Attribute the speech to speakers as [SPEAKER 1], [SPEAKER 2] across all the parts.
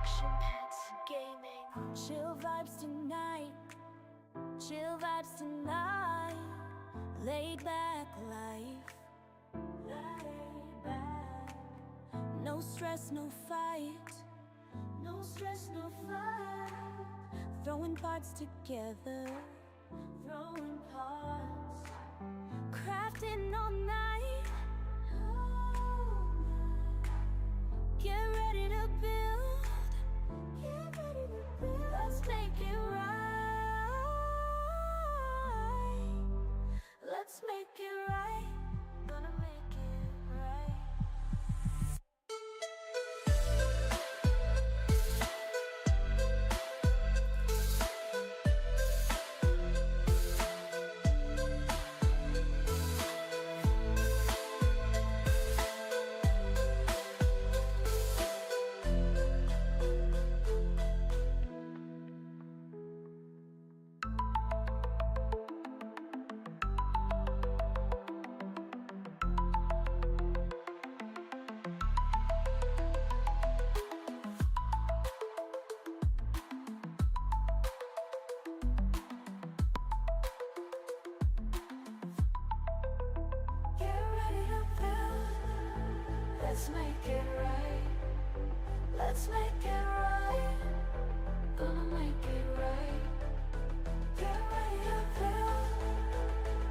[SPEAKER 1] Action pets gaming.
[SPEAKER 2] Chill vibes tonight, chill vibes tonight. Laid back life, laid back. No stress, no fight, no stress, no fight. Throwing parts together, throwing parts. Crafting all night, all night. Get ready to build, get ready to build. Let's make it right. Let's make it right. Gonna make it right. Let's make it right. Let's make it right. Gonna make it right. Get ready to build.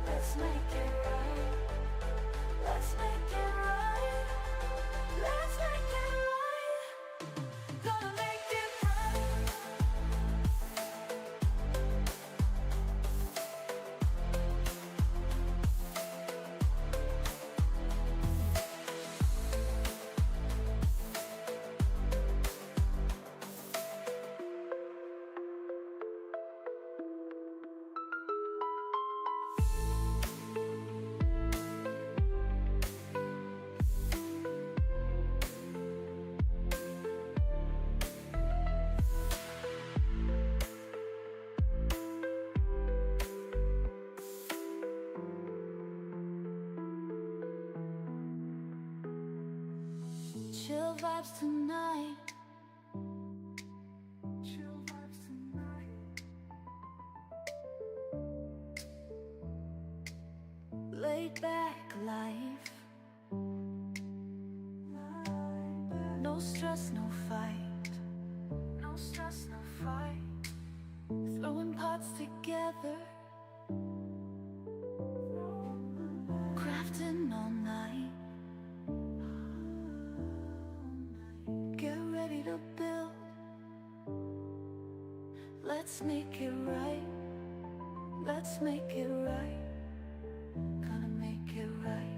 [SPEAKER 2] Let's make it right. Let's make it right. Let's make it right. Gonna make it right. Chill vibes tonight, chill vibes tonight. Laid back life, no stress, no fight, no stress, no fight. Throwing parts together, crafting all night. Get ready to build. Let's make it right. Let's make it right. Gonna make it right.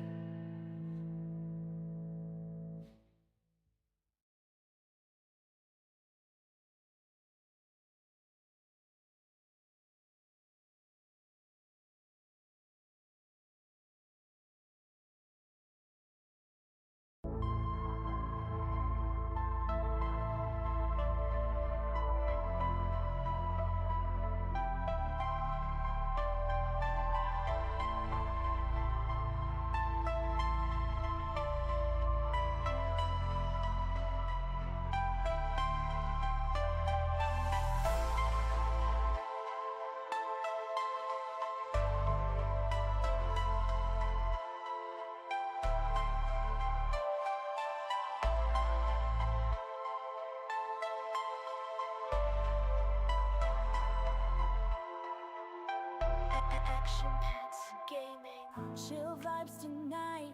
[SPEAKER 1] Action pets gaming.
[SPEAKER 2] Chill vibes tonight,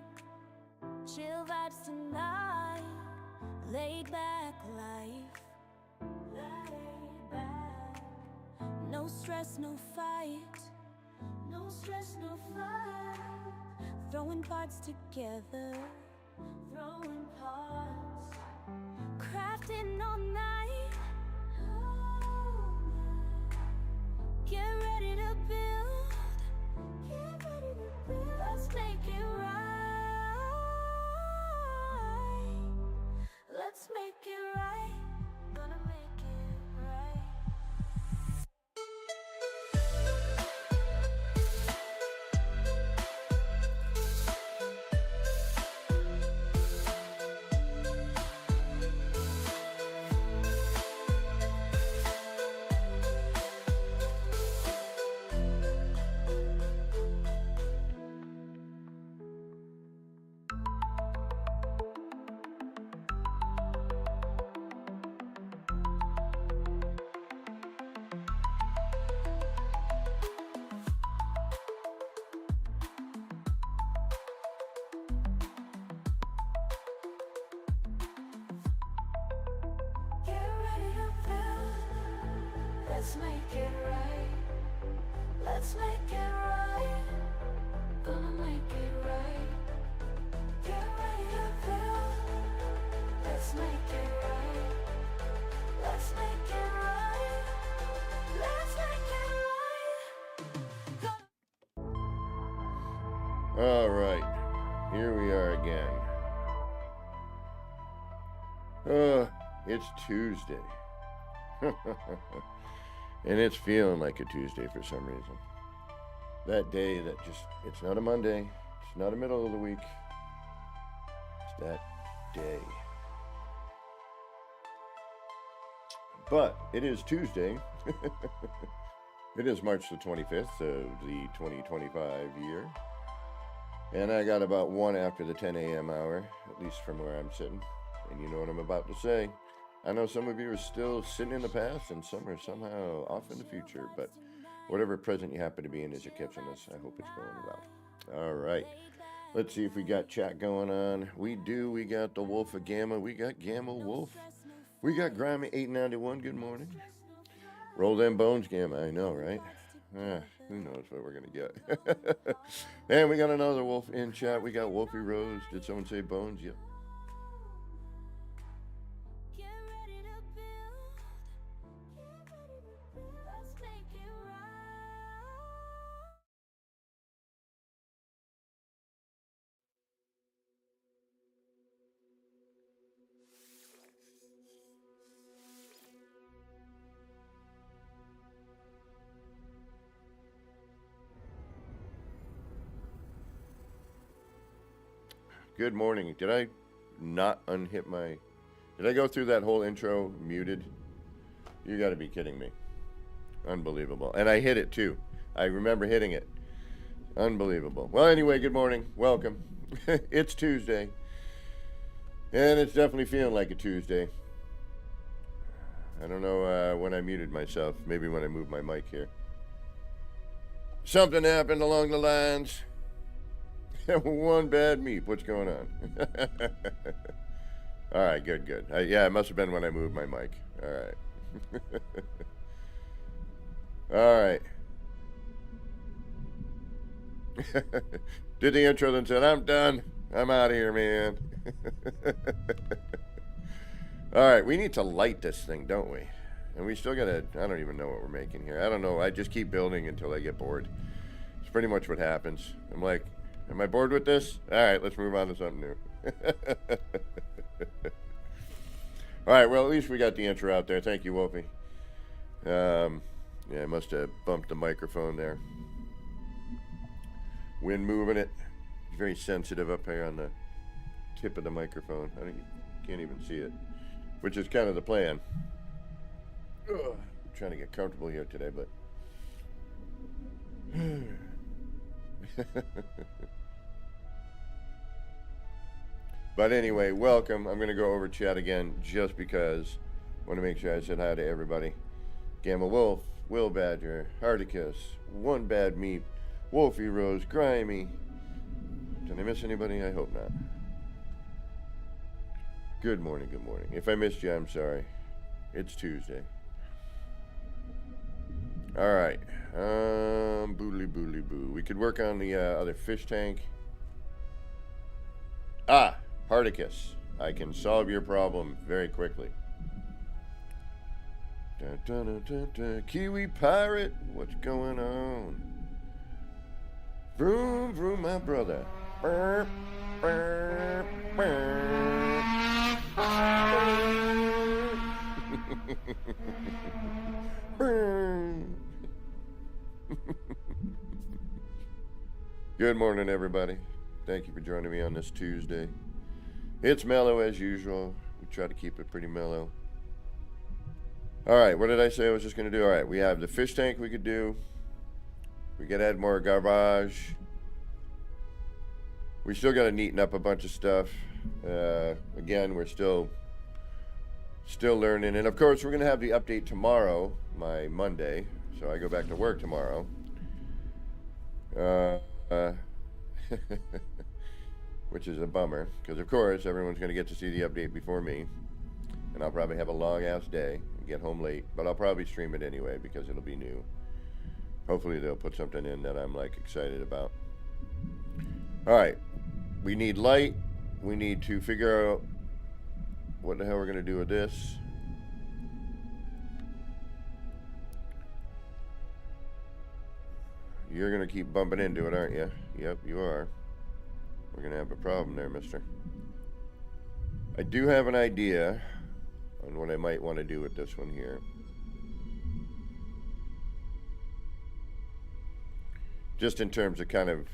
[SPEAKER 2] chill vibes tonight. Laid back life, laid back. No stress, no fight, no stress, no fight. Throwing parts together, throwing parts. Crafting all night, all night. Get ready to build, get ready to build. Let's make it right. Let's make it right. Gonna make it right. Let's make it right. Let's make it right. Gonna make it right. Get ready to build. Let's make it right. Let's make it right. Let's make it right.
[SPEAKER 3] All right, here we are again. It's Tuesday. And it's feeling like a Tuesday for some reason. That day that just, it's not a Monday, it's not a middle of the week, it's that day. But it is Tuesday. It is March the 25th of the 2025 year. And I got about 1 after the 10 a.m. hour, at least from where I'm sitting. And you know what I'm about to say. I know some of you are still sitting in the past and some are somehow off in the future. But whatever present you happen to be in as you're catching this, I hope it's going well. All right. Let's see if we got chat going on. We do. We got the Wolf of Gamma. We got Gamma Wolf. We got Grimy 891. Good morning. Roll them bones, Gamma. I know, right? Who knows what we're going to get. And we got another wolf in chat. We got Wolfie Rose. Did someone say bones? Yep.
[SPEAKER 2] Get ready to build. Let's make it right.
[SPEAKER 3] Good morning. Did I not unhit my... Did I go through that whole intro muted? You got to be kidding me. Unbelievable. And I hit it too. I remember hitting it. Unbelievable. Well, anyway, good morning. Welcome. It's Tuesday. And it's definitely feeling like a Tuesday. I don't know when I muted myself. Maybe when I moved my mic here. Something happened along the lines. One bad meep. What's going on? All right, good. Yeah, it must have been when I moved my mic. All right. All right. Did the intro, then said, I'm done. I'm out of here, man. All right, we need to light this thing, don't we? And we still gotta, I don't even know what we're making here. I don't know. I just keep building until I get bored. It's pretty much what happens. I'm like, am I bored with this? All right, let's move on to something new. All right, well, at least we got the intro out there. Thank you, Wolfie. Yeah, I must have bumped the microphone there. Wind moving it. It's very sensitive up here on the tip of the microphone. Can't even see it, which is kind of the plan. I'm trying to get comfortable here today, but... But anyway, welcome. I'm going to go over chat again just because I want to make sure I said hi to everybody. Gamma Wolf, Will Badger, Hardicus, One Bad Meat, Wolfie Rose, Grimy. Did I miss anybody? I hope not. Good morning. If I missed you, I'm sorry. It's Tuesday. All right. Boodly boo. We could work on the other fish tank. Hardicus. I can solve your problem very quickly. Kiwi Pirate, what's going on? Vroom, vroom, my brother. Burp, burp, burp. Good morning, everybody. Thank you for joining me on this Tuesday. It's mellow as usual. We try to keep it pretty mellow. All right, what did I say I was just going to do? All right, we have the fish tank we could do. We got to add more garbage. We still got to neaten up a bunch of stuff. Again, we're still learning. And of course, we're going to have the update tomorrow, my Monday. So I go back to work tomorrow. Which is a bummer, because of course everyone's going to get to see the update before me, and I'll probably have a long ass day, get home late, but I'll probably stream it anyway because it'll be new. Hopefully they'll put something in that I'm like excited about. All right, we need light. We need to figure out what the hell we're gonna do with this. You're gonna keep bumping into it, aren't you? Yep, you are. We're gonna have a problem there, mister. I do have an idea on what I might want to do with this one here. Just in terms of kind of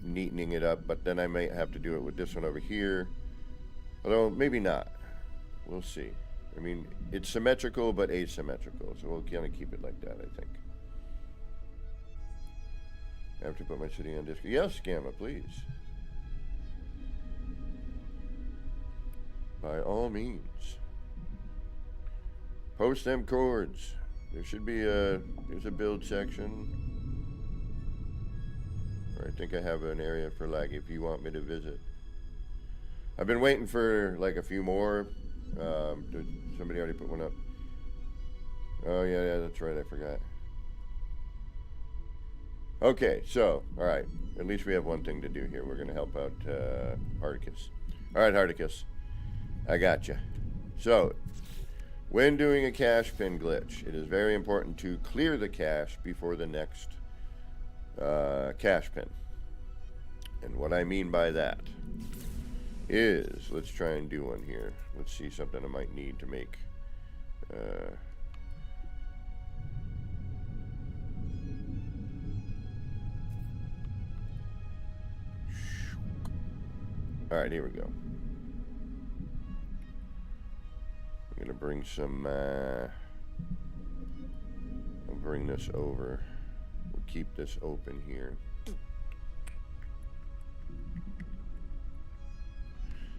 [SPEAKER 3] neatening it up, but then I might have to do it with this one over here. Although, maybe not. We'll see. I mean, it's symmetrical, but asymmetrical, so we'll kind of keep it like that, I think. I have to put my city on Discord. Yes, Gamma, please. By all means. Post them chords. There should be there's a build section. Or I think I have an area for like if you want me to visit. I've been waiting for like a few more. Did somebody already put one up? Oh yeah, that's right, I forgot. Okay, so, alright. At least we have one thing to do here. We're gonna help out Hardicus. Alright, Hardicus. I got you. So, when doing a cache pin glitch, it is very important to clear the cache before the next cache pin. And what I mean by that is, let's try and do one here. Let's see something I might need to make. Alright, here we go. I'm gonna bring some, I'll bring this over. We'll keep this open here.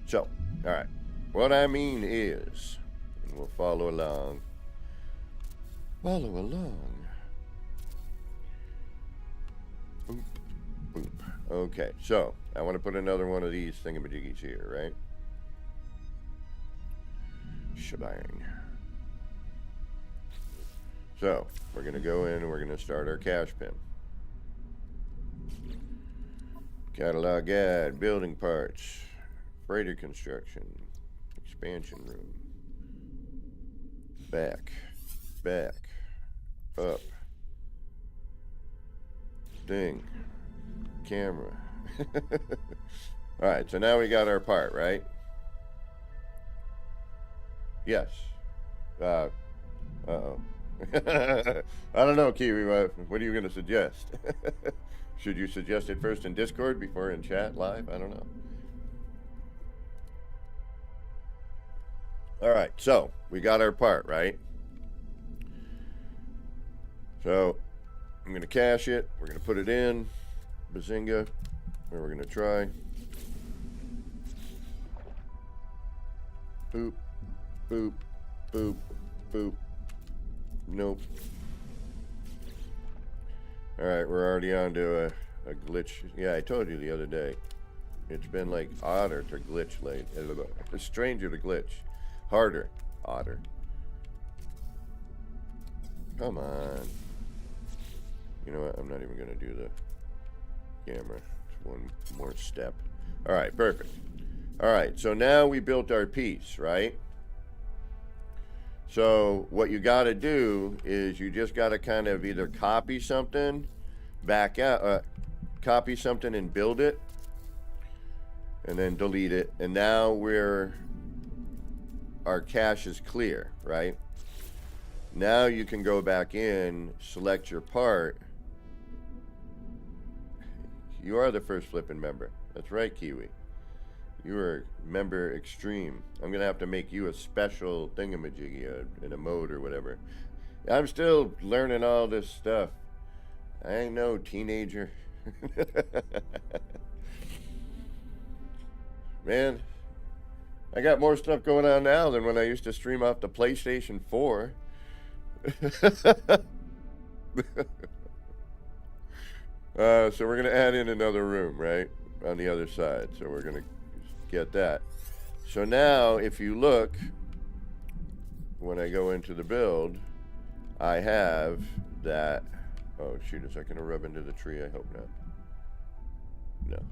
[SPEAKER 3] So, alright. What I mean is, and we'll follow along. Follow along. Boop, boop. Okay, so, I want to put another one of these thingamajiggies here, right? Shebang. So, we're going to go in and we're going to start our cache pin. Catalog guide, building parts, freighter construction, expansion room, back, up, thing, camera. Alright, so now we got our part, right? Yes. Uh-oh. I don't know, Kiwi. What are you going to suggest? Should you suggest it first in Discord before in chat live? I don't know. Alright, so we got our part, right? So I'm going to cache it. We're going to put it in. Bazinga. And we're going to try. Boop. Boop. Boop. Boop. Nope. Alright, we're already on to a glitch. Yeah, I told you the other day. It's been like odder to glitch late. It's stranger to glitch. Harder. Otter. Come on. You know what? I'm not even going to do the camera. It's one more step. Alright, perfect. Alright, so now we built our piece, right? So what you got to do is you just got to kind of either copy something, back out, copy something and build it, and then delete it. And now our cache is clear, right? Now you can go back in, select your part. You are the first flipping member. That's right, Kiwi. You are member extreme. I'm gonna have to make you a special thingamajiggy in a mode or whatever. I'm still learning all this stuff. I ain't no teenager. Man, I got more stuff going on now than when I used to stream off the PlayStation 4. So we're gonna add in another room, right, on the other side. So we're gonna get that. So now if you look, when I go into the build, I have that. Oh shoot, is that gonna rub into the tree? I hope not. No.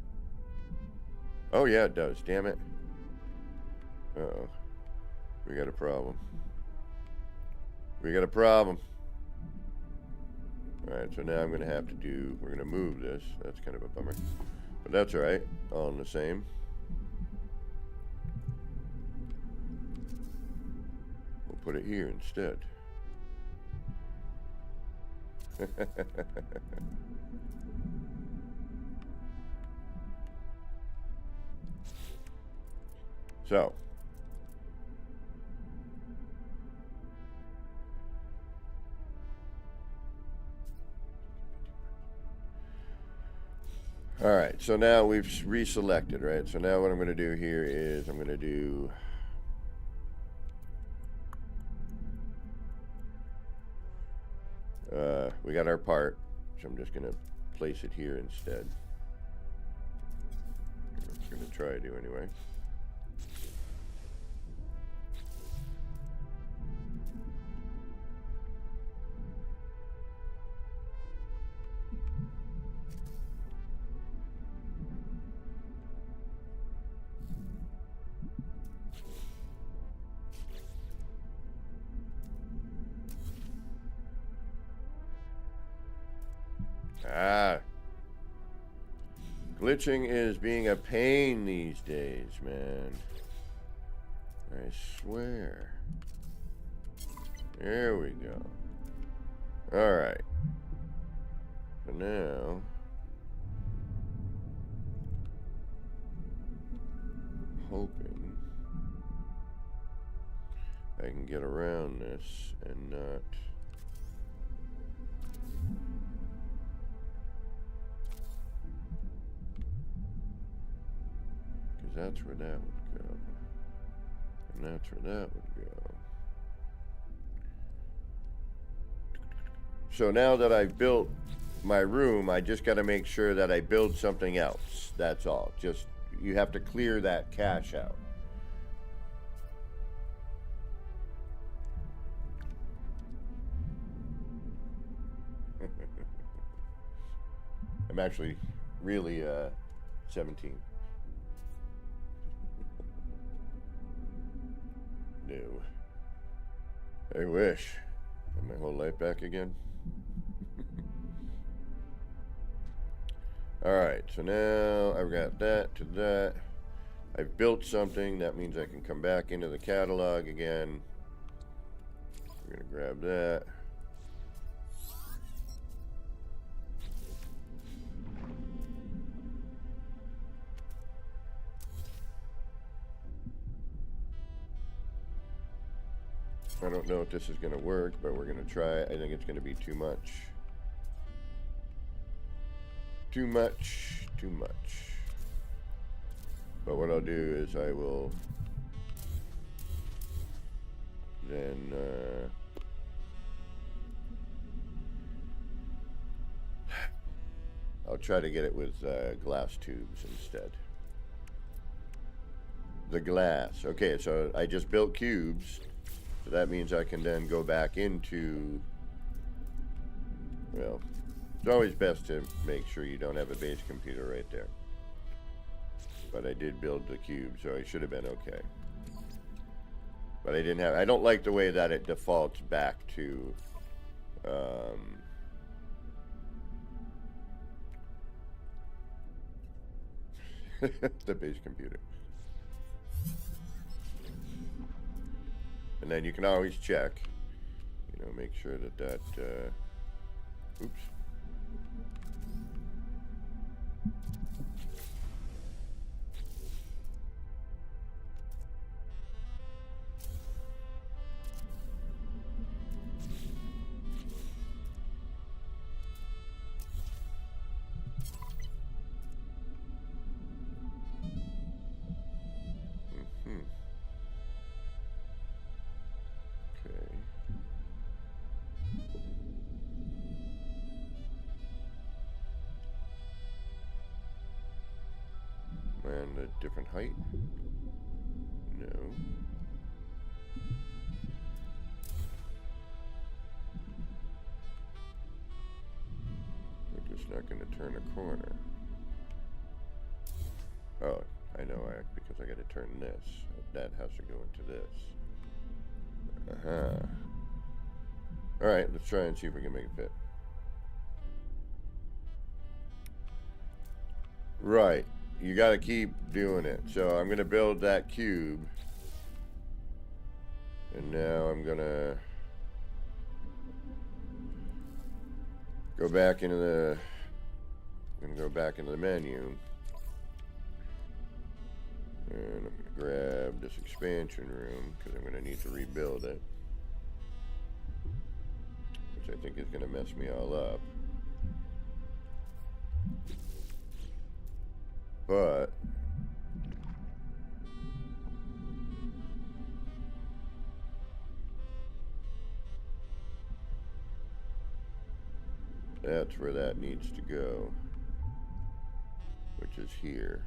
[SPEAKER 3] Oh yeah, it does, damn it. Uh-oh. We got a problem. We got a problem. Alright, so now I'm gonna have to do, we're gonna move this. That's kind of a bummer. But that's alright, all in the same. We'll put it here instead. So, all right, so now we've reselected, right? So now what I'm going to do here is I'm going to do we got our part, so I'm just going to place it here instead. I'm going to try to anyway. Ah. Glitching is being a pain these days, man. I swear. There we go. Alright. So now, hoping I can get around this and not. Because that's where that would go. And that's where that would go. So now that I've built my room, I just got to make sure that I build something else. That's all. Just, you have to clear that cache out. I'm actually really 17. No. I wish. Have my whole life back again. Alright, so now I've got that to that. I've built something. That means I can come back into the catalog again. We're going to grab that. I don't know if this is going to work, but we're going to try. I think it's going to be too much. Too much. Too much. But what I'll do is I will then I'll try to get it with glass tubes instead. The glass. Okay, so I just built cubes. So that means I can then go back into, well, it's always best to make sure you don't have a base computer right there. But I did build the cube, so I should have been okay. But I didn't have, I don't like the way that it defaults back to, the base computer. And then you can always check, you know, make sure that that, oops. And a different height? No. not going to turn a corner. Oh, I know, because I got to turn this. That has to go into this. Alright, let's try and see if we can make it fit. Right, you got to keep doing it. So I'm going to build that cube. And now I'm going to go back into the menu. And I'm going to grab this expansion room because I'm going to need to rebuild it. Which I think is going to mess me all up. But that's where that needs to go, which is here.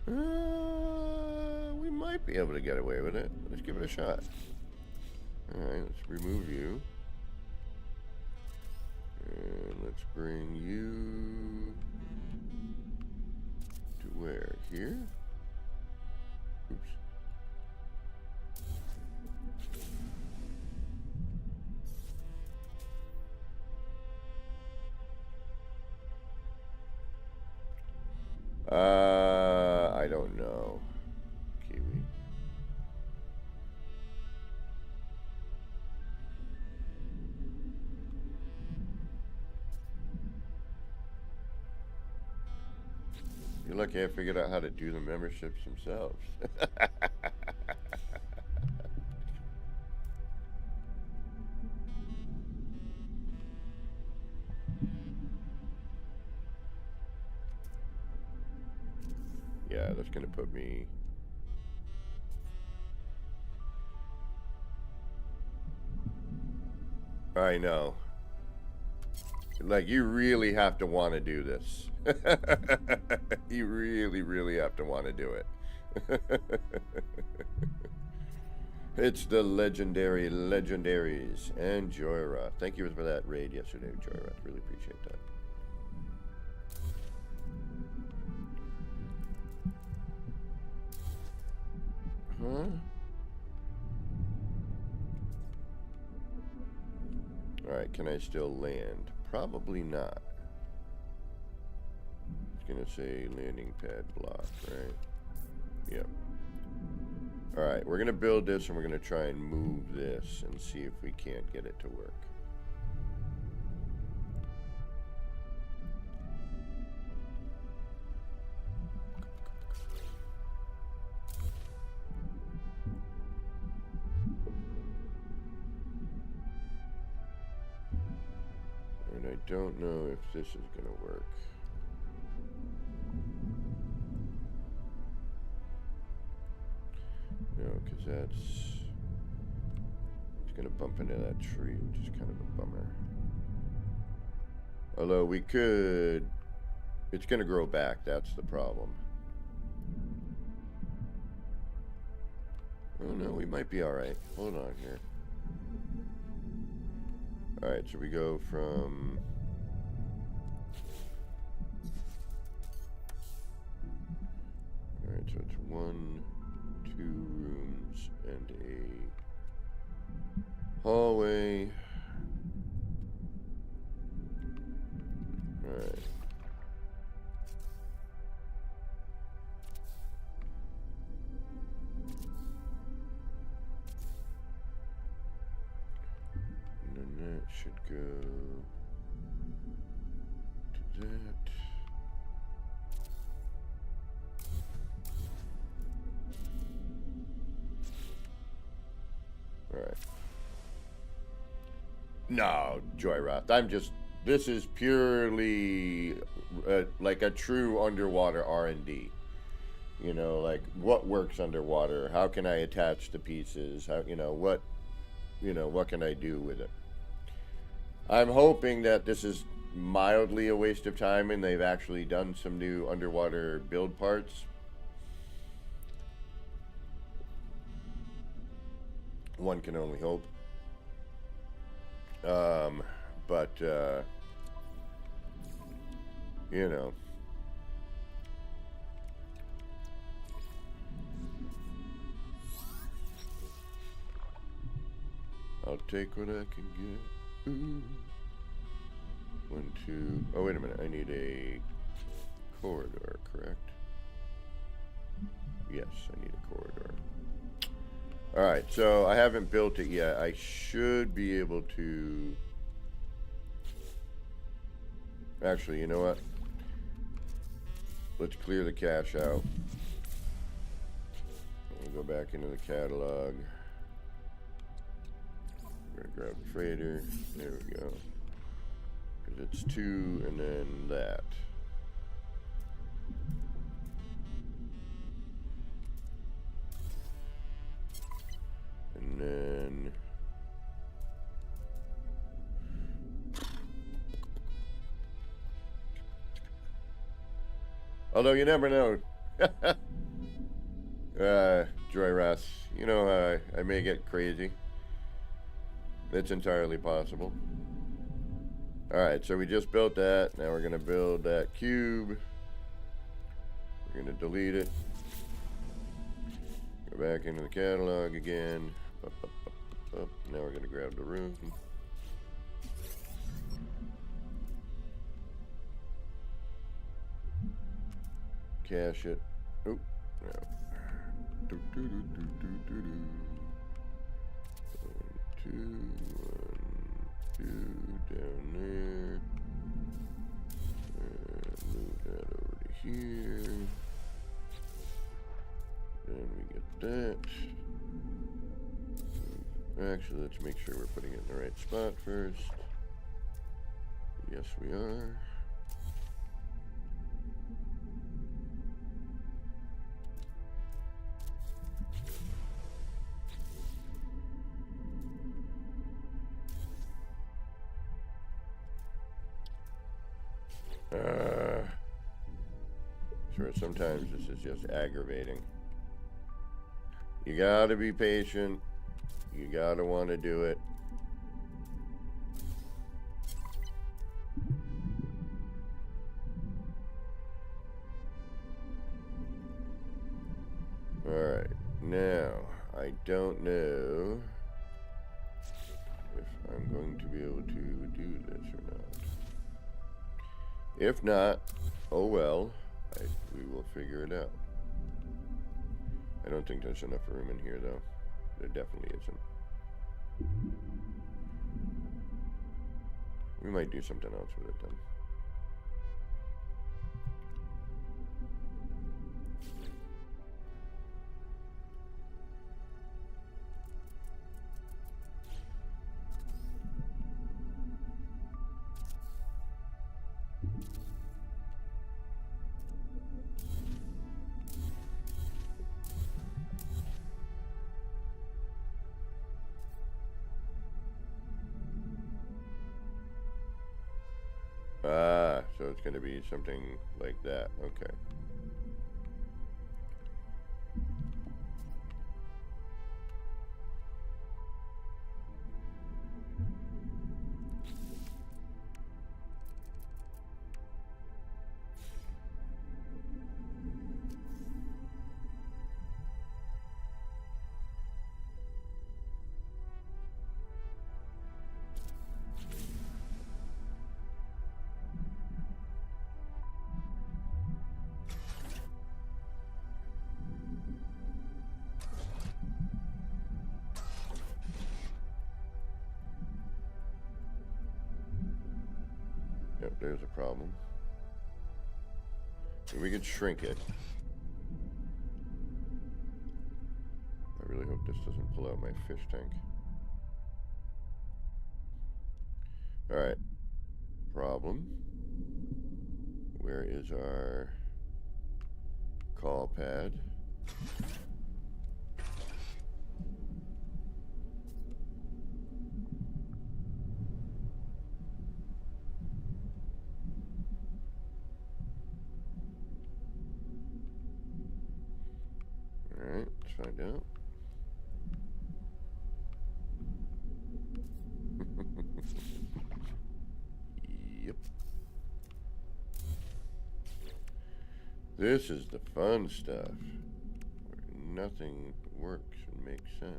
[SPEAKER 3] We might be able to get away with it. Let's give it a shot. Alright, let's remove you. And let's bring you to where? Here? Oops. I don't know. Kiwi. You're lucky I figured out how to do the memberships themselves. Yeah, that's gonna put me. I know. Like, you really have to want to do this. You really, really have to want to do it. It's the legendary legendaries and Joyra. Thank you for that raid yesterday, Joyra. Really appreciate that. Huh? Alright, can I still land? Probably not. It's gonna say landing pad block, right? Yep. Alright, we're gonna build this and we're gonna try and move this and see if we can't get it to work. And I don't know if this is gonna work. No, because it's gonna bump into that tree, which is kind of a bummer. Although we could, it's gonna grow back, that's the problem. Oh no, we might be alright. Hold on here. Alright, so we go from... Alright, so it's 1, 2 rooms and a hallway. Alright. And then that should go to that. Alright. No, Joyroth. This is purely like a true underwater R&D. You know, like what works underwater? How can I attach the pieces? How, what can I do with it? I'm hoping that this is mildly a waste of time and they've actually done some new underwater build parts. One can only hope. you know. I'll take what I can get. Ooh. 1, 2. Oh, wait a minute. I need a corridor, correct? Yes, I need a corridor. Alright, so I haven't built it yet. I should be able to... Actually, you know what? Let's clear the cache out. We'll go back into the catalog. We're gonna grab the freighter. There we go. Because it's 2 and then that. And then... Although you never know. Joy Ross, you know, I may get crazy. It's entirely possible. Alright, so we just built that. Now we're going to build that cube. We're going to delete it. Go back into the catalog again. Up, up, up, up, up. Now we're going to grab the room. Cache it. Oh, no. Do, do, do, do, do, do, do. 1, 2, 1, 2, down there. And move that over to here. Then we get that. Actually, let's make sure we're putting it in the right spot first. Yes, we are. Sure, sometimes this is just aggravating. You gotta be patient. You gotta want to do it. Alright, now, I don't know if I'm going to be able to do this or not. If not, oh well, we will figure it out. I don't think there's enough room in here, though. There definitely isn't. We might do something else with it, then. Ah, so it's going to be something like that. Okay. Yep, there's a problem. So we could shrink it. I really hope this doesn't pull out my fish tank. Alright. Problem. Where is our call pad? Alright, let's find out. Yep. This is the fun stuff, where nothing works and makes sense.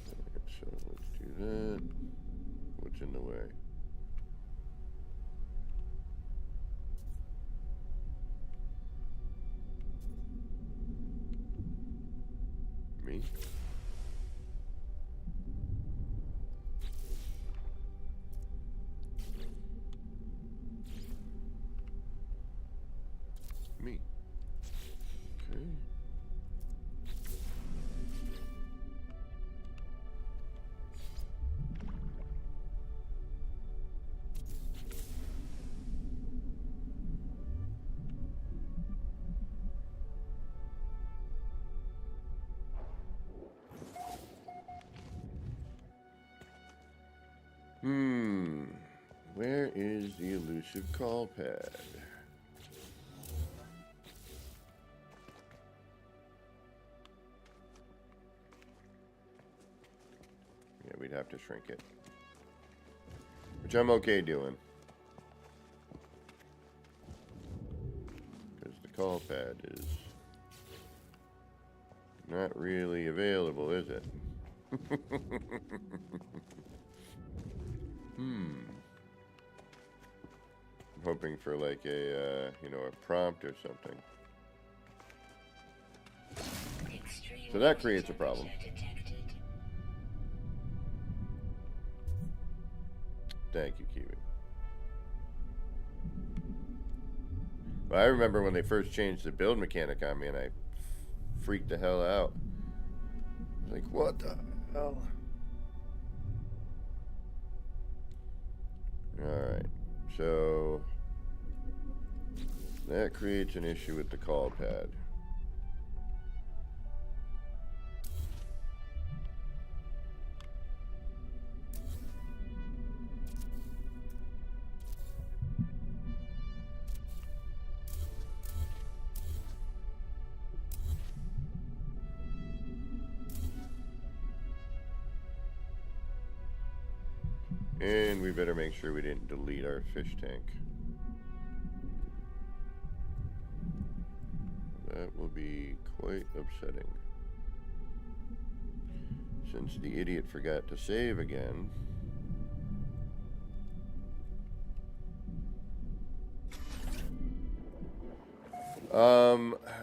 [SPEAKER 3] Alright, so let's do that. What's in the way? Me? Me. Okay. Where is the elusive call pad? Yeah, we'd have to shrink it. Which I'm okay doing. Because the call pad is not really available, is it? I'm hoping for like a, you know, a prompt or something. So that creates a problem. Thank you, Kiwi. Well, I remember when they first changed the build mechanic on me and I freaked the hell out. Like, what the hell? Alright, so that creates an issue with the call pad. And we better make sure we didn't delete our fish tank. That will be quite upsetting. Since the idiot forgot to save again.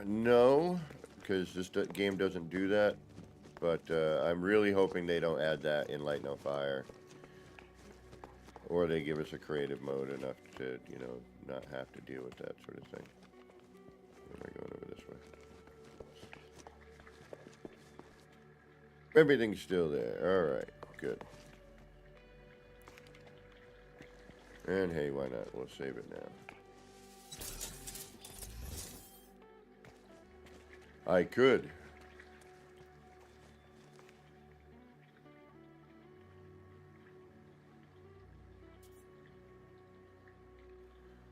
[SPEAKER 3] No, because this game doesn't do that. But I'm really hoping they don't add that in Light No Fire. Or they give us a creative mode enough to, you know, not have to deal with that sort of thing. Where am I going over this way? Everything's still there. Alright, good. And hey, why not? We'll save it now. I could.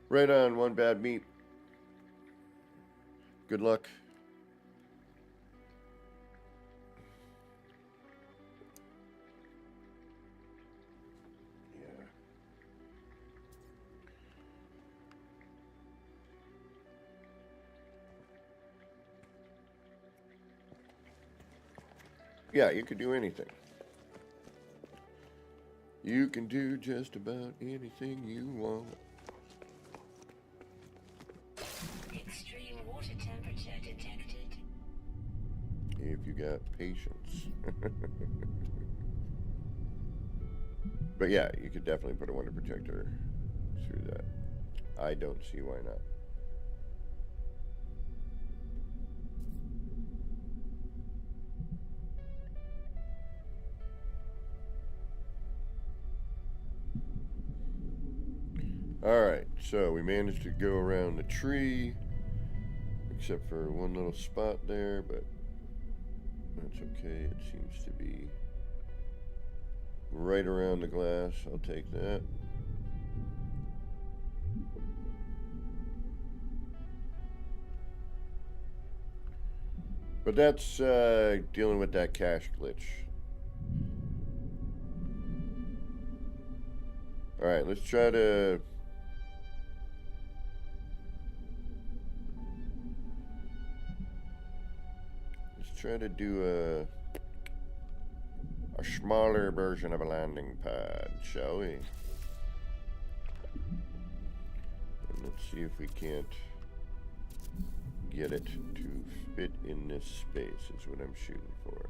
[SPEAKER 3] Right on, one bad meat. Good luck. Yeah, you could do anything. You can do just about anything you want.
[SPEAKER 2] Extreme water temperature detected.
[SPEAKER 3] If you got patience. But yeah, you could definitely put a wonder projector through that. I don't see why not. Alright, so we managed to go around the tree, except for one little spot there, but that's okay. It seems to be right around the glass. I'll take that. But that's dealing with that cache glitch. Alright, let's try to try to do a smaller version of a landing pad, shall we? And let's see if we can't get it to fit in this space, is what I'm shooting for.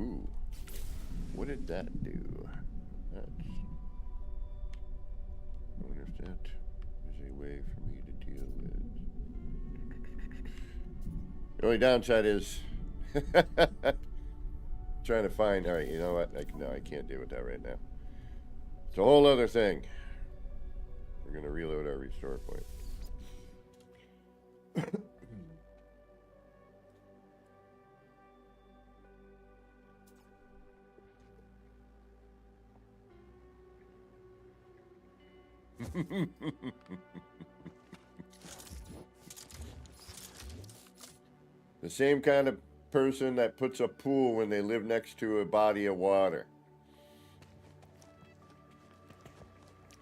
[SPEAKER 3] Ooh, what did that do? That's... I wonder if that is a way for me to deal with. The only downside is trying to find. All right, you know what? No, I can't deal with that right now. It's a whole other thing. We're gonna reload our restore point. The same kind of person that puts a pool when they live next to a body of water.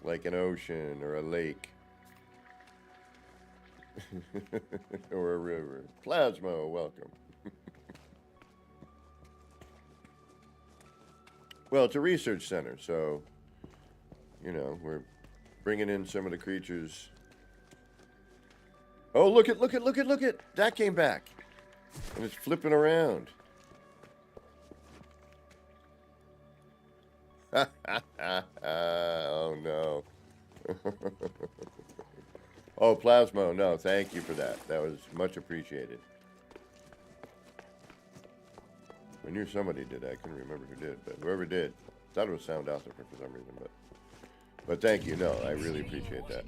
[SPEAKER 3] Like an ocean or a lake. Or a river. Plasmo, welcome. Well, it's a research center, so, you know, we're bringing in some of the creatures. Oh, look at, that came back. And it's flipping around. Oh, no. Oh, Plasmo, no, thank you for that. That was much appreciated. I knew somebody did. I couldn't remember who did, but whoever did. Thought it was Sound Author for some reason, but thank you. No, I really appreciate that.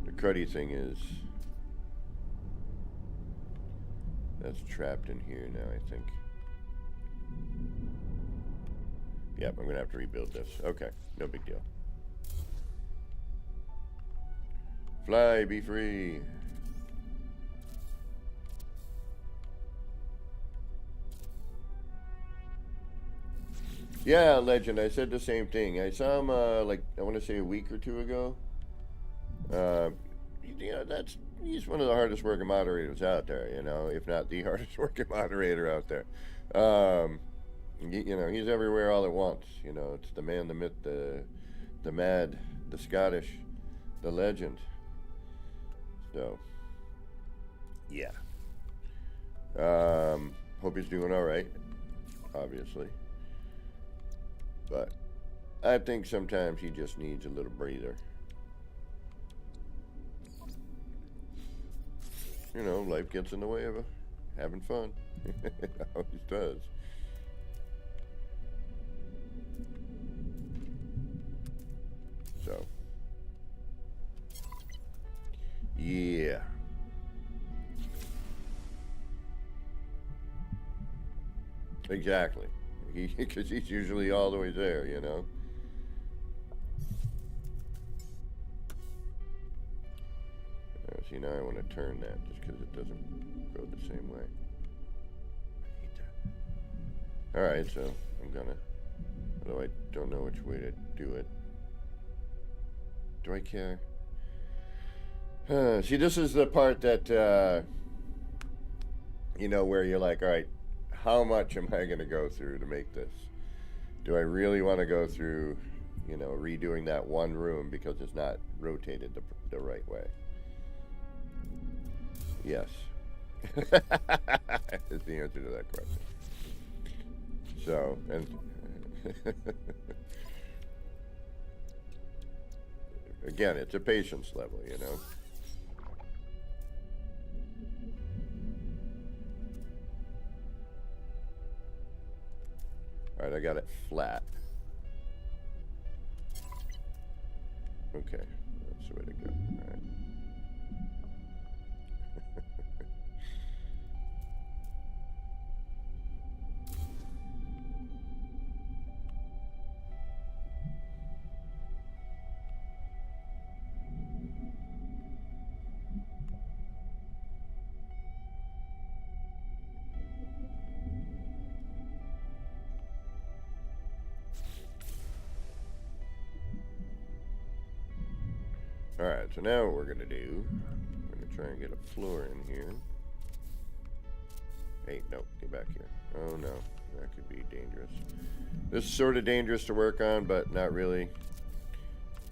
[SPEAKER 3] The cruddy thing is that's trapped in here now, I think. Yep, I'm gonna have to rebuild this. Okay, no big deal. Fly, be free. Yeah, Legend, I said the same thing. I saw him, like, I want to say a week or two ago. You know, he's one of the hardest working moderators out there, you know, if not the hardest working moderator out there. You know, he's everywhere all at once. You know, it's the man, the myth, the mad, the Scottish, the legend. So, yeah. Hope he's doing all right, obviously. But I think sometimes he just needs a little breather. You know, life gets in the way of having fun. It always does. So, yeah. Exactly. Because he's usually all the way there, you know. See, now I want to turn that just because it doesn't go the same way. I hate that. Alright, so I'm gonna, although I don't know which way to do it. Do I care? See, this is the part that, you know, where you're like, alright, how much am I going to go through to make this? Do I really want to go through, redoing that one room because it's not rotated the right way? Yes. Is the answer to that question. So, and again, it's a patience level, Alright, I got it flat. Okay, that's the way to go. Alright. Alright, so now what we're going to do, we're going to try and get a floor in here. Hey, no, get back here. Oh no, that could be dangerous. This is sort of dangerous to work on, but not really.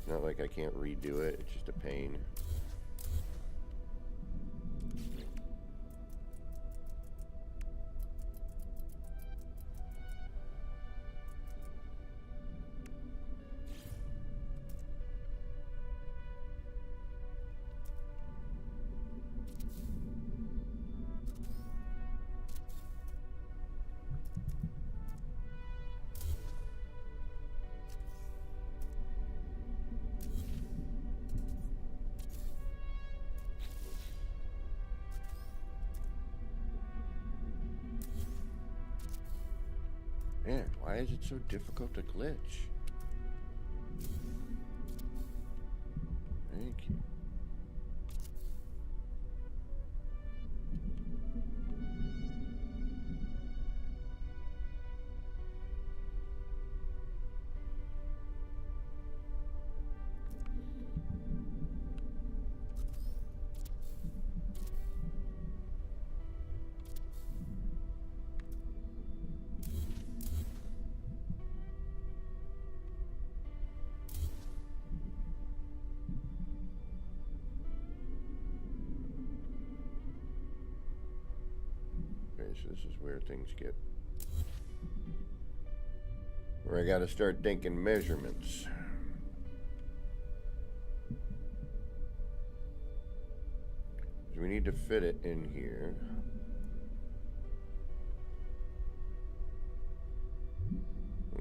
[SPEAKER 3] Not like I can't redo it, it's just a pain. Man, why is it so difficult to glitch? Thank you. So this is where things get, where I got to start thinking measurements. So we need to fit it in here.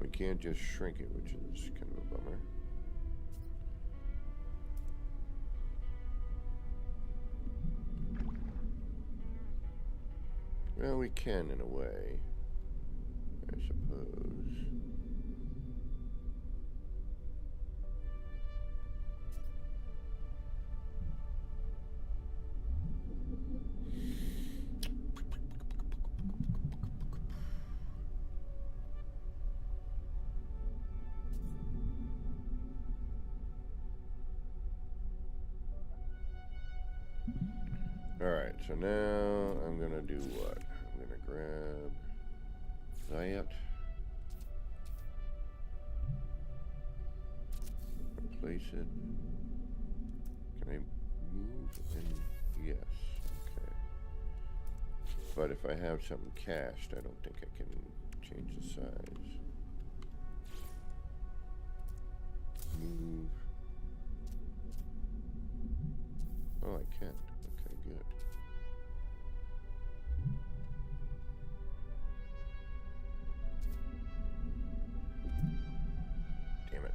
[SPEAKER 3] We can't just shrink it, which is kind of a bummer. Well, we can in a way, I suppose. Alright, so now I'm gonna do what? I'm gonna grab that, replace it. Can I move in? Yes, okay. But if I have something cached, I don't think I can change the size. Move. Oh, I can. Okay, good. Damn it.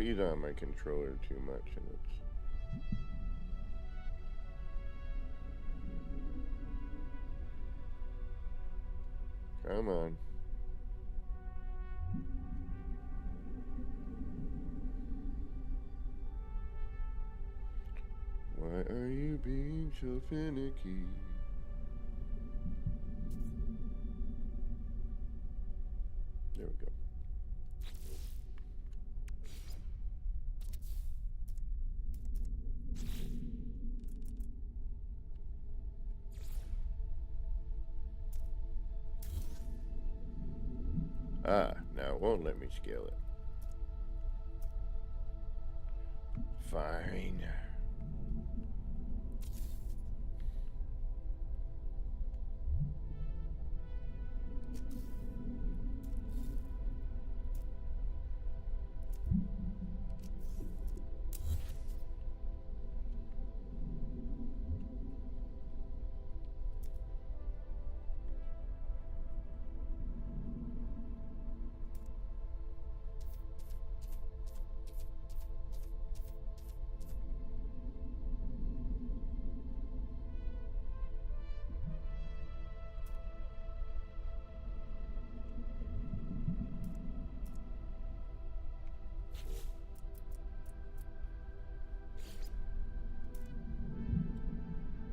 [SPEAKER 3] breathe on my controller too much, and it's... Come on. Why are you being so finicky? There we go. Ah, now it won't let me scale it. Fine.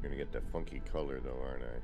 [SPEAKER 3] Gonna get that funky color though, aren't I?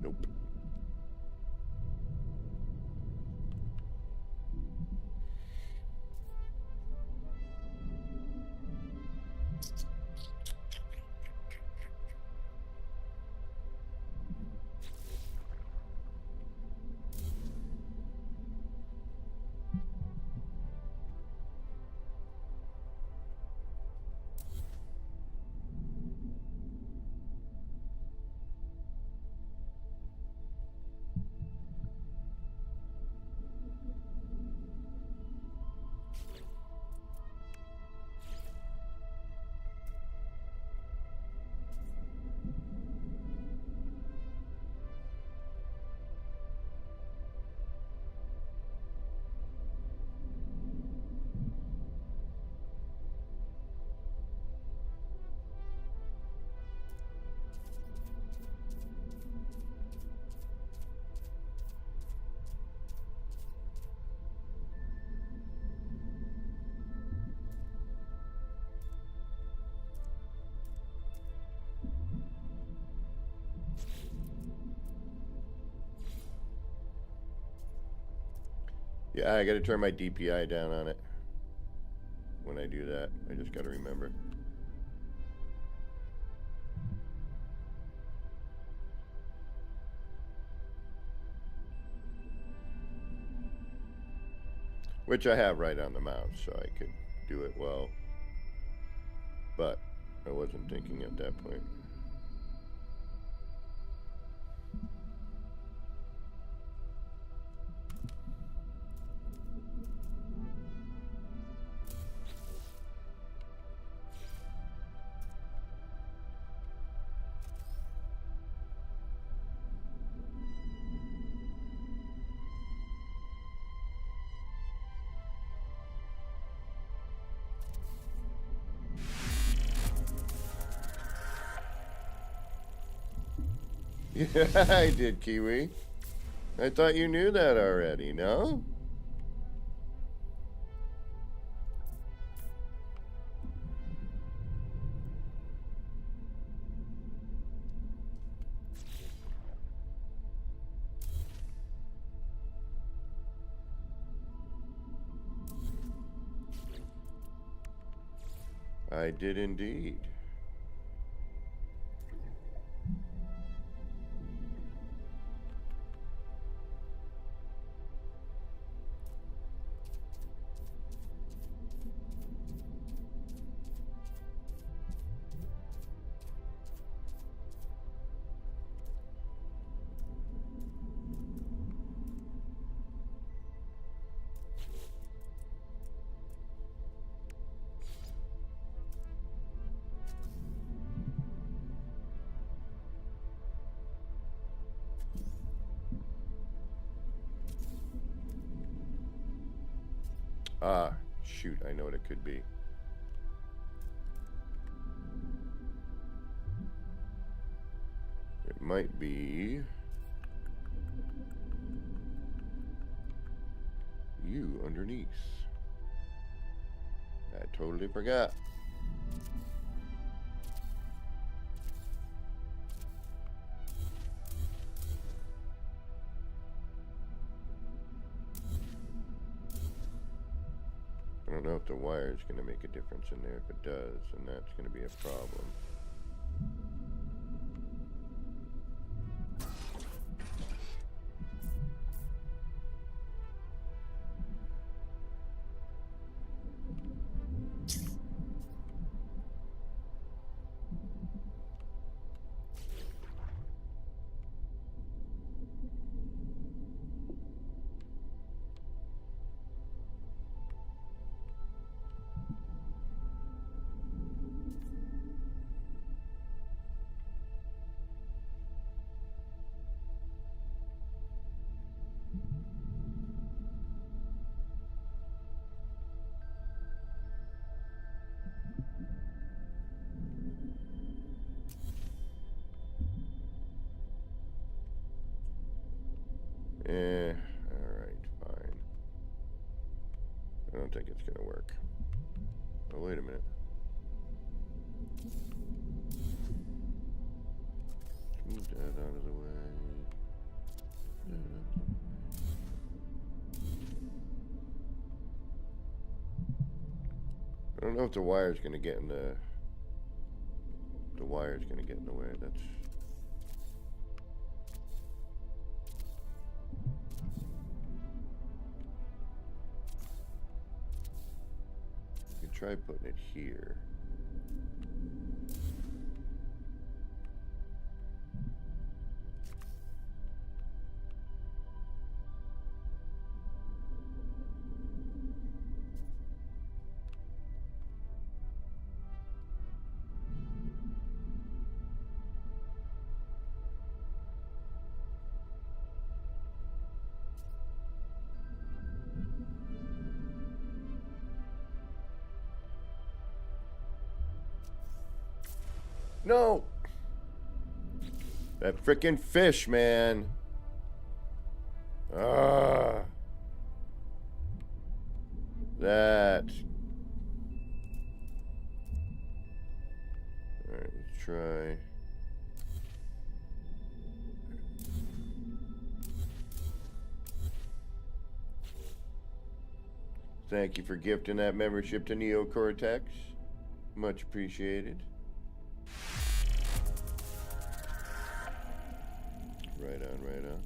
[SPEAKER 3] Nope. Yeah, I gotta turn my DPI down on it. When I do that, I just gotta remember. Which I have right on the mouse, so I could do it well. But I wasn't thinking at that point. Yeah, I did, Kiwi. I thought you knew that already, no? I did indeed. Ah, shoot, I know what it could be. It might be you underneath. I totally forgot. I don't know if the wire is going to make a difference in there. If it does, then that's going to be a problem. Alright, fine. I don't think it's gonna work. Oh, wait a minute. Move that out of the way. I don't know if the wire's gonna get in the wire's gonna get in the way. That's you could try putting it here. No! That frickin' fish, man. Ah. That. Alright, let's try. Thank you for gifting that membership to Neo Cortex. Much appreciated. Right on, right on.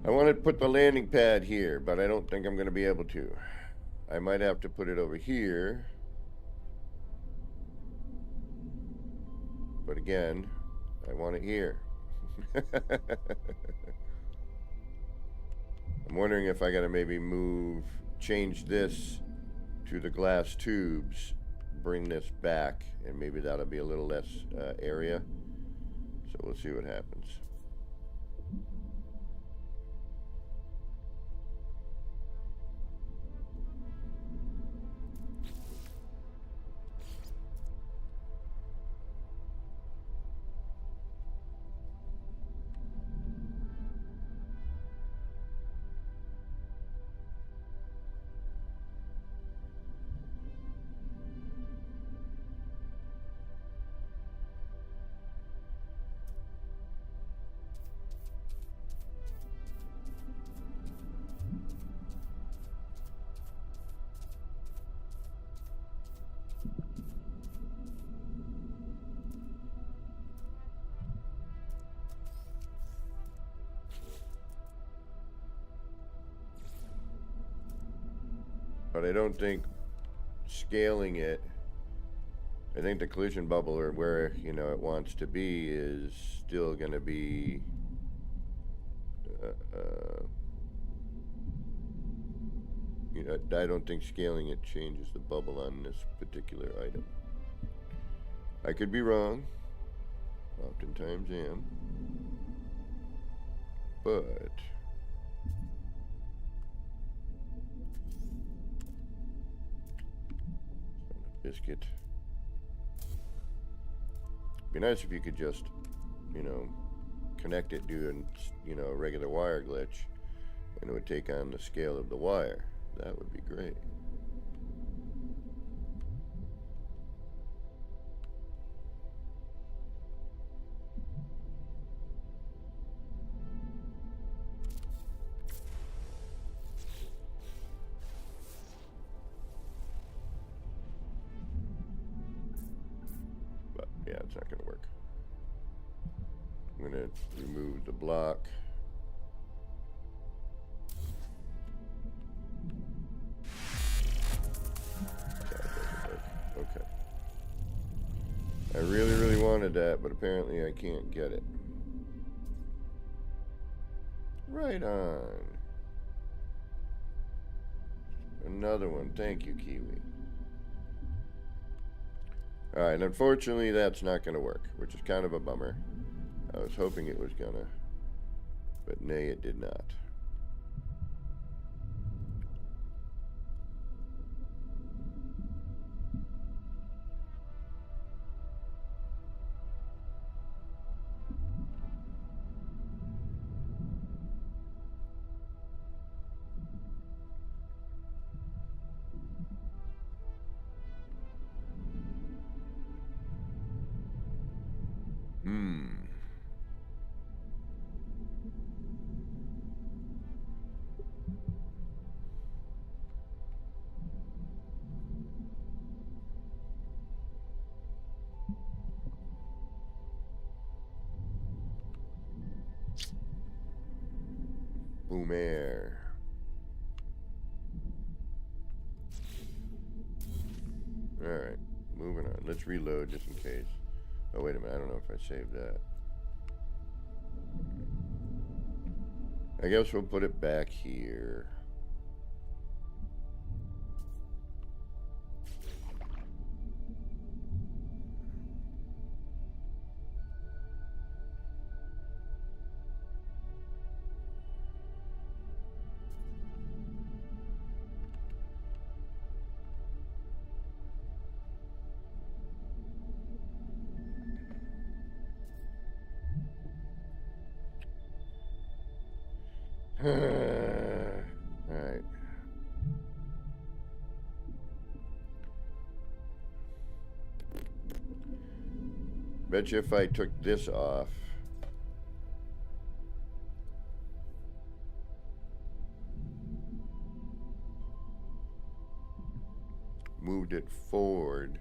[SPEAKER 3] I want to put the landing pad here, but I don't think I'm going to be able to. I might have to put it over here. But again, I want it here. I'm wondering if I got to maybe change this to the glass tubes, bring this back, and maybe that'll be a little less area. So we'll see what happens. But I don't think scaling it, I think the collision bubble, or where, you know, it wants to be, is still going to be you know, I don't think scaling it changes the bubble on this particular item. I could be wrong, Oftentimes am. But biscuit. Be nice if you could just, you know, connect it doing, you know, a regular wire glitch, and it would take on the scale of the wire. That would be great. But yeah, it's not going to work. I'm going to remove the block. That doesn't work. Okay. I really, really wanted that, but apparently I can't get it. Right on. Another one. Thank you, Kiwi. Alright, unfortunately that's not going to work, which is kind of a bummer. I was hoping it was gonna, but nay, it did not. Boom air. Alright, moving on. Let's reload just in case. Oh, wait a minute. I don't know if I saved that. I guess we'll put it back here. Alright. Bet you if I took this off, moved it forward,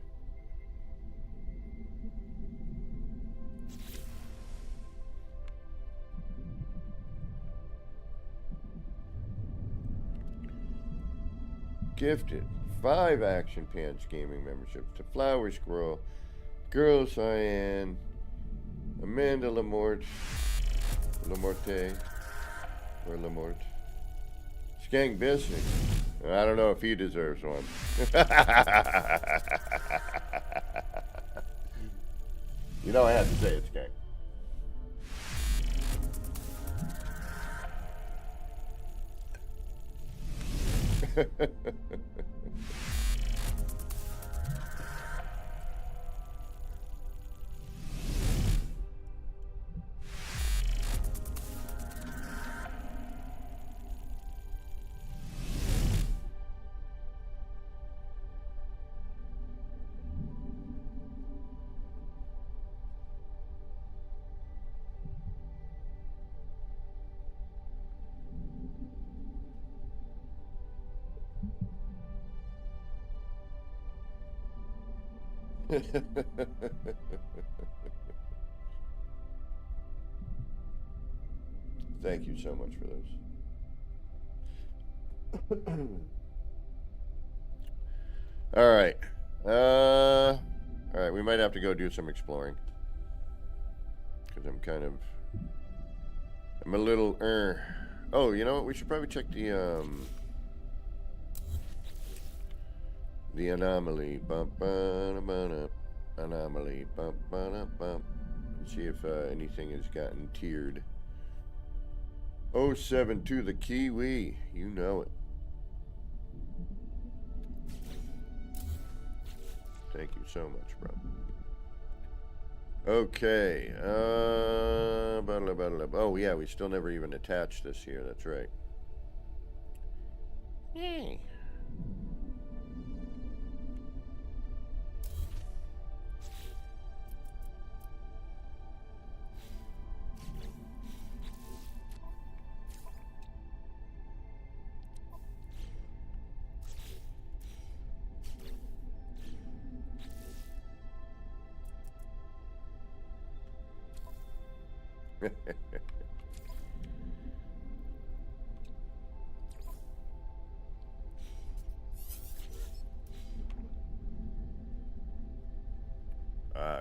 [SPEAKER 3] gifted 5 Action Pants gaming memberships to Flower Squirrel, Girl Cyan, Amanda Lamorte, Skank Bisnick. I don't know if he deserves one. You know I have to say it, Skank. Thank you so much for those. Alright. Alright, we might have to go do some exploring. Because I'm a little, Oh, you know what? We should probably check the anomaly. Anomaly. Let's see if anything has gotten tiered. 072 the Kiwi. You know it. Thank you so much, bro. Okay. Oh, yeah, we still never even attached this here. That's right. Yay.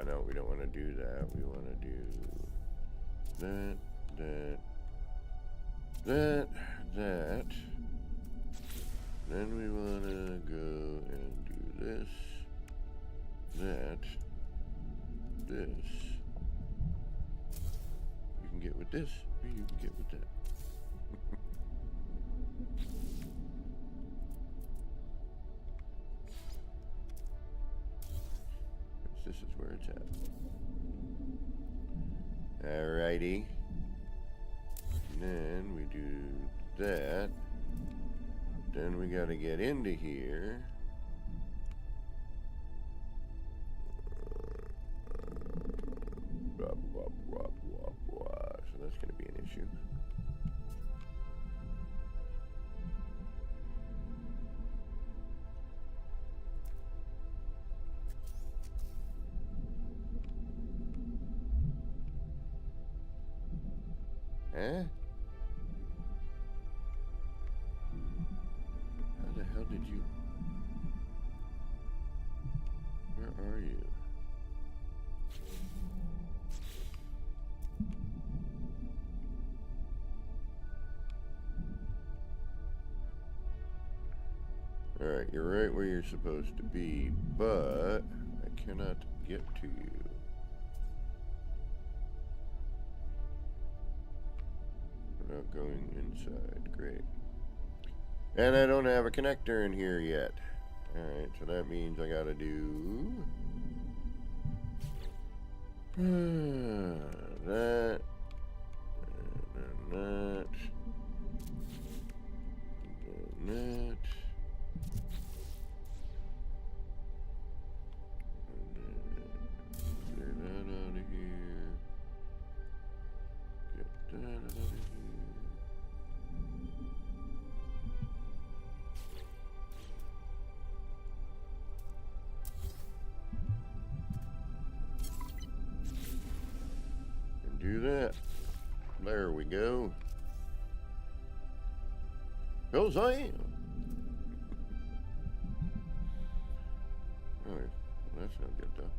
[SPEAKER 3] No, we don't want to do that. We want to do that. Then we want to go and do this, this. You can get with this, or you can get with that. This is where it's at. Alrighty. And then we do that. Then we gotta get into here. So that's gonna be an issue. Huh? How the hell did you... Where are you? Alright, you're right where you're supposed to be, but I cannot get to you. Without going inside. Great. And I don't have a connector in here yet. Alright, so that means I gotta do that, and then that, and then that, and then clear that out of here, get that out of here. Do that. There we go. Goes I am. Oh, well, that's not good though.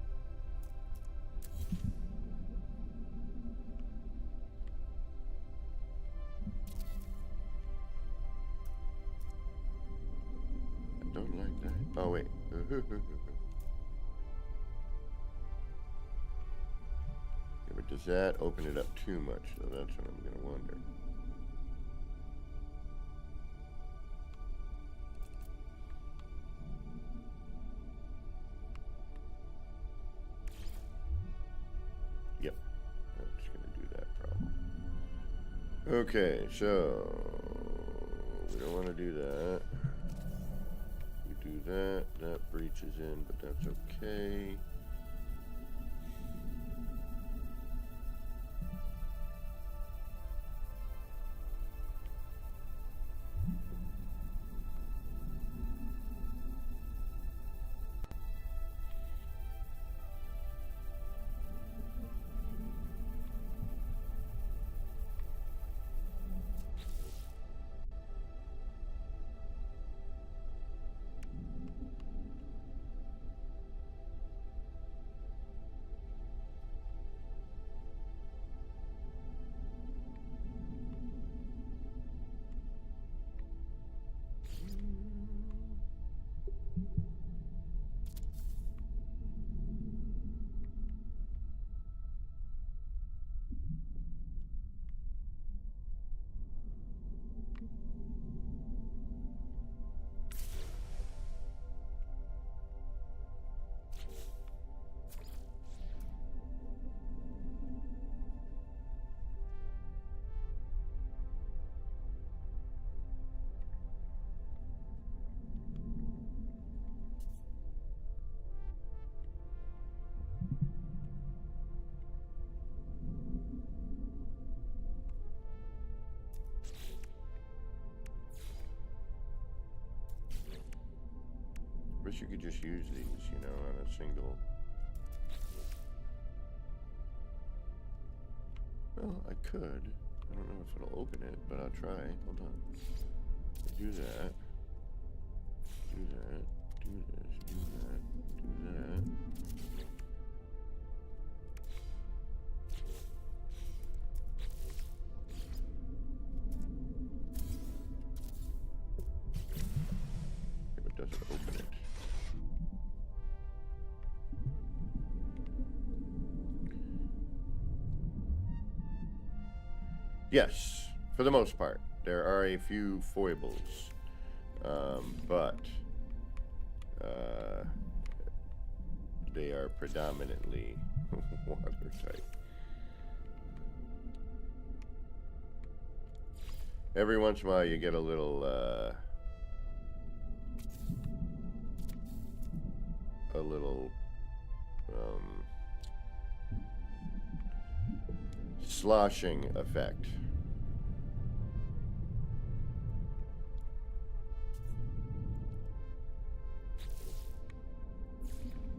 [SPEAKER 3] I don't like that. Oh wait. But does that open it up too much? So that's what I'm going to wonder. Yep, that's going to do that problem. Okay, so we don't want to do that. We do that. That breaches in, but that's okay. Wish you could just use these, you know, on a single. Well, I could. I don't know if it'll open it, but I'll try. Hold on. Do that. Do that. Do this. Do that. Do that. If it doesn't open it. Yes, for the most part. There are a few foibles, but they are predominantly watertight. Every once in a while you get a little sloshing effect.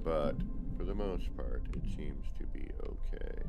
[SPEAKER 3] But for the most part, it seems to be okay.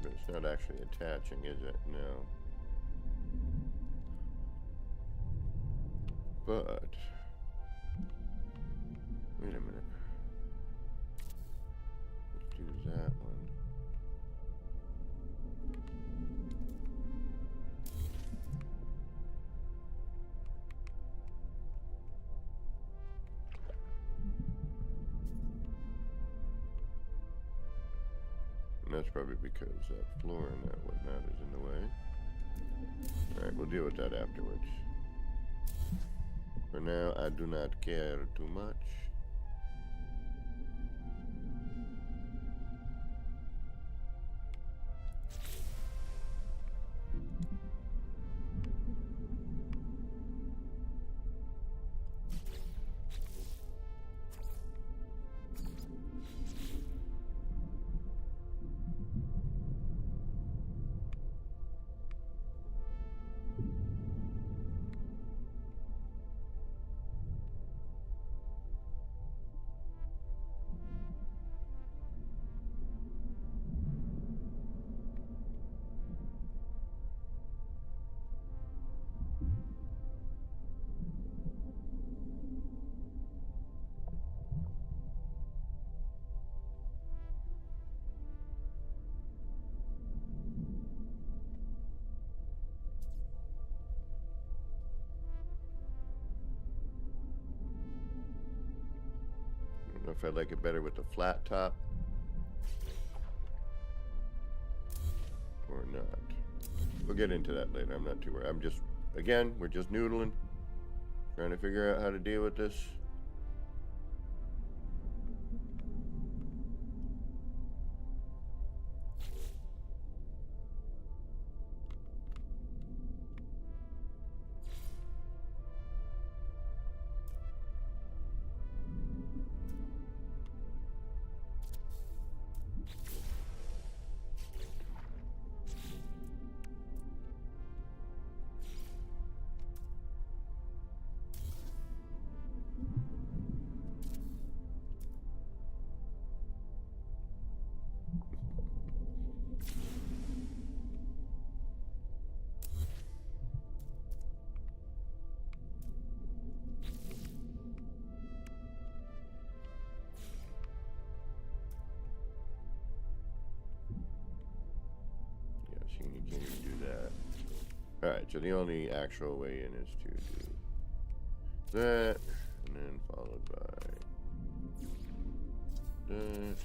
[SPEAKER 3] But it's not actually attaching, is it? No. But wait a minute. Let's do that one. And that's probably because that floor and that whatnot is in the way. Alright, we'll deal with that afterwards. For now, I do not care too much. I don't know if I like it better with the flat top or not. We'll get into that later. I'm not too worried. I'm just, again, we're just noodling, trying to figure out how to deal with this. You can't even do that. Alright, so the only actual way in is to do that, and then followed by that.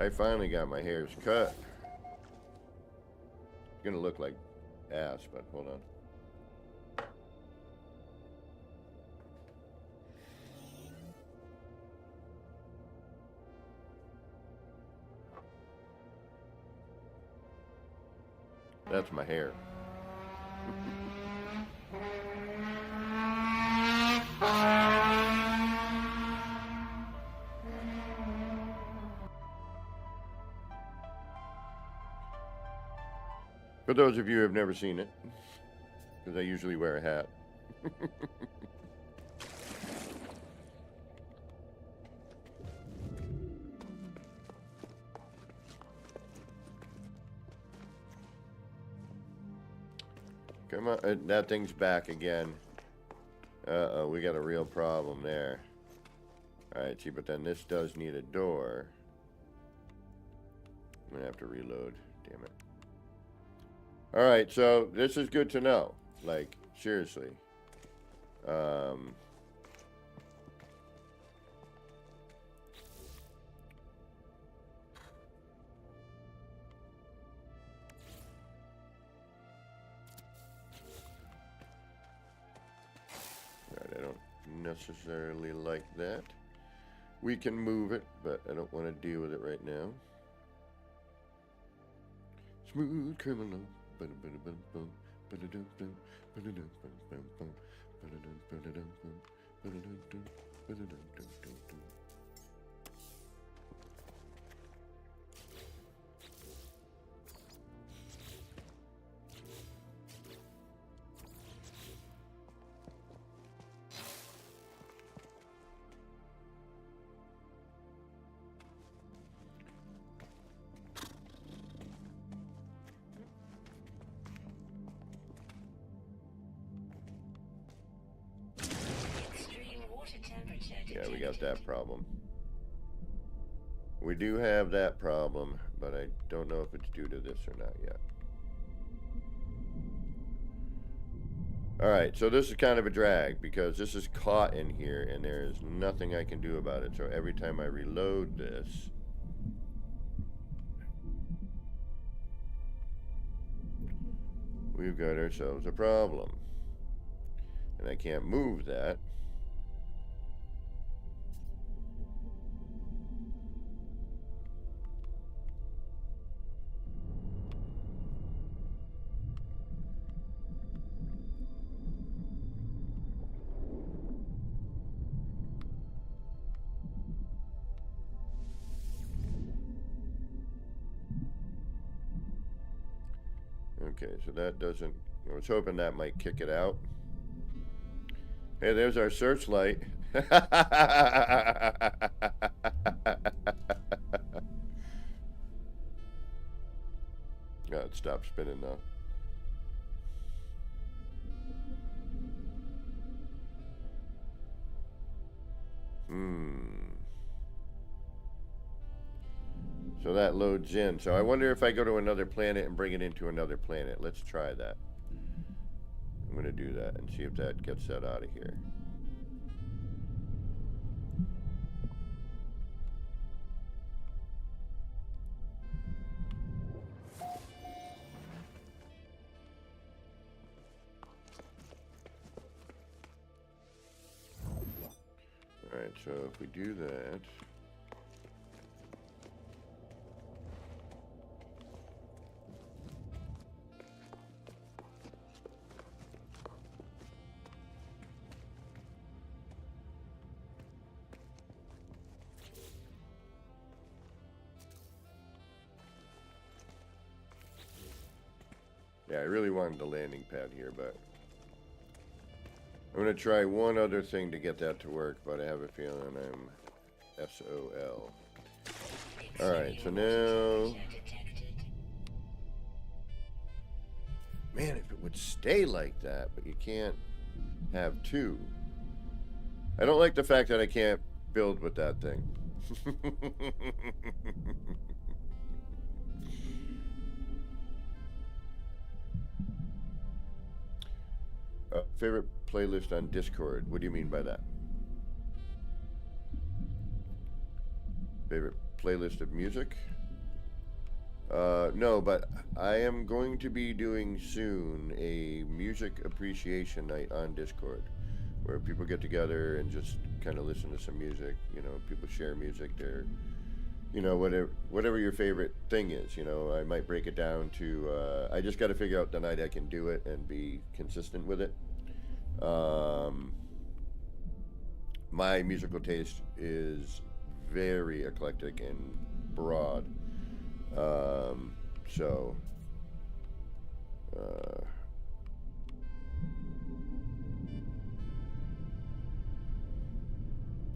[SPEAKER 3] I finally got my hairs cut. It's gonna look like ass, but hold on. That's my hair. For those of you who have never seen it, because I usually wear a hat. Come on, that thing's back again. Uh-oh, we got a real problem there. Alright, see, but then this does need a door. I'm gonna have to reload, damn it. Alright, so this is good to know. Like, seriously. I don't necessarily like that. We can move it, but I don't want to deal with it right now. Smooth criminal. Yeah, we got that problem. We do have that problem, but I don't know if it's due to this or not yet. Alright, so this is kind of a drag because this is caught in here and there is nothing I can do about it. So every time I reload this, we've got ourselves a problem. And I can't move that. Okay, so that doesn't... I was hoping that might kick it out. Hey, there's our searchlight. Oh, it stopped spinning now. So that loads in. So I wonder if I go to another planet and bring it into another planet. Let's try that. I'm going to do that and see if that gets that out of here. Alright, so if we do that... Yeah, I really wanted the landing pad here, but I'm going to try one other thing to get that to work, but I have a feeling I'm SOL. Alright, so now... Man, if it would stay like that, but you can't have two. I don't like the fact that I can't build with that thing. Favorite playlist on Discord. What do you mean by that? Favorite playlist of music. No, but I am going to be doing soon a music appreciation night on Discord, where people get together and just kind of listen to some music. You know, people share music. They're, you know, whatever your favorite thing is. You know, I might break it down to. I just got to figure out the night I can do it and be consistent with it. My musical taste is very eclectic and broad. So,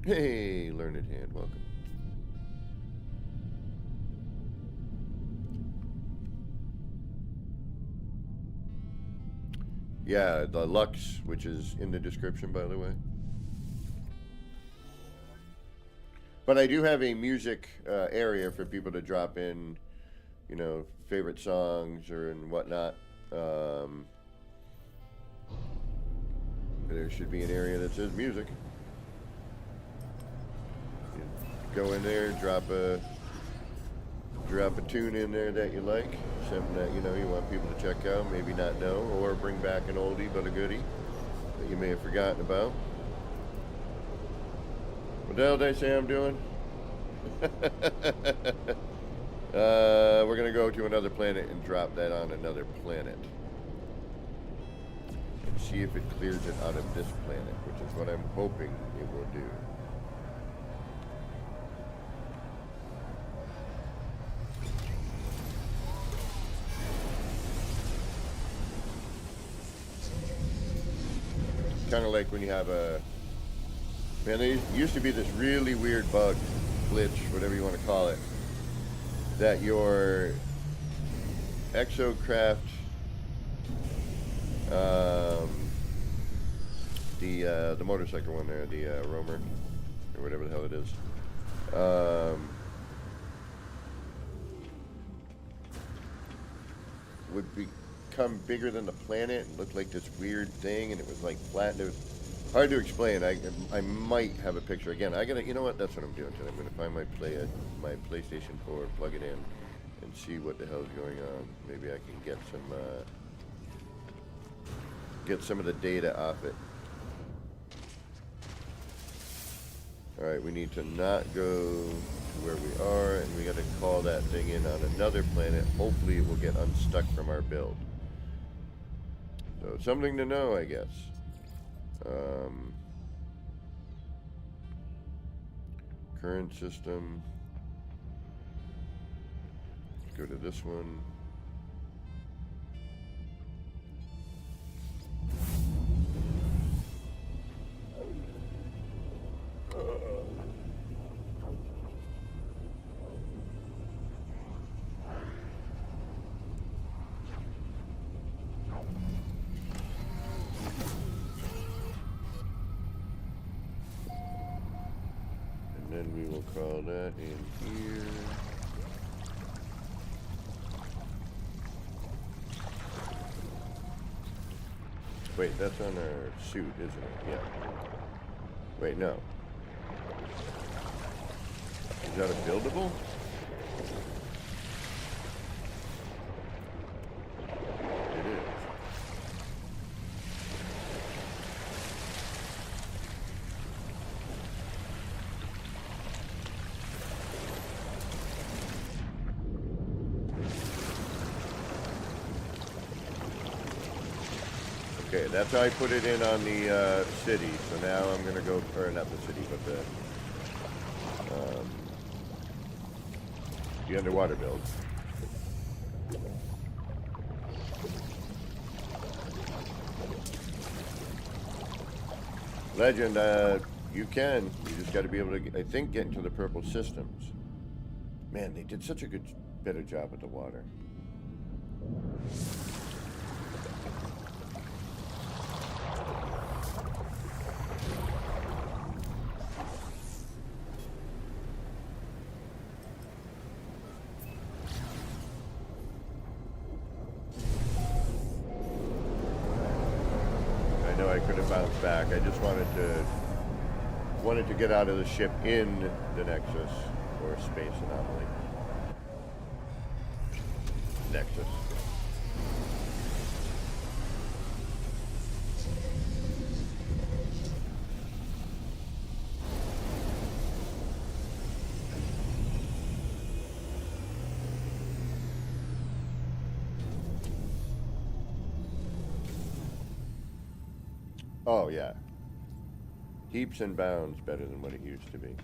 [SPEAKER 3] hey, Learned Hand, welcome. Yeah, the Lux, which is in the description, by the way. But I do have a music area for people to drop in, you know, favorite songs or and whatnot. There should be an area that says music. You go in there, drop a tune in there that you like, something that you know you want people to check out, maybe not know, or bring back an oldie but a goodie that you may have forgotten about. What the hell did I say I'm doing? We're gonna go to another planet and drop that on another planet and see if it clears it out of this planet, which is what I'm hoping it will do. Kind of like when you have a... Man, there used to be this really weird bug, glitch, whatever you want to call it, that your exocraft, the motorcycle one there, the roamer, or whatever the hell it is, would become bigger than the planet and look like this weird thing, and it was like flat. And it was hard to explain. I might have a picture again. I gotta, you know what? That's what I'm doing today. I'm gonna find my PlayStation 4, plug it in, and see what the hell's going on. Maybe I can get some of the data off it. All right, we need to not go to where we are, and we got to call that thing in on another planet. Hopefully, it will get unstuck from our build. So something to know, I guess. Current system. Let's go to this one. And then we will call that in here. Wait, that's on our suit, isn't it? Yeah. Wait, no. Is that a buildable? It is. Okay, that's how I put it in on the city. So now I'm gonna go, or not the city, but the underwater build. Legend, you can. You just got to be able to, I think, get into the purple systems. Man, they did such a better job with the water. I could have bounced back. I just wanted to get out of the ship in the Nexus. or space anomaly. Nexus. Oh, yeah. Heaps and bounds better than what it used to be.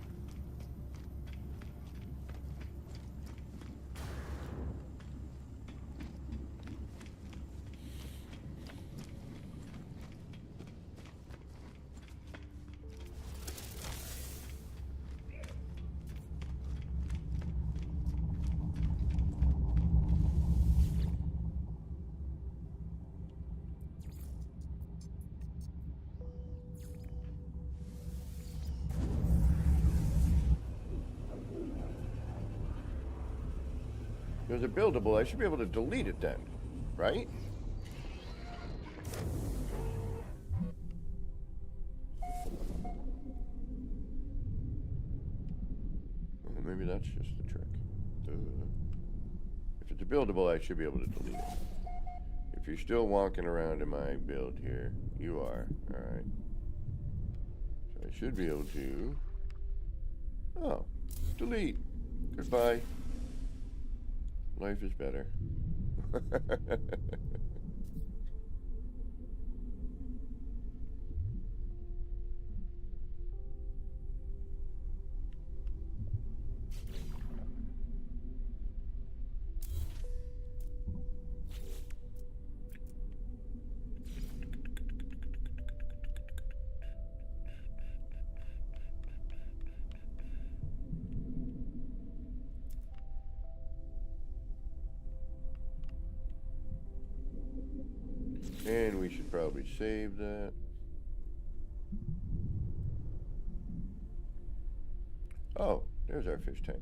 [SPEAKER 3] If it's a buildable, I should be able to delete it then, right? Well, maybe that's just the trick. If it's a buildable, I should be able to delete it. If you're still walking around in my build here, you are. Alright. So I should be able to... Oh. Delete. Goodbye. Life is better. And we should probably save that. Oh, there's our fish tank.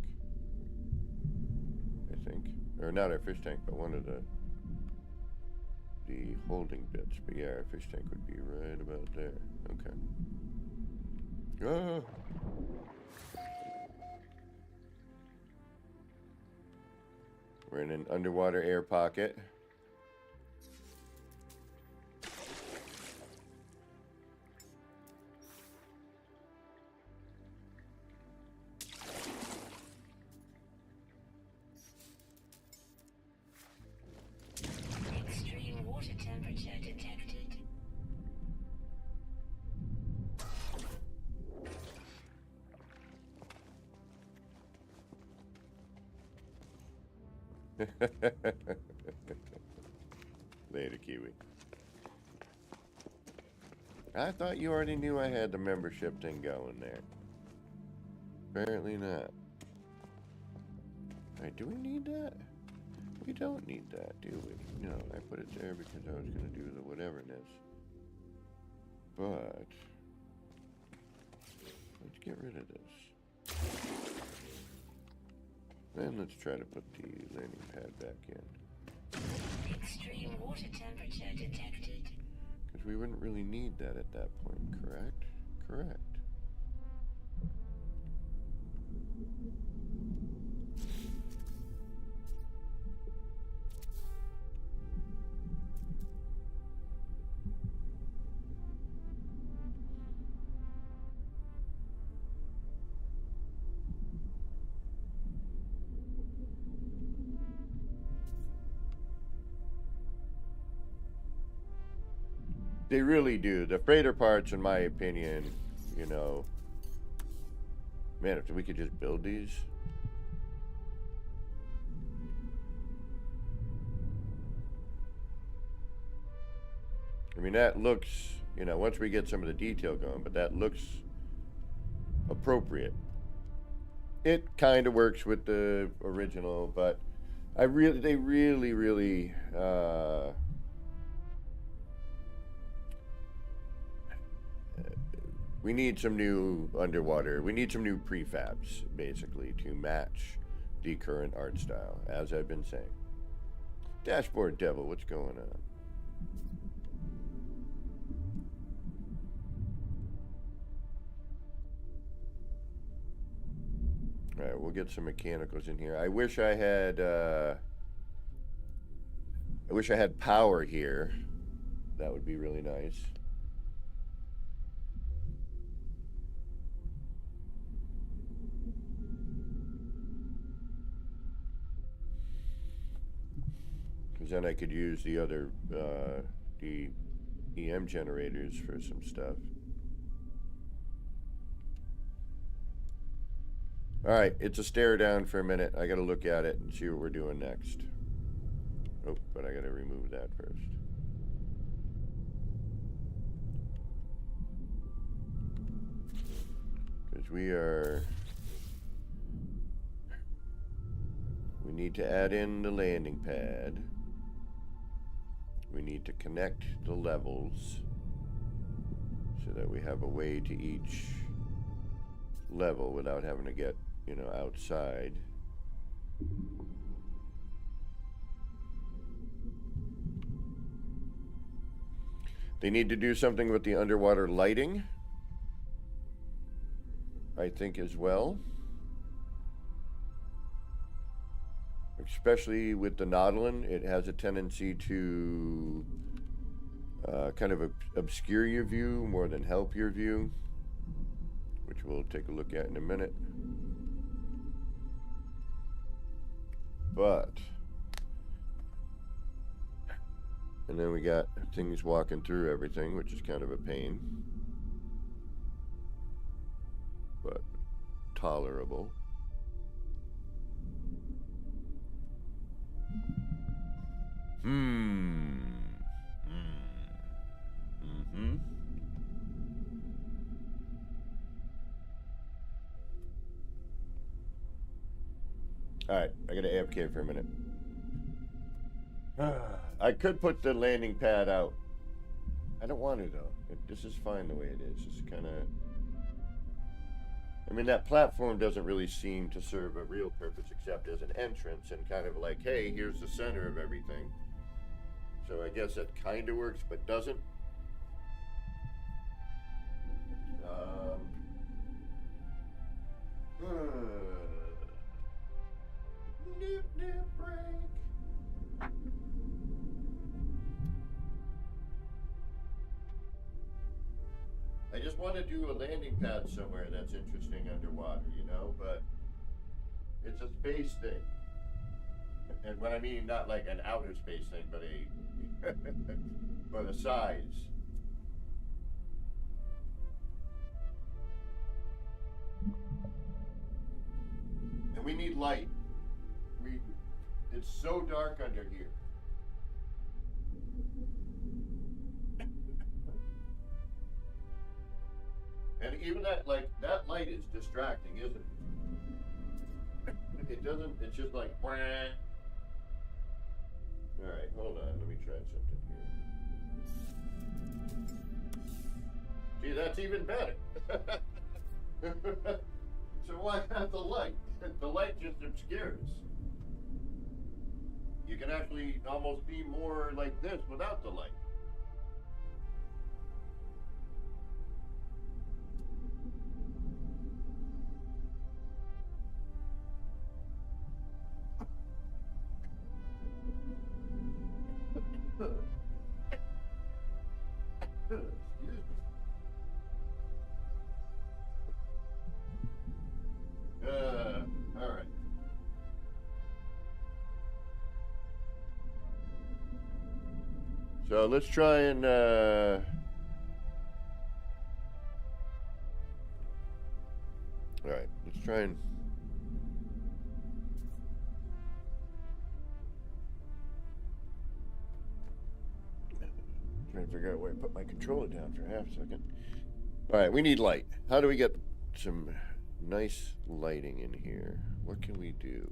[SPEAKER 3] I think. Or not our fish tank, but one of the holding bits. But yeah, our fish tank would be right about there. Okay. Ah! We're in an underwater air pocket.
[SPEAKER 2] Extreme water temperature detected.
[SPEAKER 3] Later, Kiwi. I thought you already knew I had the membership thing going there. Apparently not. Alright, do we need that? We don't need that, do we? No, I put it there because I was going to do the whateverness. But... let's get rid of this. Then let's try to put the landing pad back in.
[SPEAKER 2] Extreme water temperature detected.
[SPEAKER 3] Because we wouldn't really need that at that point, correct? Correct. They really do. The freighter parts, in my opinion, you know... Man, if we could just build these... I mean, that looks, you know, once we get some of the detail going, but that looks appropriate. It kind of works with the original, but they really, we need some new underwater, we need some new prefabs, basically, to match the current art style, as I've been saying. Dashboard Devil, what's going on? Alright, we'll we'll get some mechanicals in here. I wish I had power here. That would be really nice. Because then I could use the other, the EM generators for some stuff. Alright, it's a stare down for a minute. I gotta look at it and see what we're doing next. Oh, but I gotta remove that first. Because we need to add in the landing pad. We need to connect the levels so that we have a way to each level without having to get, you know, outside. They need to do something with the underwater lighting, I think, as well. Especially with the Nautilin, it has a tendency to kind of obscure your view more than help your view, which we'll take a look at in a minute. But, and then we got things walking through everything, which is kind of a pain, but tolerable. Alright, I gotta AFK for a minute. I could put the landing pad out. I don't want to, though. This is fine the way it is. It's kind of... I mean, that platform doesn't really seem to serve a real purpose except as an entrance and kind of like, hey, here's the center of everything. So I guess that kind of works, but doesn't. Nip break. I just want to do a landing pad somewhere that's interesting underwater, you know, but it's a space thing. And when I mean not like an outer space thing, but but a size. And we need light. It's so dark under here. And even that, like, that light is distracting, isn't it? It doesn't, it's just like, wah. Alright, hold on, let me try something here. See, that's even better. So why not the light? The light just obscures. You can actually almost be more like this without the light. Alright. So let's try and alright, let's try and trying to figure out where I put my controller down for half a second. Alright, we need light. How do we get some nice lighting in here? What can we do?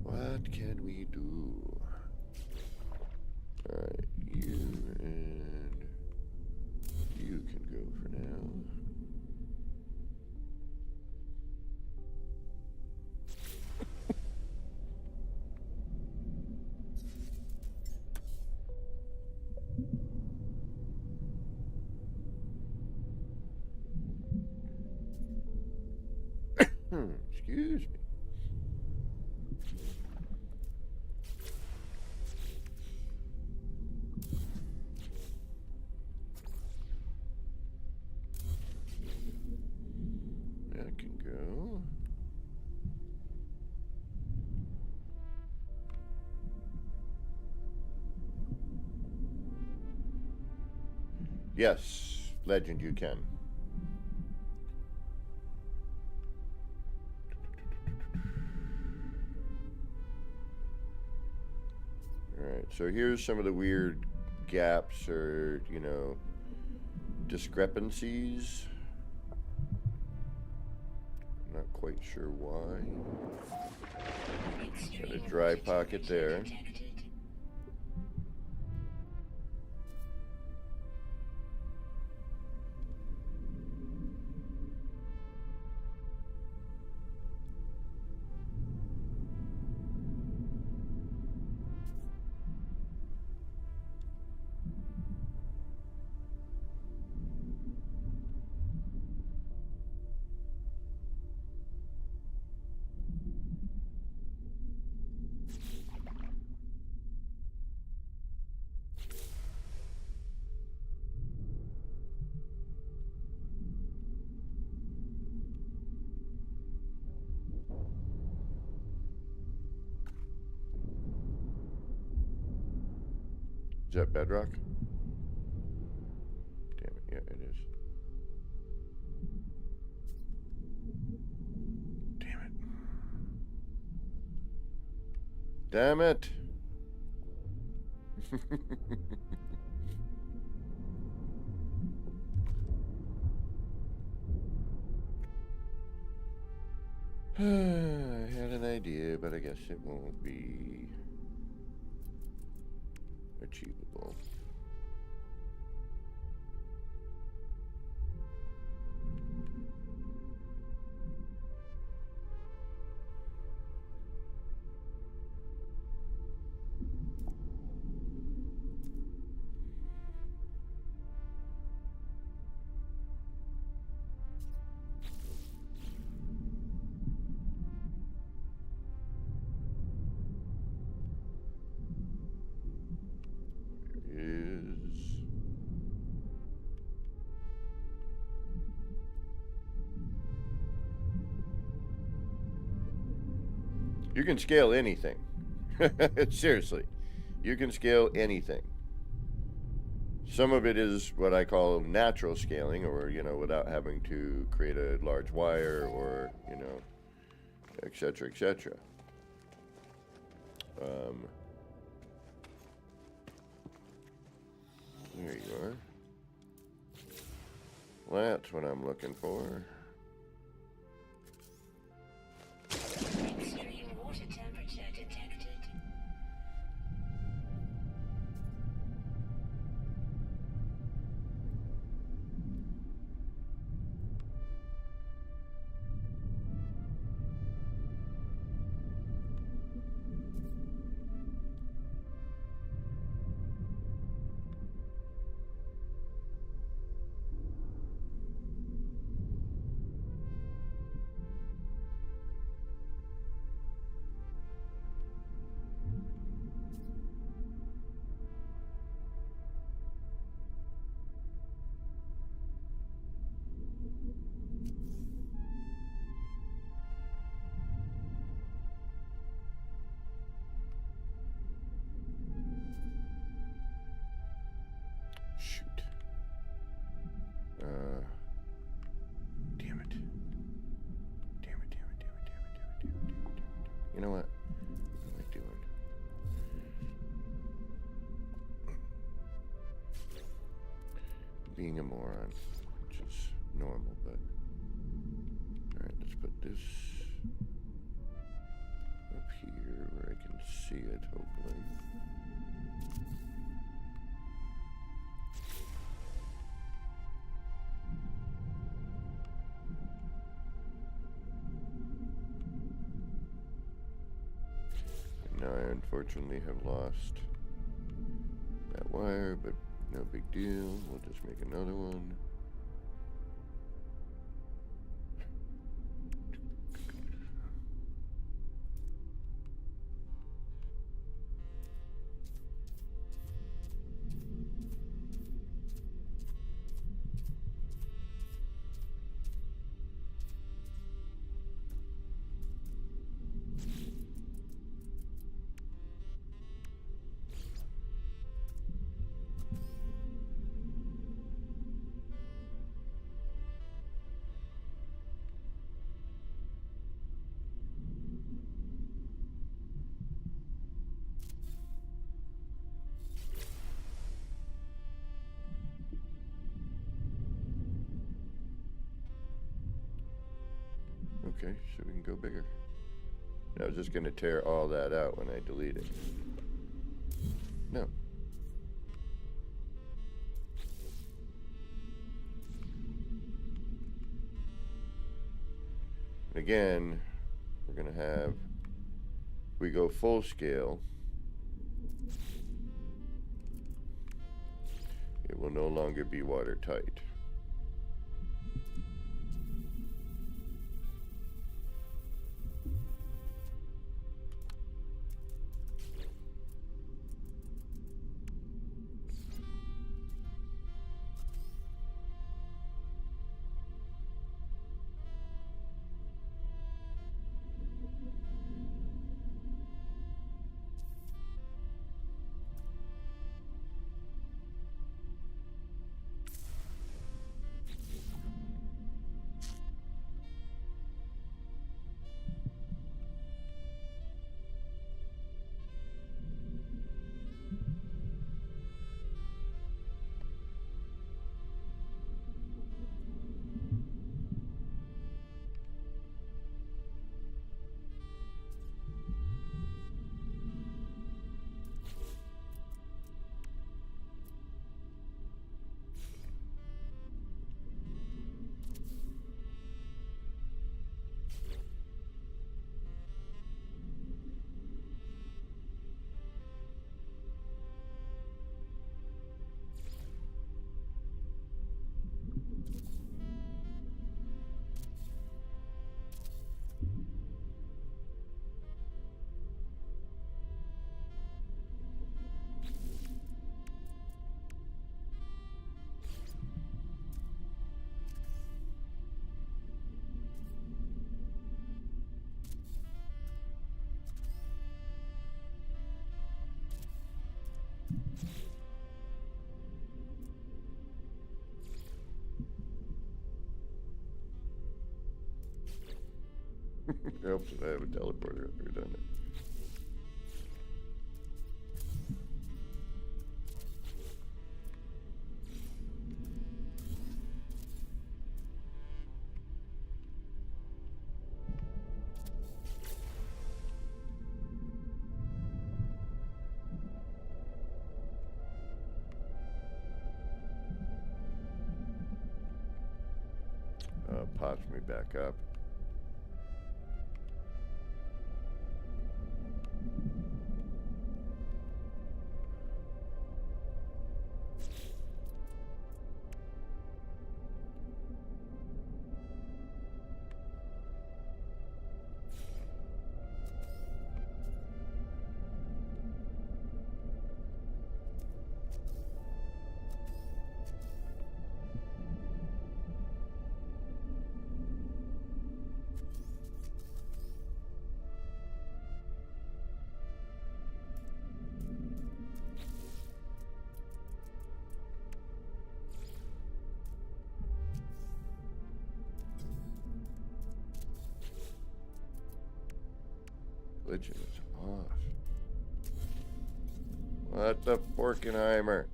[SPEAKER 3] What can we do? Alright, you and you can go for now. Excuse me. That can go. Yes, Legend, you can. Alright, so here's some of the weird gaps or, you know, discrepancies. I'm not quite sure why. Got a dry pocket there. Is that bedrock? Damn it, yeah, it is. Damn it. Damn it! I had an idea, but I guess it won't be achievable. You can scale anything. Seriously. You can scale anything. Some of it is what I call natural scaling, or, you know, without having to create a large wire or, you know, etc., etc. There you are. Well, that's what I'm looking for.
[SPEAKER 2] Extreme water temperature detected.
[SPEAKER 3] Shoot. Damn it. Damn it, damn it, damn it, damn it, damn it, damn it, damn it. You know what? What am I doing? Being a moron, which is normal, but... Alright, let's put this up here where I can see it, hopefully. Now I unfortunately have lost that wire, but no big deal. We'll just make another one. Okay, so we can go bigger. I was just going to tear all that out when I delete it. No. Again, we're going to have, if we go full scale, it will no longer be watertight. It helps if I have a teleporter up here, doesn't it? Pops me back up. Glitching is off. What the Forkenheimer?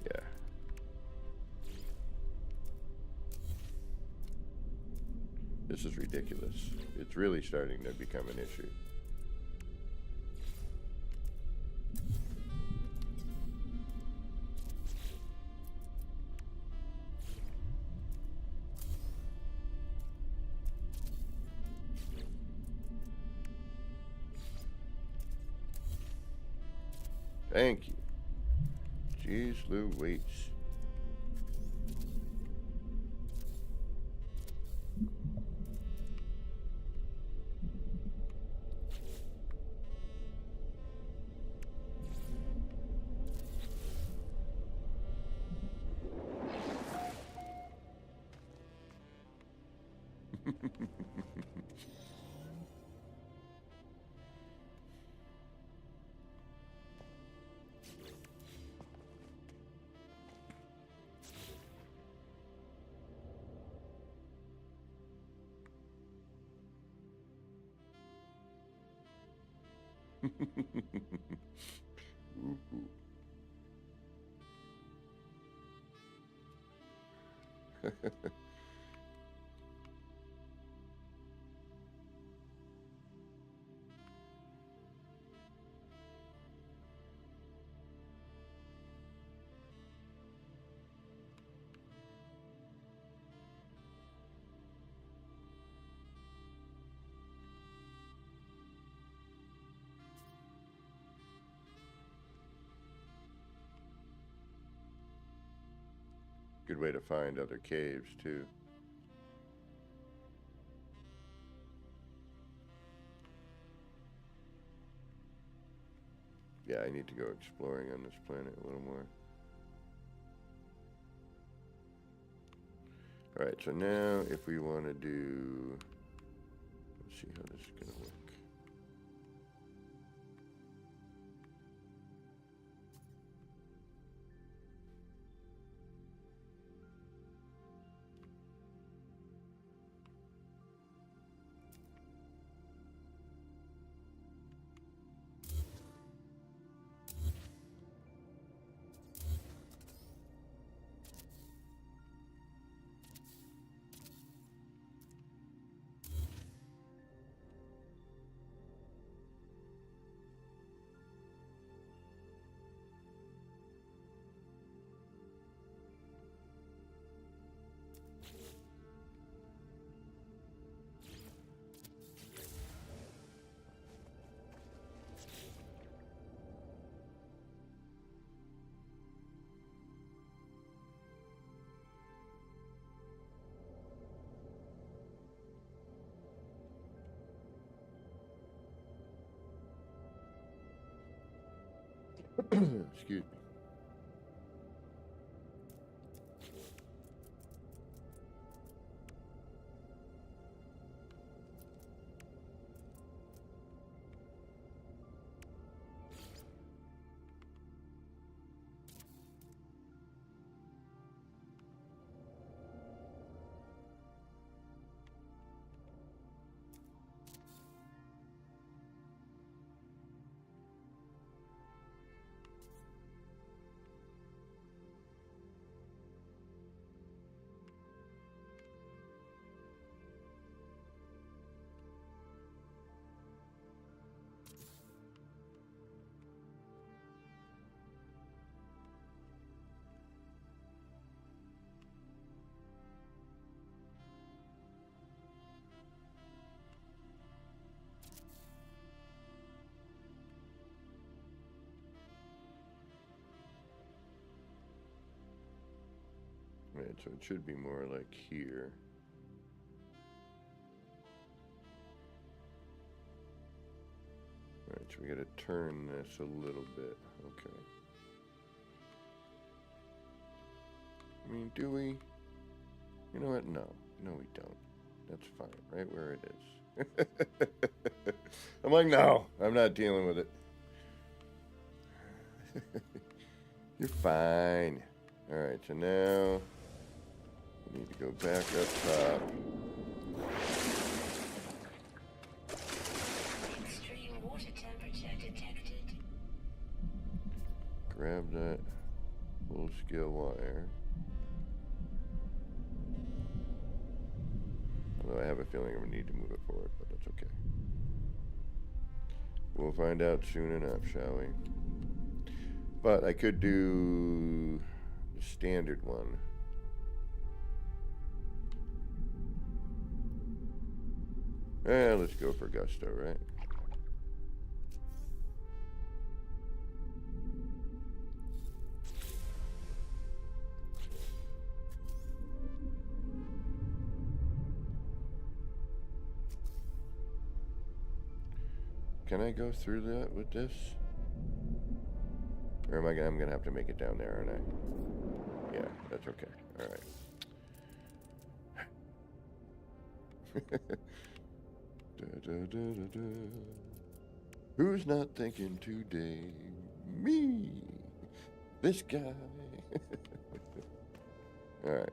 [SPEAKER 3] Yeah. This is ridiculous. It's really starting to become an issue. Thank you. Jeez Louise. Ooh. Good way to find other caves, too. Yeah, I need to go exploring on this planet a little more. Alright, so now if we want to do... Let's see how this is going to work. Excuse me. Right, so it should be more like here. Alright, so we gotta turn this a little bit. Okay. I mean, do we? You know what? No. No, we don't. That's fine, right where it is. I'm like, no, I'm not dealing with it. You're fine. Alright, so now we need to go back up top.
[SPEAKER 1] Extreme water temperature detected.
[SPEAKER 3] Grab that full scale wire. Although I have a feeling I'm going to need to move it forward, but that's okay. We'll find out soon enough, shall we? But I could do the standard one. Let's go for gusto, right? Can I go through that with this? Or am I gonna, I'm gonna have to make it down there, aren't I? Yeah, that's okay. Alright. Who's not thinking today? Me! This guy! Alright.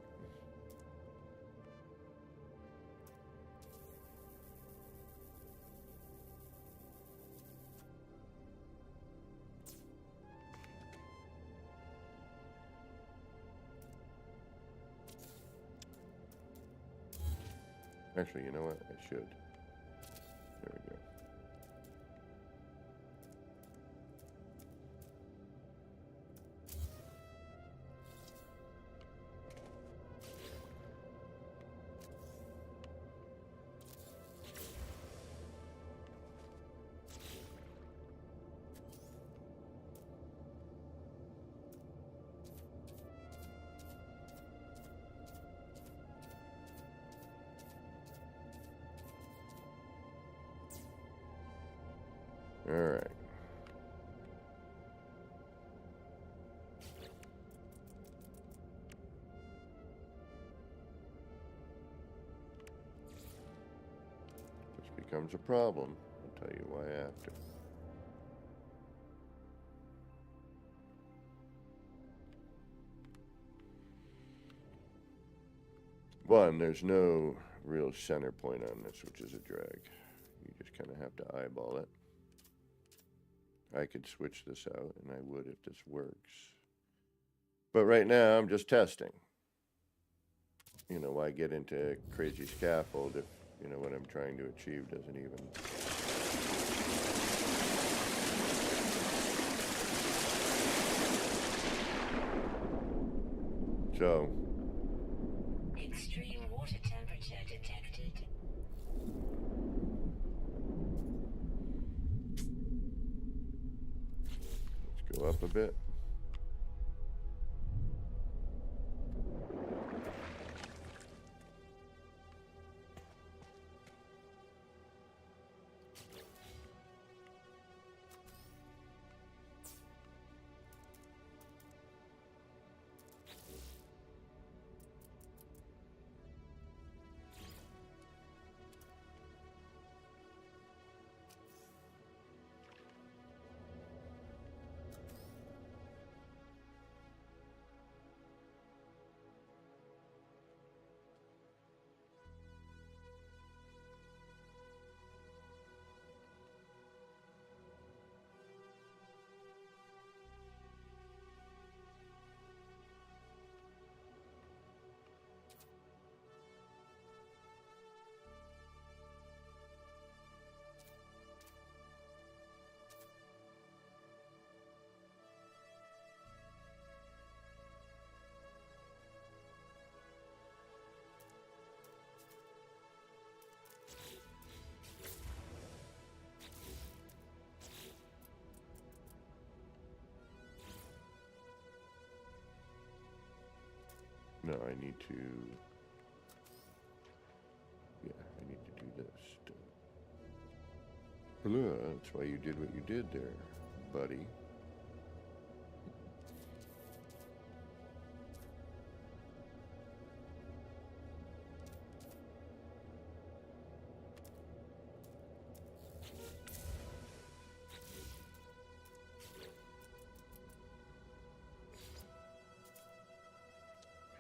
[SPEAKER 3] Actually, you know what? I should. There we go. All right. This becomes a problem. I'll tell you why after. One, there's no real center point on this, which is a drag. You just kind of have to eyeball it. I could switch this out, and I would if this works. But right now, I'm just testing. You know, why get into crazy scaffold if, you know, what I'm trying to achieve doesn't even... So...
[SPEAKER 1] Extreme water temperature detected.
[SPEAKER 3] Let's go up a bit. No, I need to... Yeah, I need to do this. Blah, that's why you did what you did there, buddy.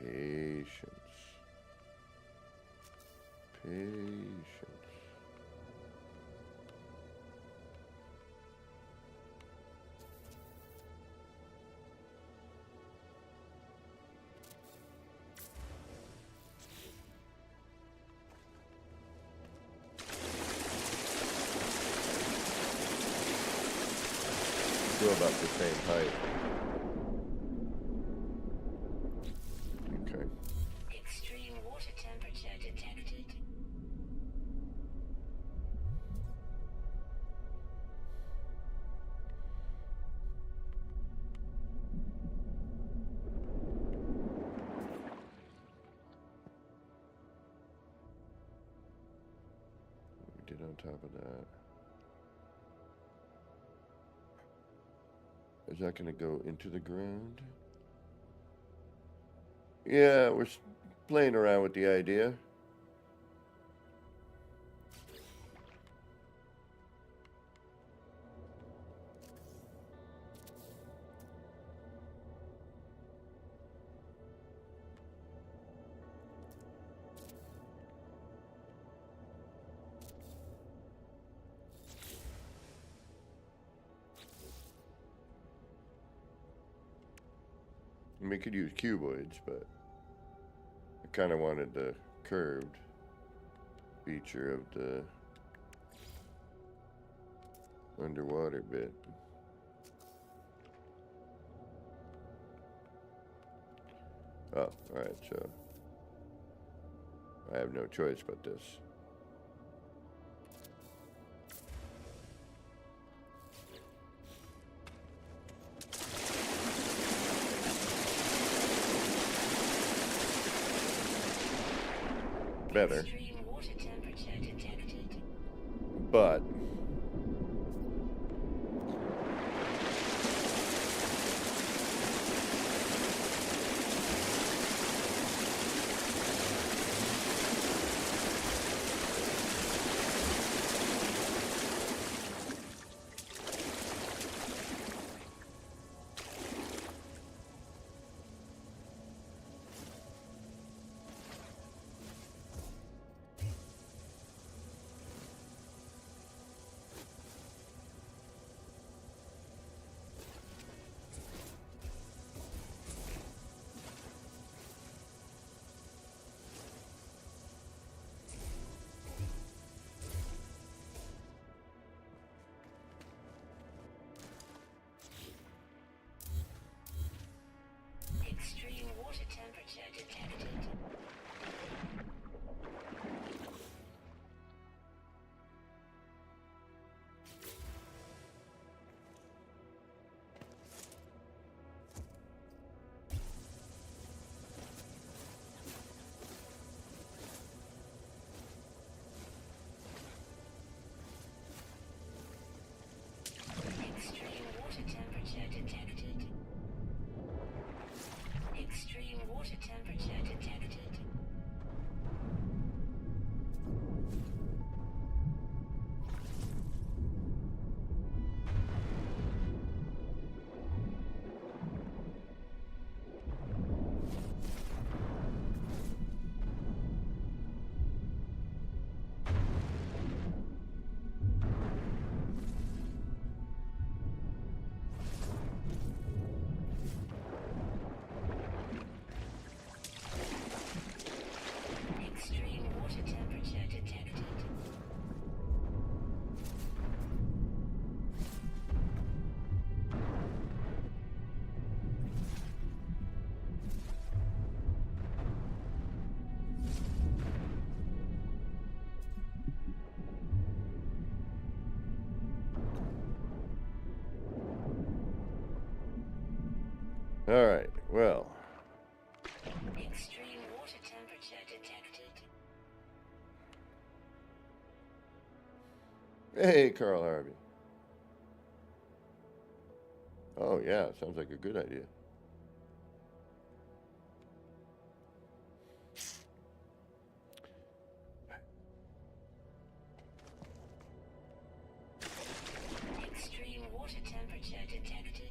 [SPEAKER 3] Patience. Patience. Still about the same height. Okay.
[SPEAKER 1] Extreme water temperature detected.
[SPEAKER 3] We did on top of that. Is that going to go into the ground? Yeah, we're playing around with the idea. We could use cuboids, but I kind of wanted the curved. feature of the underwater bit. Oh, alright, so I have no choice but this. Better.
[SPEAKER 1] Extreme water temperature detected.
[SPEAKER 3] But
[SPEAKER 1] Extreme water temperature detected. Extreme water temperature detected. Extreme water temperature detected. Extreme water temperature detected.
[SPEAKER 3] alright, well.
[SPEAKER 1] Extreme water temperature detected.
[SPEAKER 3] Hey, Carl Harvey. Oh yeah, sounds like a good idea.
[SPEAKER 1] Extreme water temperature detected.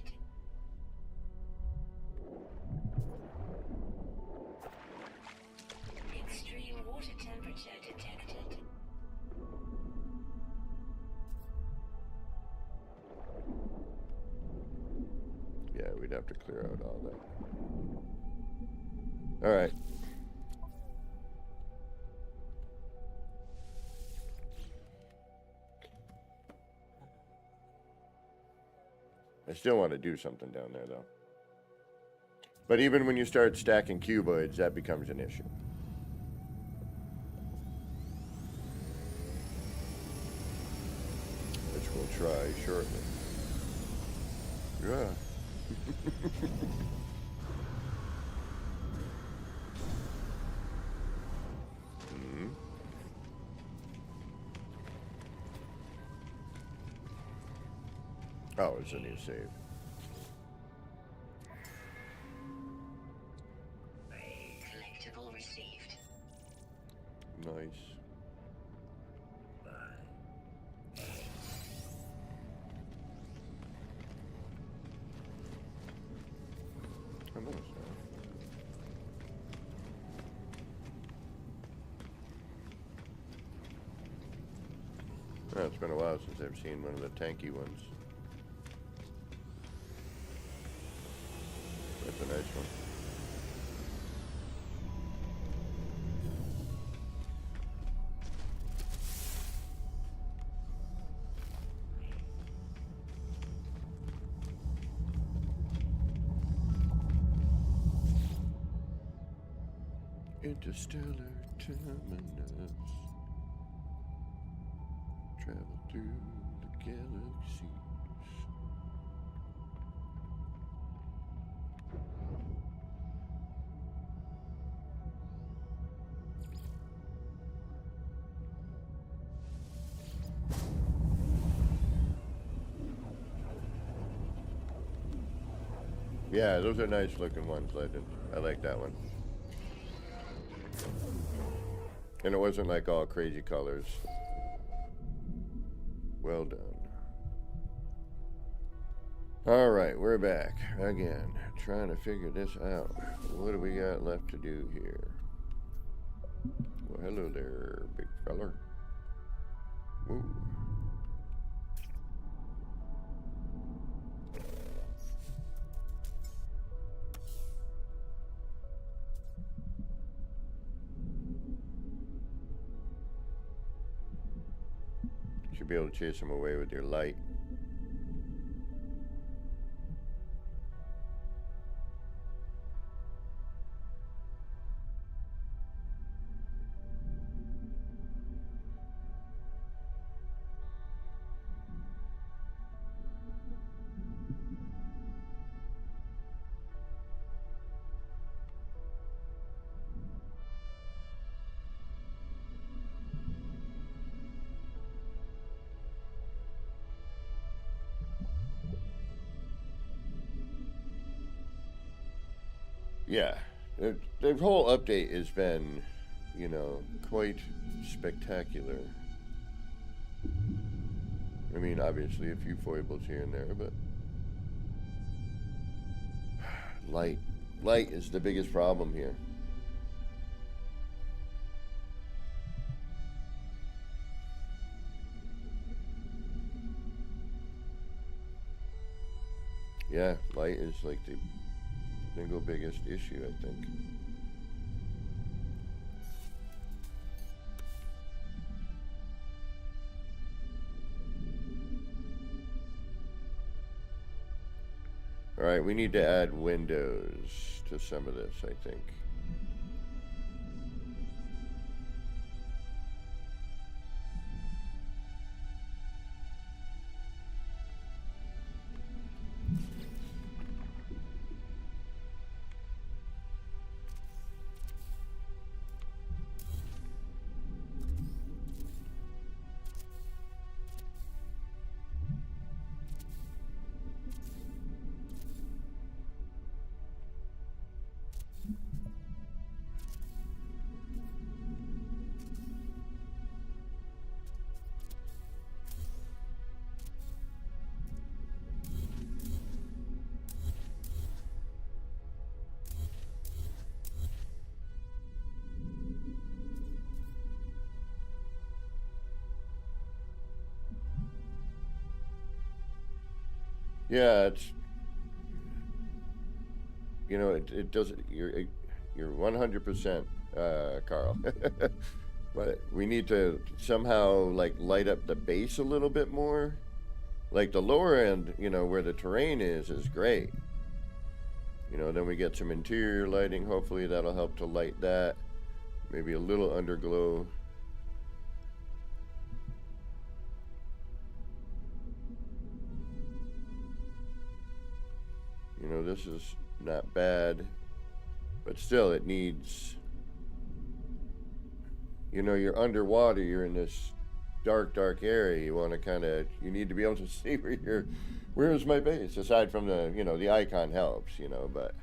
[SPEAKER 1] Extreme water temperature detected.
[SPEAKER 3] Yeah, we'd have to clear out all that. Alright. I still want to do something down there, though. But even when you start stacking cuboids, that becomes an issue. Which we'll try shortly. Yeah. Hmm. Oh, it's a new save.
[SPEAKER 1] Collectible received.
[SPEAKER 3] Nice. I noticed that. Well, it's been a while since I've seen one of the tanky ones. That's a nice one. interstellar terminus. Travel through the galaxies. Yeah, those are nice looking ones, Legend. I like that one. And it wasn't like all crazy colors. Well done. Alright, we're back again. Trying to figure this out. What do we got left to do here? Well, hello there, big feller. Woo. Should be able to chase them away with your light. Yeah, the whole update has been, you know, quite spectacular. I mean, obviously a few foibles here and there, but light is the biggest problem here. Yeah, light is like the single biggest issue, I think. All right, we need to add windows to some of this, I think. Yeah, it's, you know, it doesn't. You're 100%, Carl. But we need to somehow like light up the base a little bit more. Like the lower end, you know, where the terrain is great. You know, then we get some interior lighting. Hopefully that'll help to light that. Maybe a little underglow. You know, this is not bad, but still it needs, you know, you're underwater, you're in this dark area. You want to kind of, you need to be able to see where is my base, aside from the, you know, the icon helps, you know, but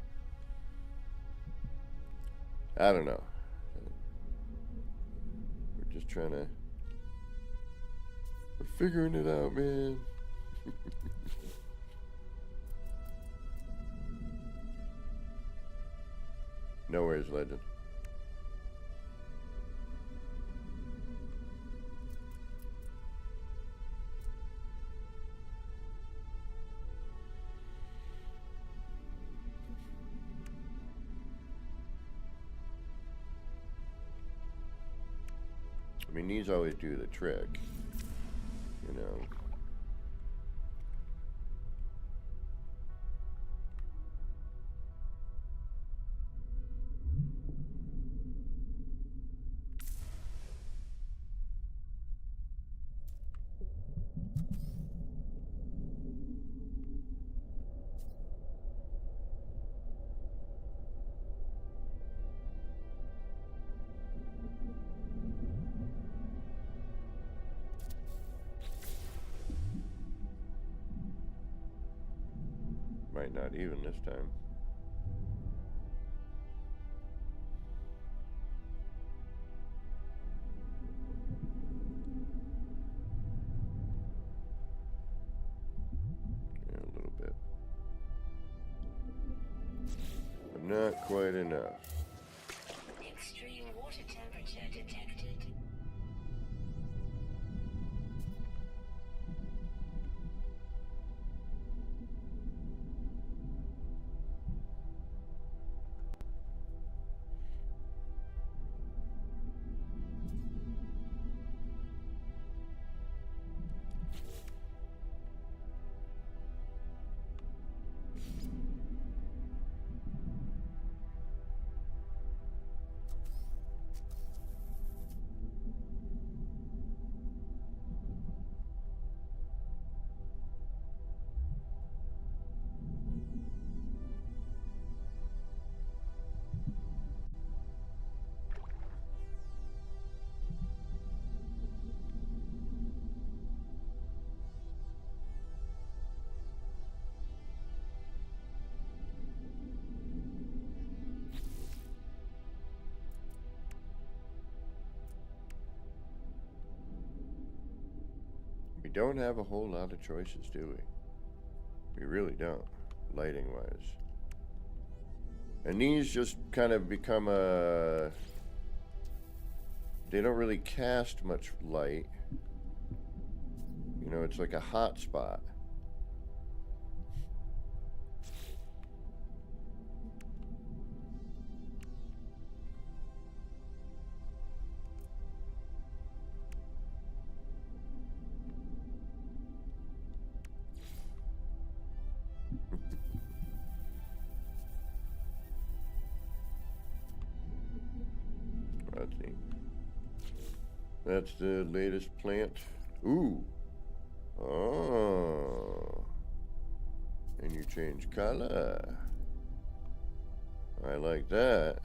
[SPEAKER 3] I don't know. We're just trying to, we're figuring it out, man. No worries, Legend. I mean, these always do the trick, you know. might not even this time. Yeah, a little bit. But not quite enough.
[SPEAKER 1] Extreme water temperature detected.
[SPEAKER 3] We don't have a whole lot of choices, do we? We really don't, lighting-wise. And these just kind of become a... They don't really cast much light. You know, it's like a hot spot. That's neat. That's the latest plant. Ooh. Oh. And you change color. I like that.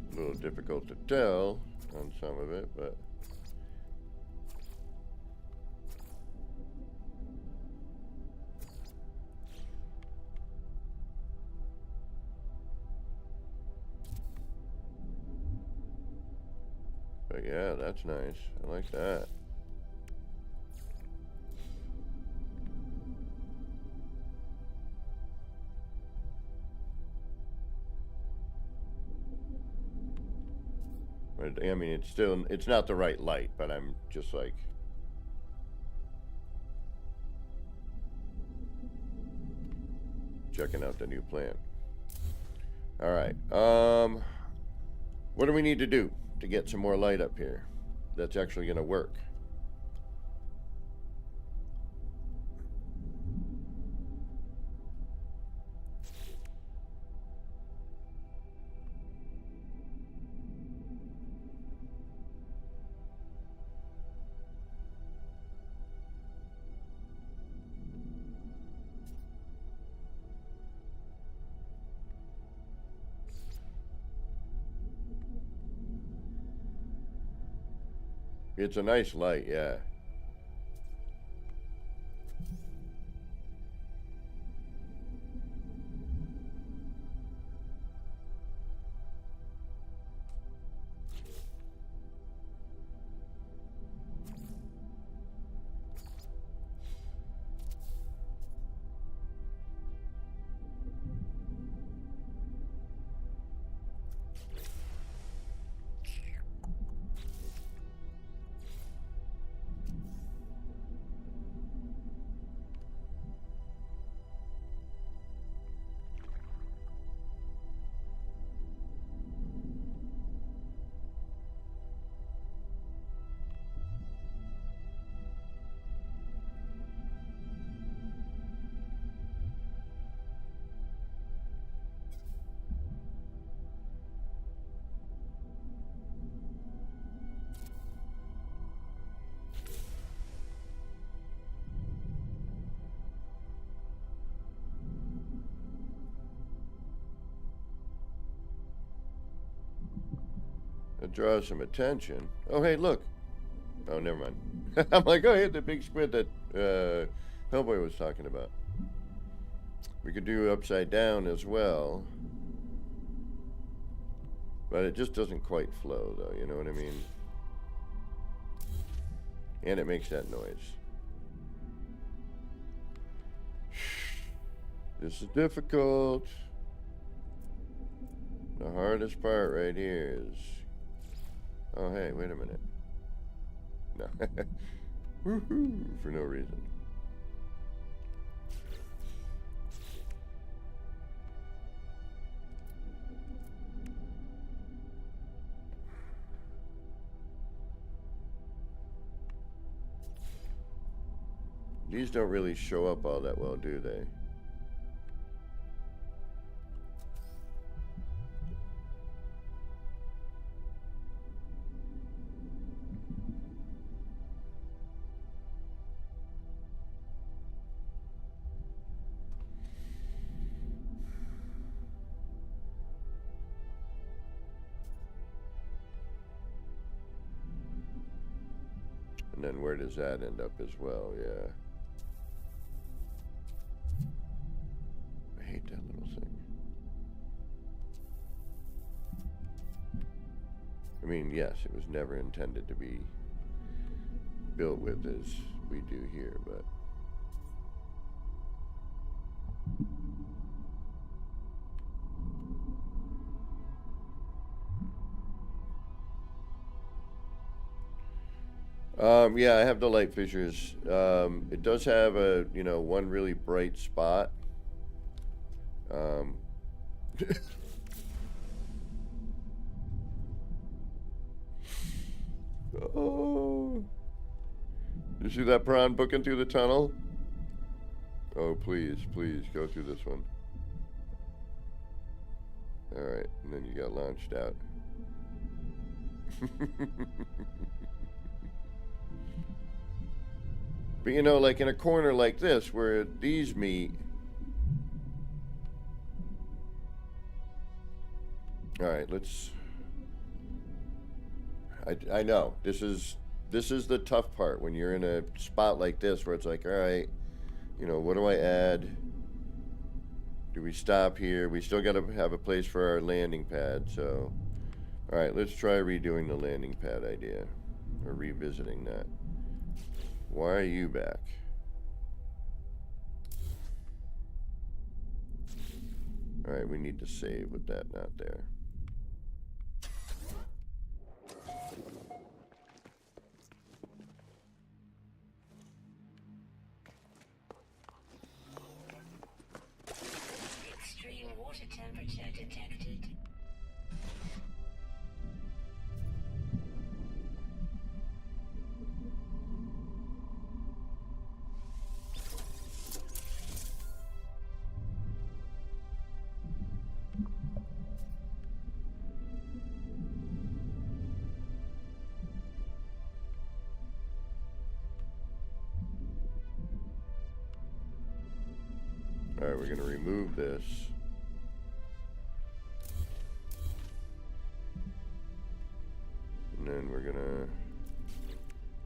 [SPEAKER 3] A little difficult to tell on some of it, but yeah, that's nice. I like that. But, I mean, it's not the right light, but I'm just like, checking out the new plant. All right. What do we need to do to get some more light up here that's actually going to work? It's a nice light, yeah. draw some attention. Oh, hey, look. Oh, never mind. I'm like, oh, hey, the big squid that Hellboy was talking about. We could do upside down as well. But it just doesn't quite flow, though, you know what I mean? And it makes that noise. This is difficult. The hardest part right here is... Oh, hey, wait a minute. No. Woohoo! For no reason. These don't really show up all that well, do they? And then where does that end up as well? Yeah. I hate that little thing. I mean, yes, it was never intended to be built with as we do here, but... yeah, I have the light fissures. It does have a, you know, one really bright spot. Oh. You see that prawn booking through the tunnel? Oh, please, please, go through this one. Alright, and then you got launched out. But you know, like in a corner like this, where these meet... Alright, let's... I know, this is the tough part, when you're in a spot like this, where it's like, alright, you know, what do I add? Do we stop here? We still gotta have a place for our landing pad, so... Alright, let's try redoing the landing pad idea. Or revisiting that. Why are you back? Alright, we need to save with that not there.
[SPEAKER 1] Extreme water temperature detected.
[SPEAKER 3] Alright, we're going to remove this. And then we're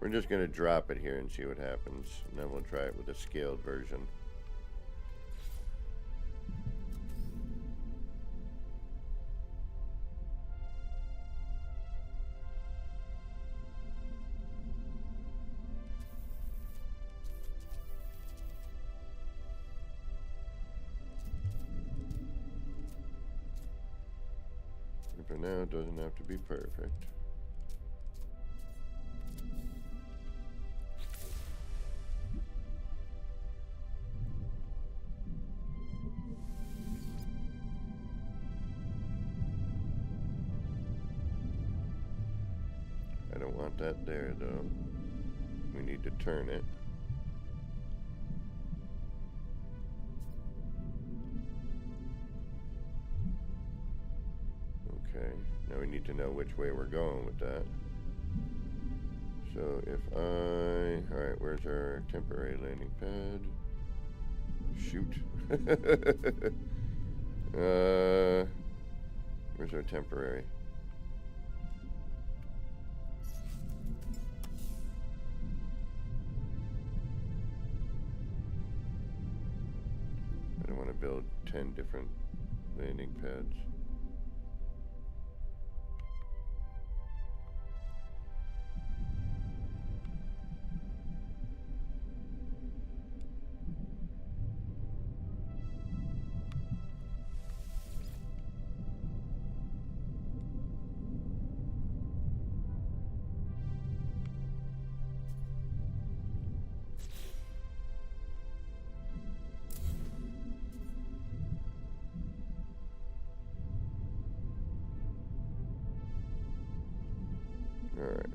[SPEAKER 3] just going to drop it here and see what happens. And then we'll try it with a scaled version. For now, it doesn't have to be perfect. I don't want that there, though. We need to turn it. Okay, now we need to know which way we're going with that. So if alright, where's our temporary landing pad? Shoot. Where's our temporary? to build 10 different landing pads. Alright.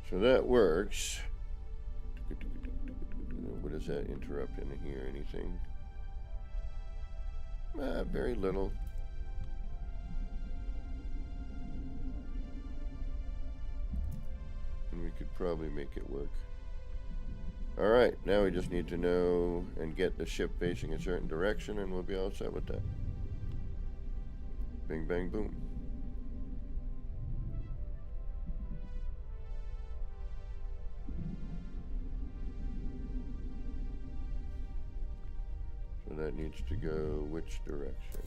[SPEAKER 3] So that works. What does that interrupt in here? Anything? Very little. And we could probably make it work. Alright, now we just need to know and get the ship facing a certain direction, and we'll be all set with that. Bing, bang, boom. So that needs to go which direction?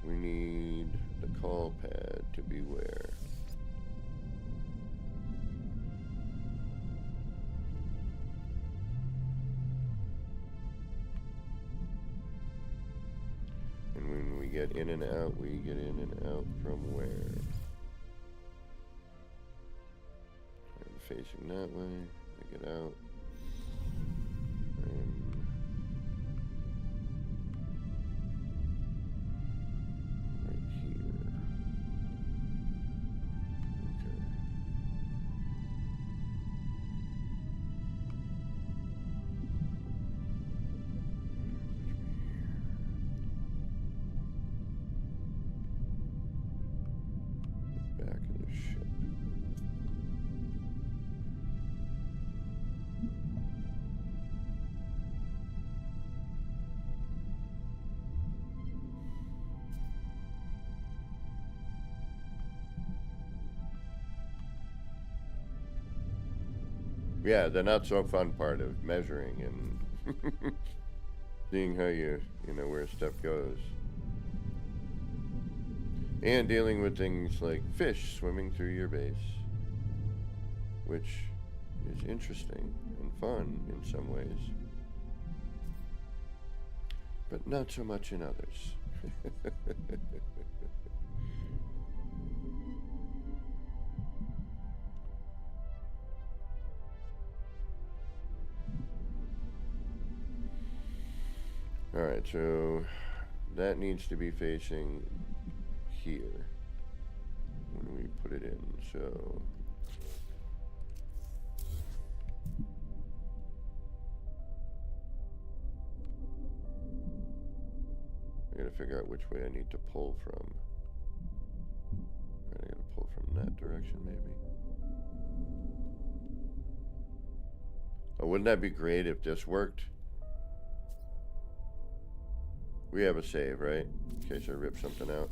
[SPEAKER 3] We need the call pad to be where? And when we get in and out, we get in and out from where? And facing that way, we get out. And right here. Okay. Back of the ship. Yeah, the not so fun part of measuring and seeing how you know where stuff goes. And dealing with things like fish swimming through your base, which is interesting and fun in some ways, but not so much in others. Alright, so that needs to be facing here when we put it in, so I gotta figure out which way I need to pull from. I gotta pull from that direction maybe. Oh, wouldn't that be great if this worked? We have a save, right? In case I rip something out.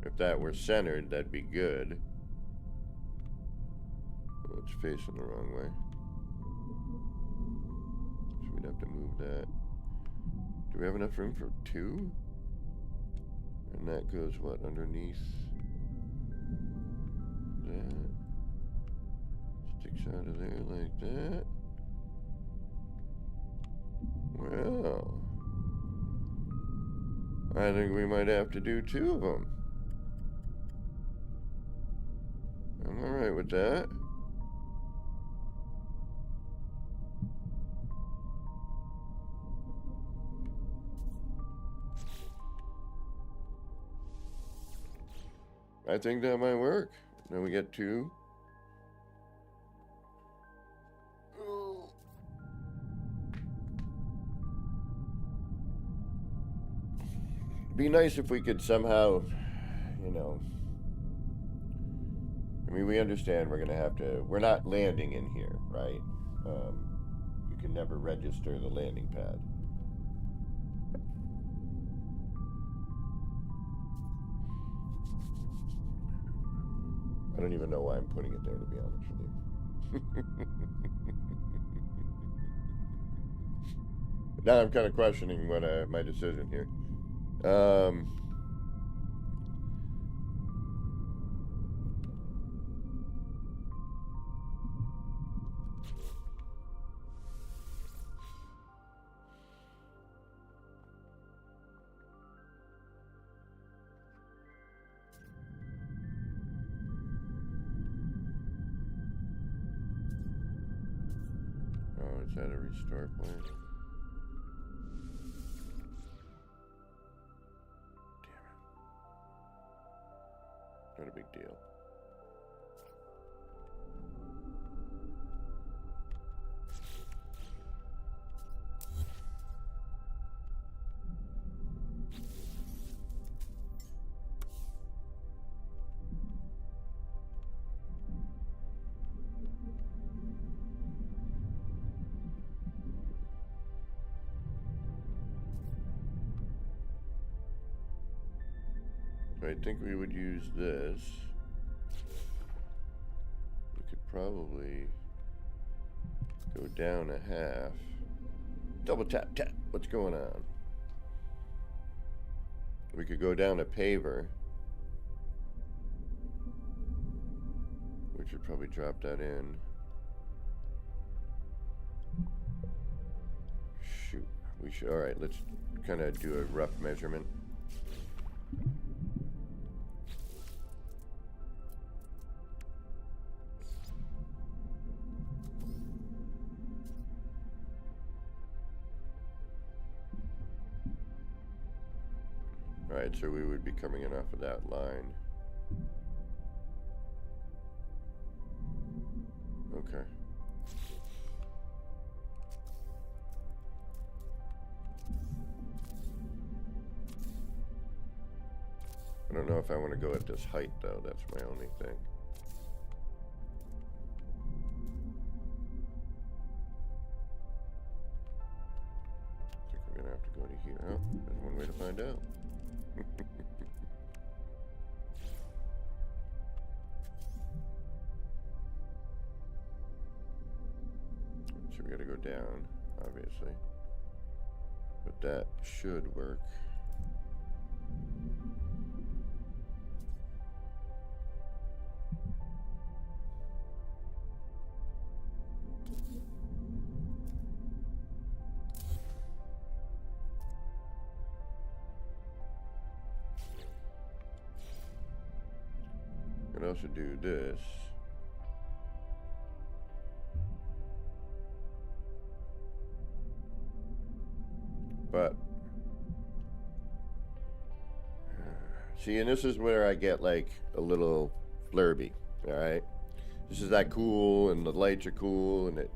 [SPEAKER 3] If that were centered, that'd be good. Well, it's facing the wrong way. So we'd have to move that. Do we have enough room for two? And that goes, what, underneath that? Sticks out of there like that. Well, I think we might have to do two of them. I'm alright with that. I think that might work. Then we get 2. Be nice if we could somehow, you know, I mean, we understand we're gonna have to, we're not landing in here, right? You can never register the landing pad. I don't even know why I'm putting it there, to be honest with you. Now I'm kind of questioning what my decision here. Oh, is that a restore point? Damn it. Not a big deal. I think we would use this. We could probably go down a half. Double tap, tap. What's going on? We could go down a paver, which would probably drop that in. Shoot. We should, all right, let's kind of do a rough measurement. Alright, so we would be coming in off of that line. Okay. I don't know if I want to go at this height, though. That's my only thing. I think we're going to have to go to here. Oh, there's one way to find out. So we gotta go down, obviously. But that should work. I could also do this. But see, and this is where I get like a little flirby. All right, this is that cool, and the lights are cool, and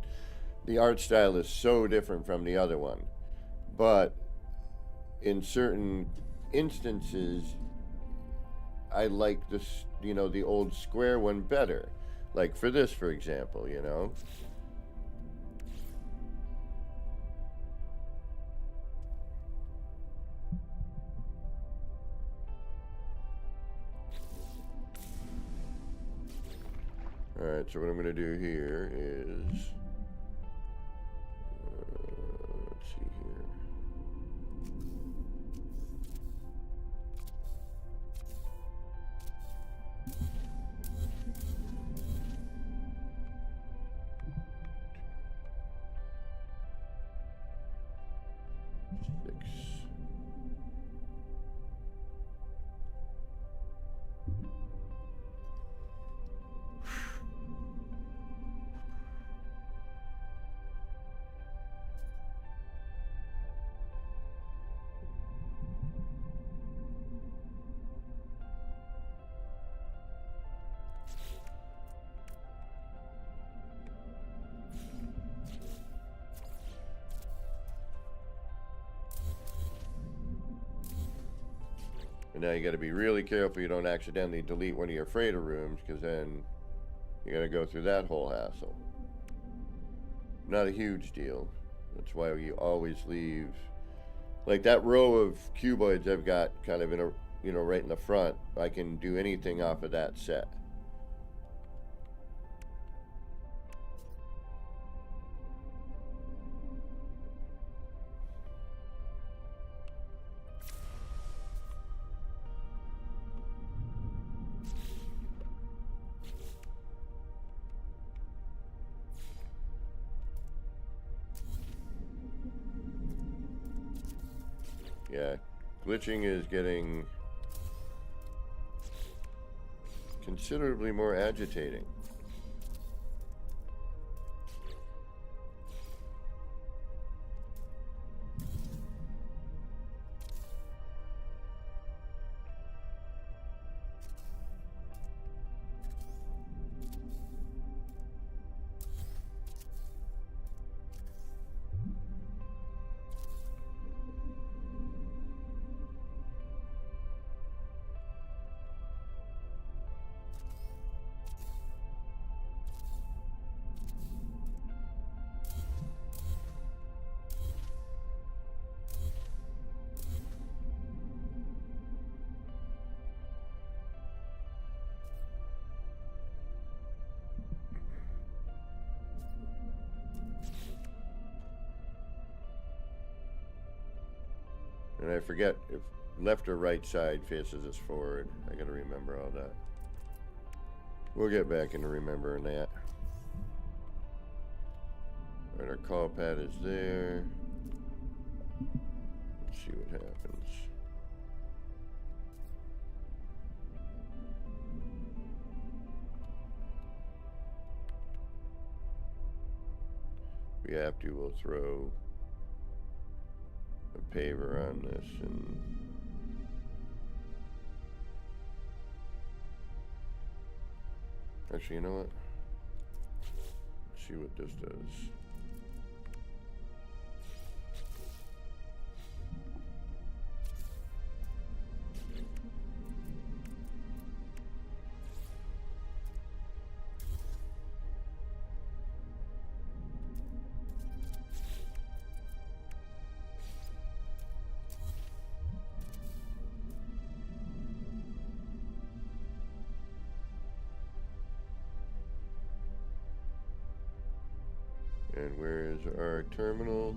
[SPEAKER 3] the art style is so different from the other one. But in certain instances, I like this, you know, the old square one better. Like for this, for example, you know. Alright, so what I'm going to do here is, let's see here. And now you got to be really careful you don't accidentally delete one of your freighter rooms, because then you got to go through that whole hassle. Not a huge deal. That's why you always leave, like that row of cuboids I've got kind of in a, you know, right in the front. I can do anything off of that set. Yeah, glitching is getting considerably more agitating. And I forget if left or right side faces us forward. I gotta remember all that. We'll get back into remembering that. Alright, our call pad is there. Let's see what happens. If we have to, we'll throw a paver on this and actually, you know what? Let's see what this does. And where is our terminal?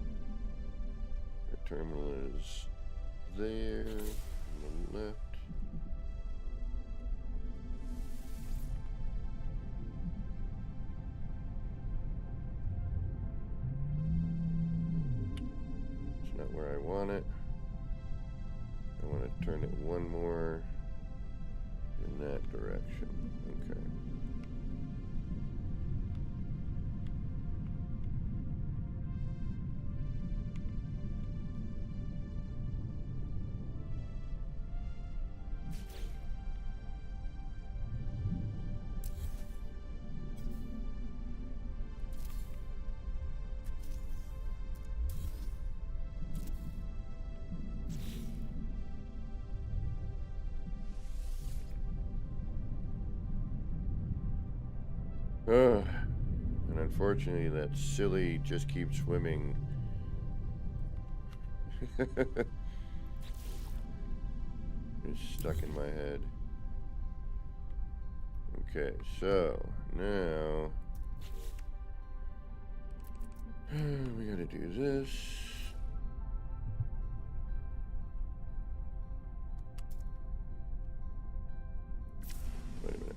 [SPEAKER 3] Our terminal is there on the left. It's not where I want it. I want to turn it one more in that direction. Okay. And unfortunately, that silly just keeps swimming. It's stuck in my head. Okay, so now we gotta do this. Wait a minute.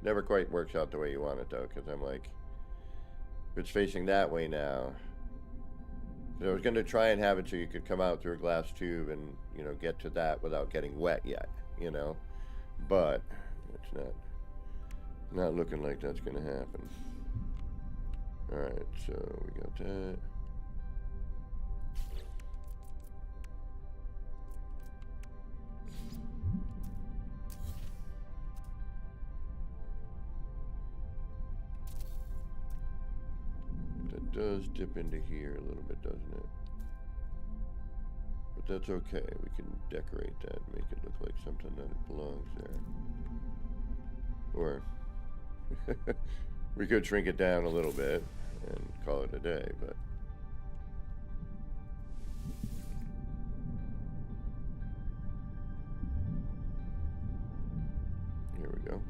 [SPEAKER 3] Never quite works out the way you want it though, because I'm like, if it's facing that way now. So I was going to try and have it so you could come out through a glass tube and, you know, get to that without getting wet yet, you know, but it's Not looking like that's gonna happen. Alright, so we got that. That does dip into here a little bit, doesn't it? But that's okay. We can decorate that and make it look like something that it belongs there. Or we could shrink it down a little bit and call it a day, but here we go.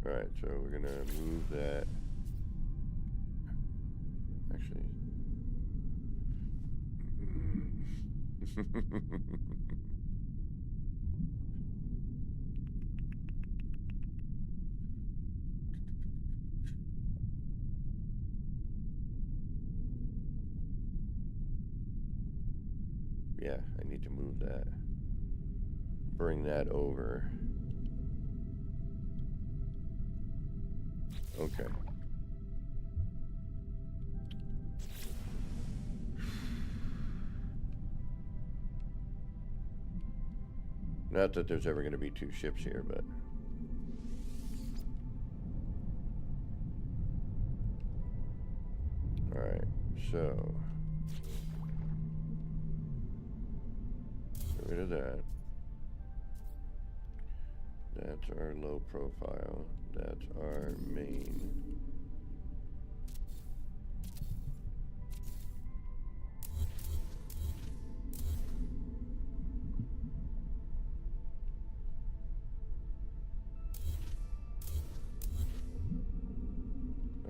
[SPEAKER 3] Alright, so we're gonna move that. Actually. Yeah, I need to move that. Bring that over. Okay. Not that there's ever going to be two ships here, but all right. So get rid of that. That's our low profile. That's our main.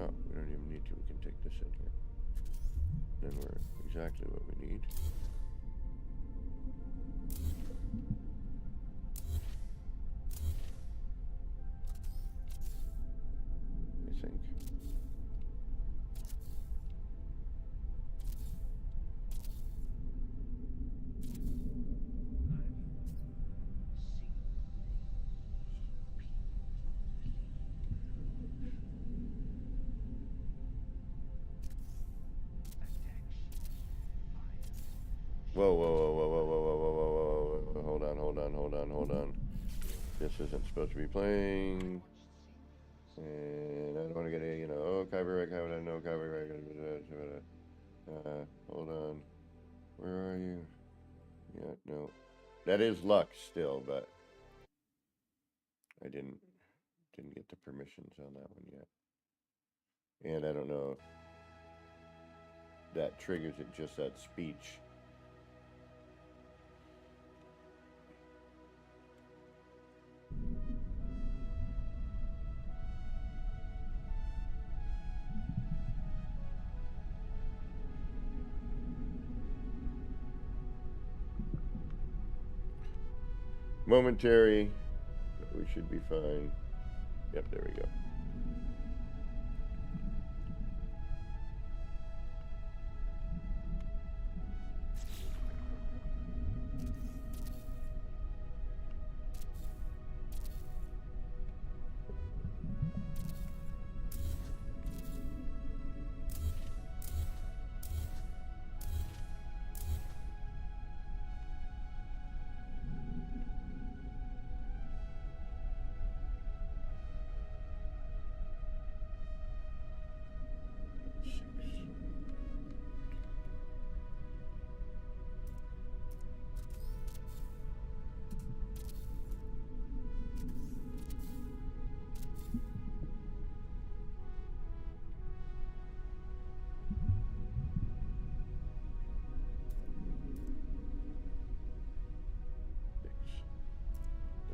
[SPEAKER 3] Oh, we don't even need to. We can take this in here. Then we're exactly what we need. I think. Whoa, whoa, whoa, whoa, whoa, whoa, whoa, whoa, whoa, whoa, whoa, hold on, hold on, hold on, hold on. This isn't supposed to be playing. And I don't want to get a, you know, oh, copyright, no copyright, hold on. Where are you? Yeah, no. That is Lux still, but I didn't get the permissions on that one yet. And I don't know if that triggers it, just that speech. Momentary, but we should be fine. Yep, there we go.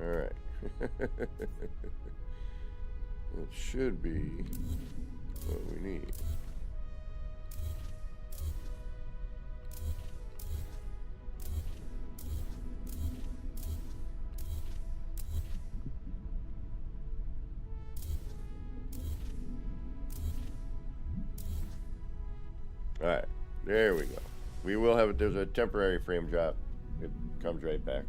[SPEAKER 3] All right. It should be what we need. Alright, there we go. We will have it. There's a temporary frame drop. It comes right back.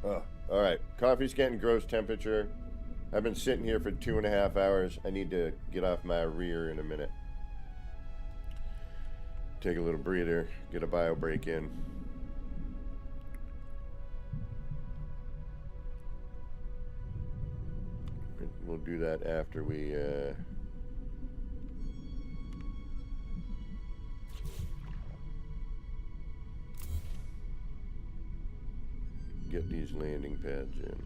[SPEAKER 3] Oh, alright. Coffee's getting gross temperature. I've been sitting here for 2.5 hours. I need to get off my rear in a minute. Take a little breather, get a bio break in. We'll do that after we get these landing pads in.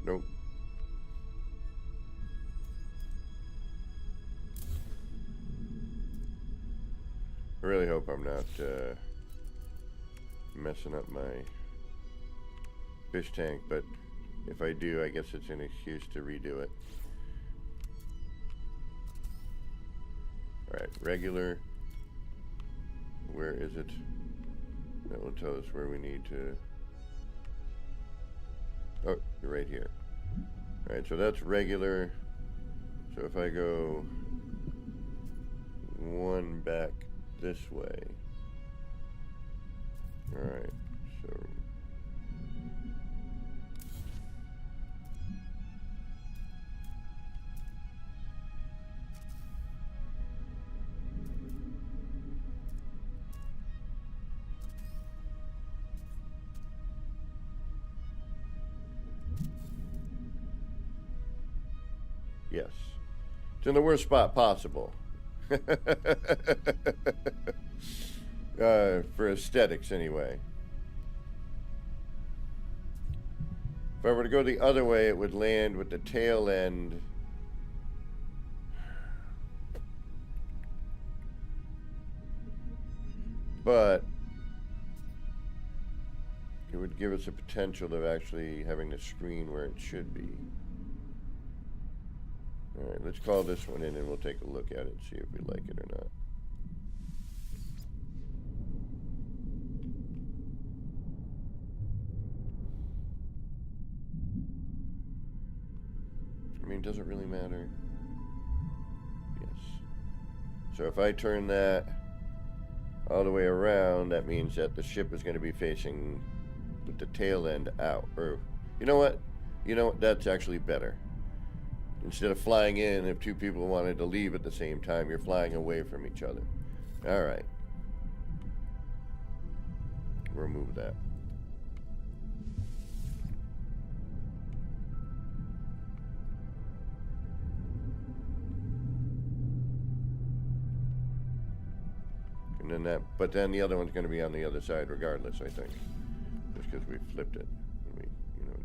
[SPEAKER 3] Nope. I really hope I'm not messing up my fish tank, but if I do, I guess it's an excuse to redo it. Alright, regular. Where is it? That will tell us where we need to... Oh, you're right here. Alright, so that's regular. So if I go one back this way. Alright, so... Yes. It's in the worst spot possible. For aesthetics, anyway. If I were to go the other way, it would land with the tail end. But it would give us a potential of actually having the screen where it should be. Alright, let's call this one in and we'll take a look at it and see if we like it or not. I mean, does it really matter? Yes. So if I turn that all the way around, that means that the ship is going to be facing with the tail end out. Or, you know what? You know what? That's actually better. Instead of flying in, if two people wanted to leave at the same time, you're flying away from each other. All right. Remove that. And then that, but then the other one's going to be on the other side regardless, I think. Just because we flipped it. You know what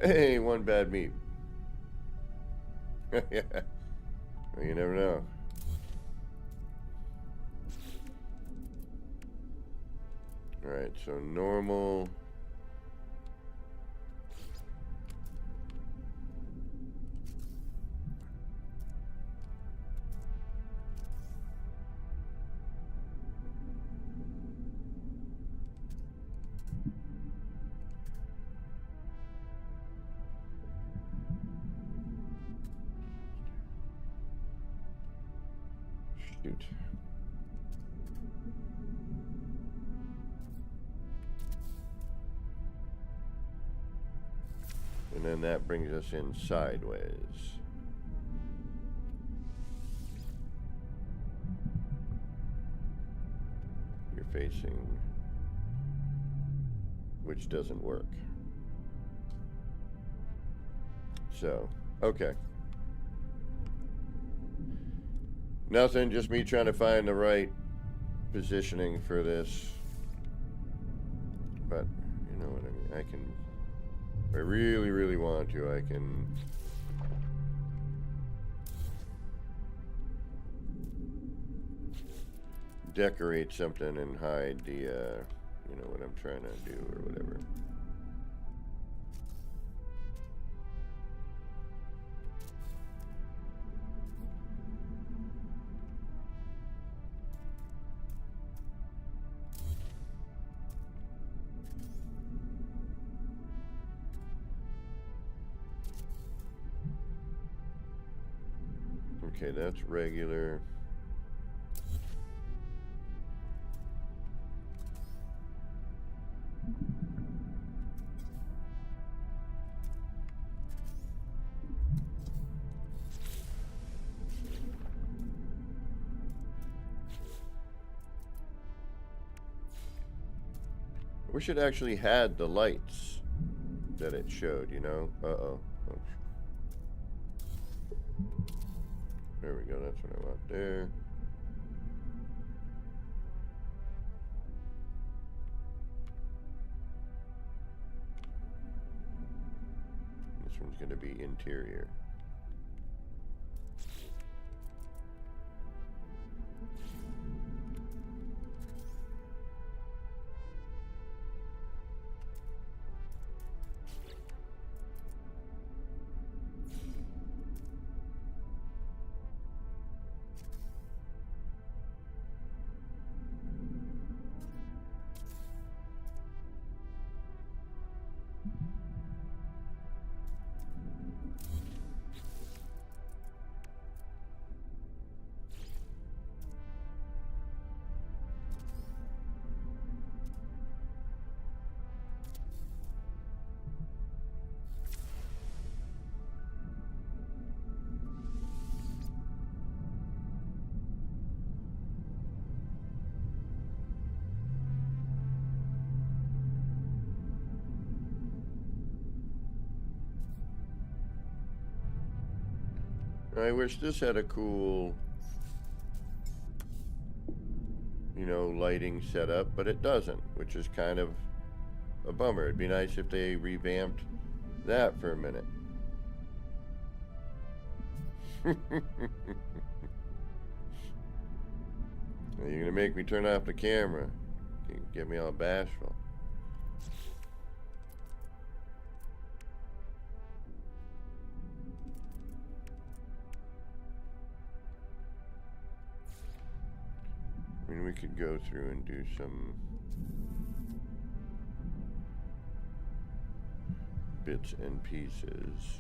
[SPEAKER 3] I mean? Hey, one bad meat. Yeah. Well, you never know. Alright, so normal. Shoot. And then that brings us in sideways. You're facing, which doesn't work. So, Okay. Nothing, just me trying to find the right positioning for this. But, you know what I mean? I can, if I really, really want to, I can decorate something and hide the, you know, what I'm trying to do or whatever. Okay, that's regular. I wish it actually had the lights that it showed, you know? Uh-oh. Oh. There we go, that's what I want there. This one's going to be interior. I wish this had a cool, you know, lighting setup, but it doesn't, which is kind of a bummer. It'd be nice if they revamped that for a minute. You're gonna make me turn off the camera. You get me all bashful. I mean, we could go through and do some bits and pieces.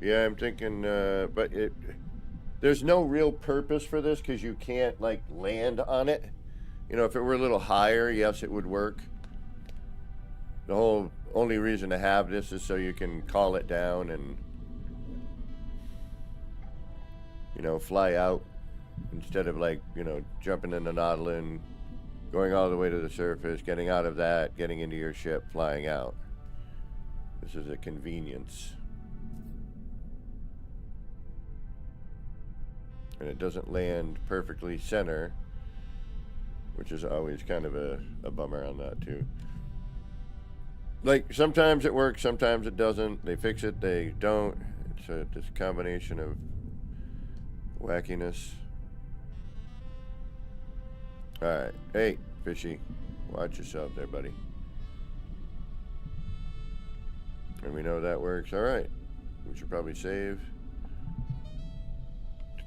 [SPEAKER 3] Yeah, I'm thinking, but there's no real purpose for this because you can't, like, land on it. You know, if it were a little higher, yes, it would work. The whole only reason to have this is so you can call it down and, you know, fly out instead of, like, you know, jumping in the Nautilus, going all the way to the surface, getting out of that, getting into your ship, flying out. This is a convenience. And it doesn't land perfectly center, which is always kind of a bummer on that too. Like, sometimes it works, sometimes it doesn't. They fix it, they don't. It's this combination of wackiness. Alright, hey, fishy, watch yourself there, buddy. And we know that works. Alright, we should probably save.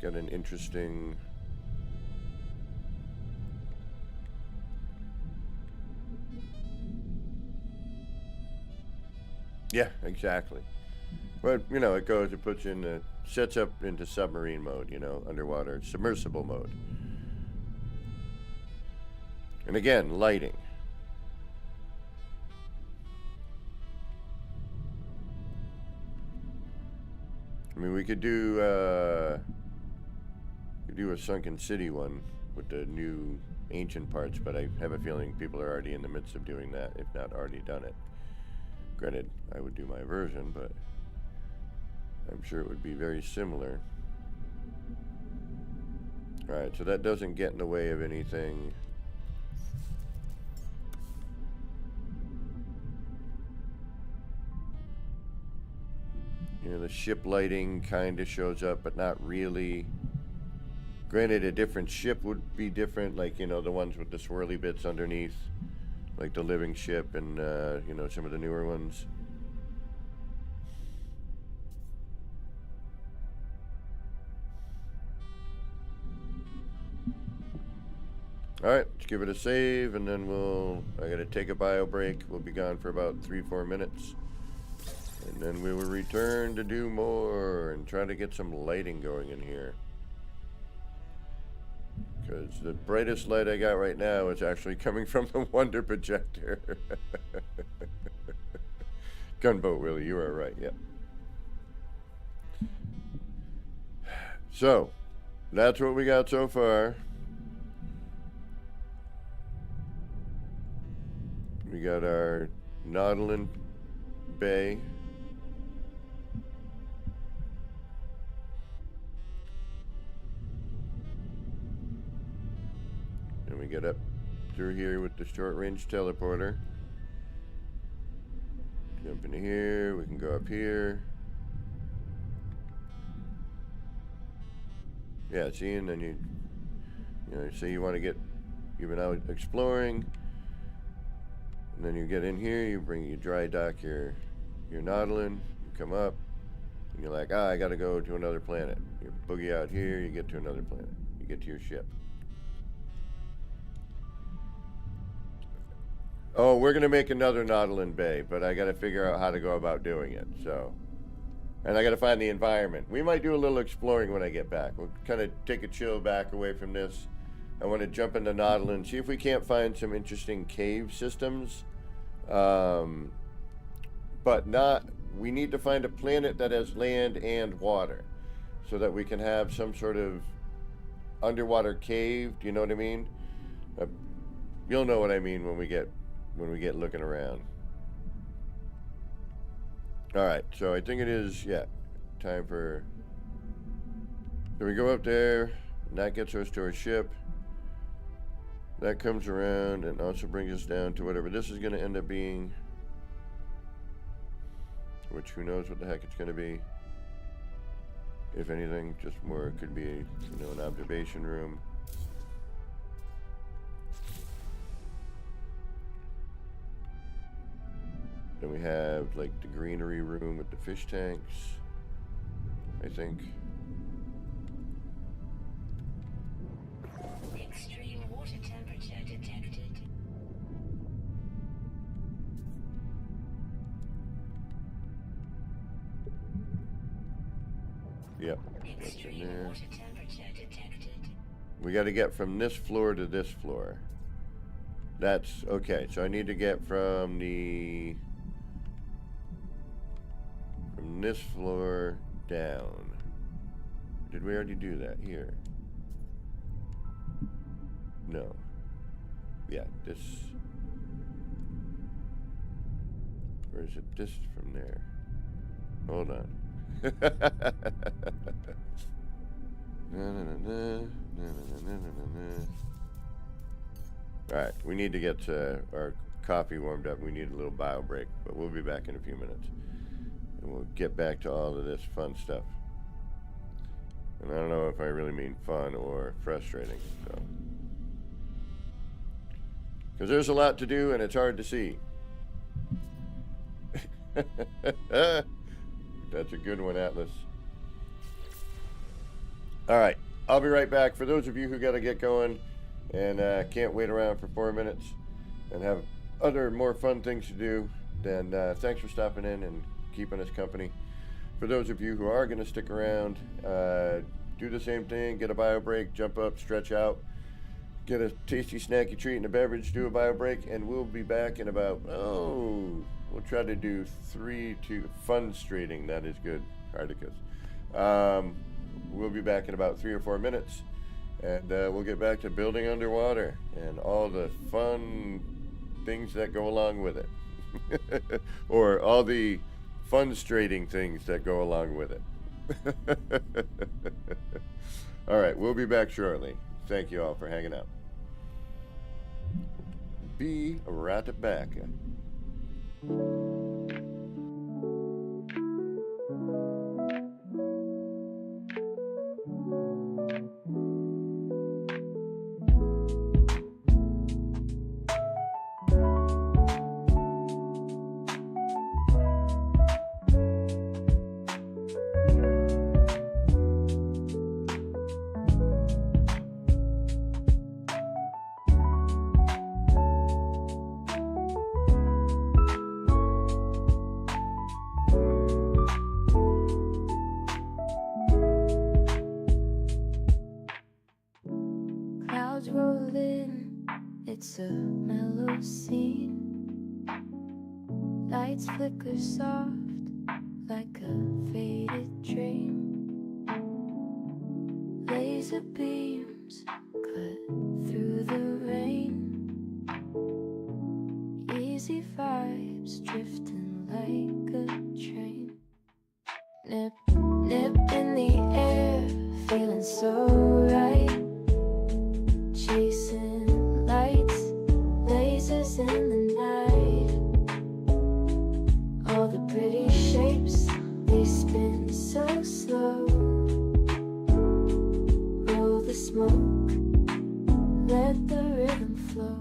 [SPEAKER 3] got an interesting... Yeah, exactly. But, you know, it goes, it puts in, sets up into submarine mode, you know, underwater, submersible mode. And again, lighting. I mean, we could do a sunken city one with the new ancient parts, but I have a feeling people are already in the midst of doing that, if not already done it. Granted, I would do my version, but I'm sure it would be very similar. Alright, so that doesn't get in the way of anything. You know, the ship lighting kind of shows up, but not really. Granted, a different ship would be different, like, you know, the ones with the swirly bits underneath, like the living ship and, you know, some of the newer ones. Alright, let's give it a save, and then I gotta take a bio break. We'll be gone for about 3-4 minutes. And then we will return to do more and try to get some lighting going in here. Because the brightest light I got right now is actually coming from the Wonder projector. Gunboat Willie, you are right, yeah. So, that's what we got so far. We got our Nautilin Bay. And we get up through here with the short-range teleporter. Jump into here, we can go up here. Yeah, see, and then you know, say you want to get, you've been out exploring, and then you get in here, you dry dock your Nautilin, you come up, and you're like, I gotta go to another planet. You boogie out here, you get to another planet. You get to your ship. Oh, we're gonna make another Nautilin Bay, but I gotta figure out how to go about doing it, so. And I gotta find the environment. We might do a little exploring when I get back. We'll kind of take a chill back away from this. I want to jump into Nautilin, see if we can't find some interesting cave systems. But we need to find a planet that has land and water, so that we can have some sort of underwater cave. Do you know what I mean? You'll know what I mean when we get looking around. All right, so I think it is, yeah, time for. So we go up there, and that gets us to our ship. That comes around and also brings us down to whatever this is going to end up being. Which, who knows what the heck it's going to be. If anything, just more, it could be, you know, an observation room. Then we have, like, the greenery room with the fish tanks, I think.
[SPEAKER 1] Extreme water temperature detected.
[SPEAKER 3] Yep.
[SPEAKER 1] Extreme water temperature detected.
[SPEAKER 3] We got to get from this floor to this floor. That's okay. So I need to get from this floor down. Did we already do that here? No. Yeah, this. Or is it this from there? Hold on. Alright, we need to get our coffee warmed up. We need a little bio break, but we'll be back in a few minutes. And we'll get back to all of this fun stuff. And I don't know if I really mean fun or frustrating, so. Because there's a lot to do and it's hard to see. That's a good one, Atlas. All right, I'll be right back. For those of you who got to get going and can't wait around for 4 minutes and have other more fun things to do, then thanks for stopping in and keeping us company. For those of you who are going to stick around, do the same thing. Get a bio break, jump up, stretch out, get a tasty snacky treat and a beverage, do a bio break, and we'll be back in about, we'll try to do 3 to fun strating. That is good, Hardicus. We'll be back in about 3 or 4 minutes, and we'll get back to building underwater and all the fun things that go along with it. Or all the fun strating things that go along with it. All right, we'll be back shortly. Thank you all for hanging out. Be right back.
[SPEAKER 2] Clouds roll in, it's a mellow scene. Lights flicker soft like a faded dream. Laser beams cut through the rain. Easy vibes drifting like a train. Nip, nip in the air, feeling so right. Chasing lights, lasers in the night. All the pretty shapes, they spin so slow. Roll the smoke, let the rhythm flow.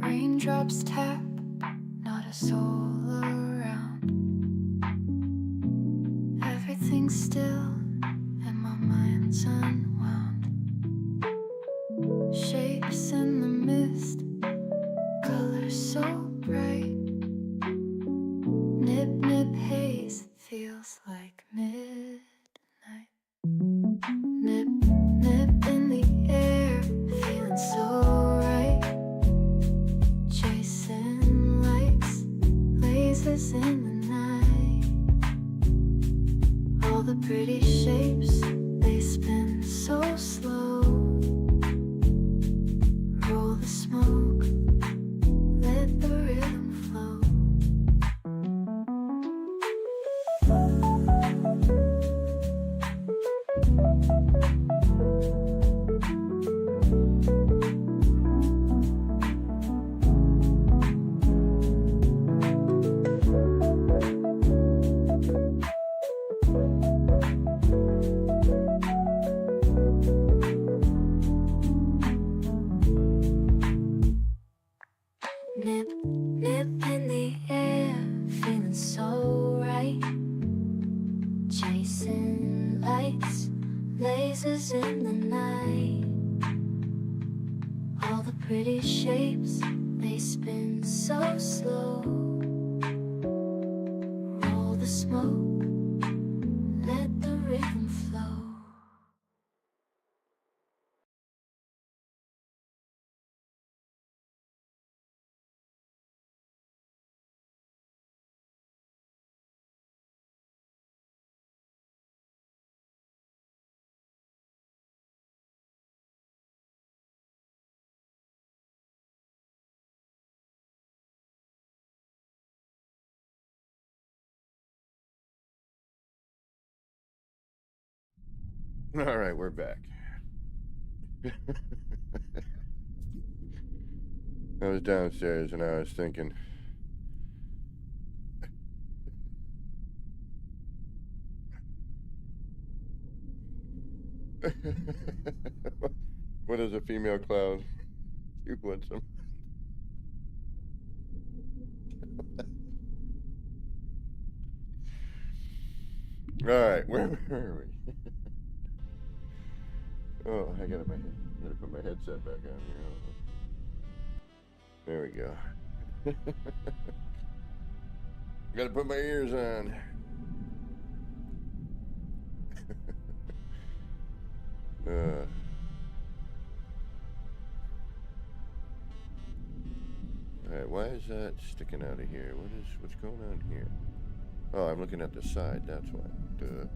[SPEAKER 2] Raindrops tap, not a soul around. Everything's still and my mind's unwound. Shapes in the mist, colors so bright. Nip, nip haze, feels like midnight. Nip, nip in the air, feeling so right. Chasing lights, lasers in the night. All the pretty shapes, they spin so slow. Roll the smoke, let the rhythm flow. Nip, nip in the air, feeling so right. Chasing lights, lasers in the night. All the pretty shapes, they spin so slow. Roll the smoke, let the rhythm flow.
[SPEAKER 3] All right, we're back. I was downstairs and I was thinking. What is a female cloud? You want some? Alright, where were we? Oh, I gotta put my headset back on here. There we go. Gotta put my ears on. Alright, why is that sticking out of here? What's going on here? Oh, I'm looking at the side, that's why. Duh.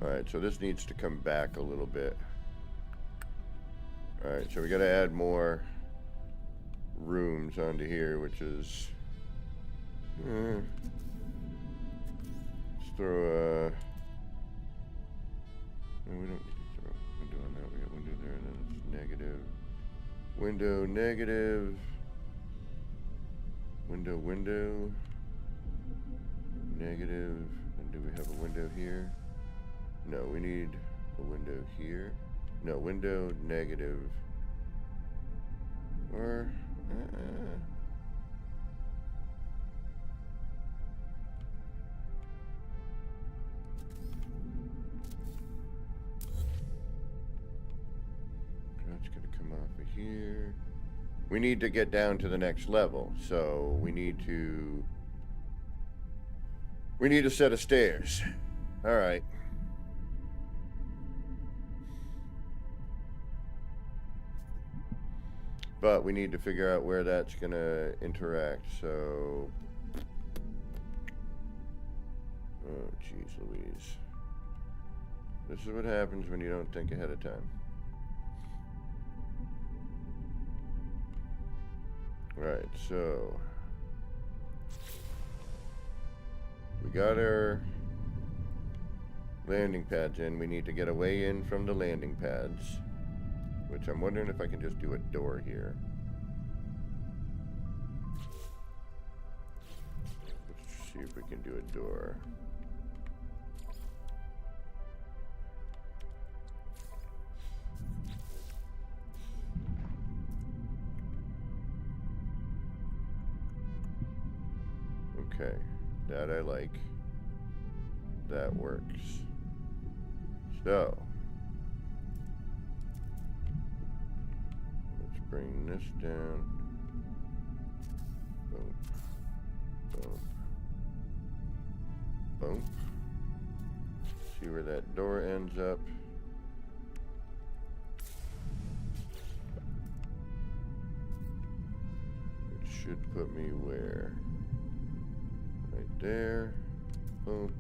[SPEAKER 3] Alright, so this needs to come back a little bit. Alright, so we gotta add more rooms onto here, which is... let's throw a... No, we don't need to throw a window on that. We got window there, and then it's negative. Window, negative. Window, window. Negative. And do we have a window here? No, we need a window here. No, window, negative. Or... That's gonna come off of here. We need to get down to the next level, so we need a set of stairs. All right. But we need to figure out where that's gonna interact, so... Oh, jeez Louise. This is what happens when you don't think ahead of time. Right, so... We got our landing pads in. We need to get away in from the landing pads. Which I'm wondering if I can just do a door here. Let's see if we can do a door. Okay, that I like. That works. So... bring this down. Boom. Boom. Boom. See where that door ends up. It should put me where? Right there. Boom.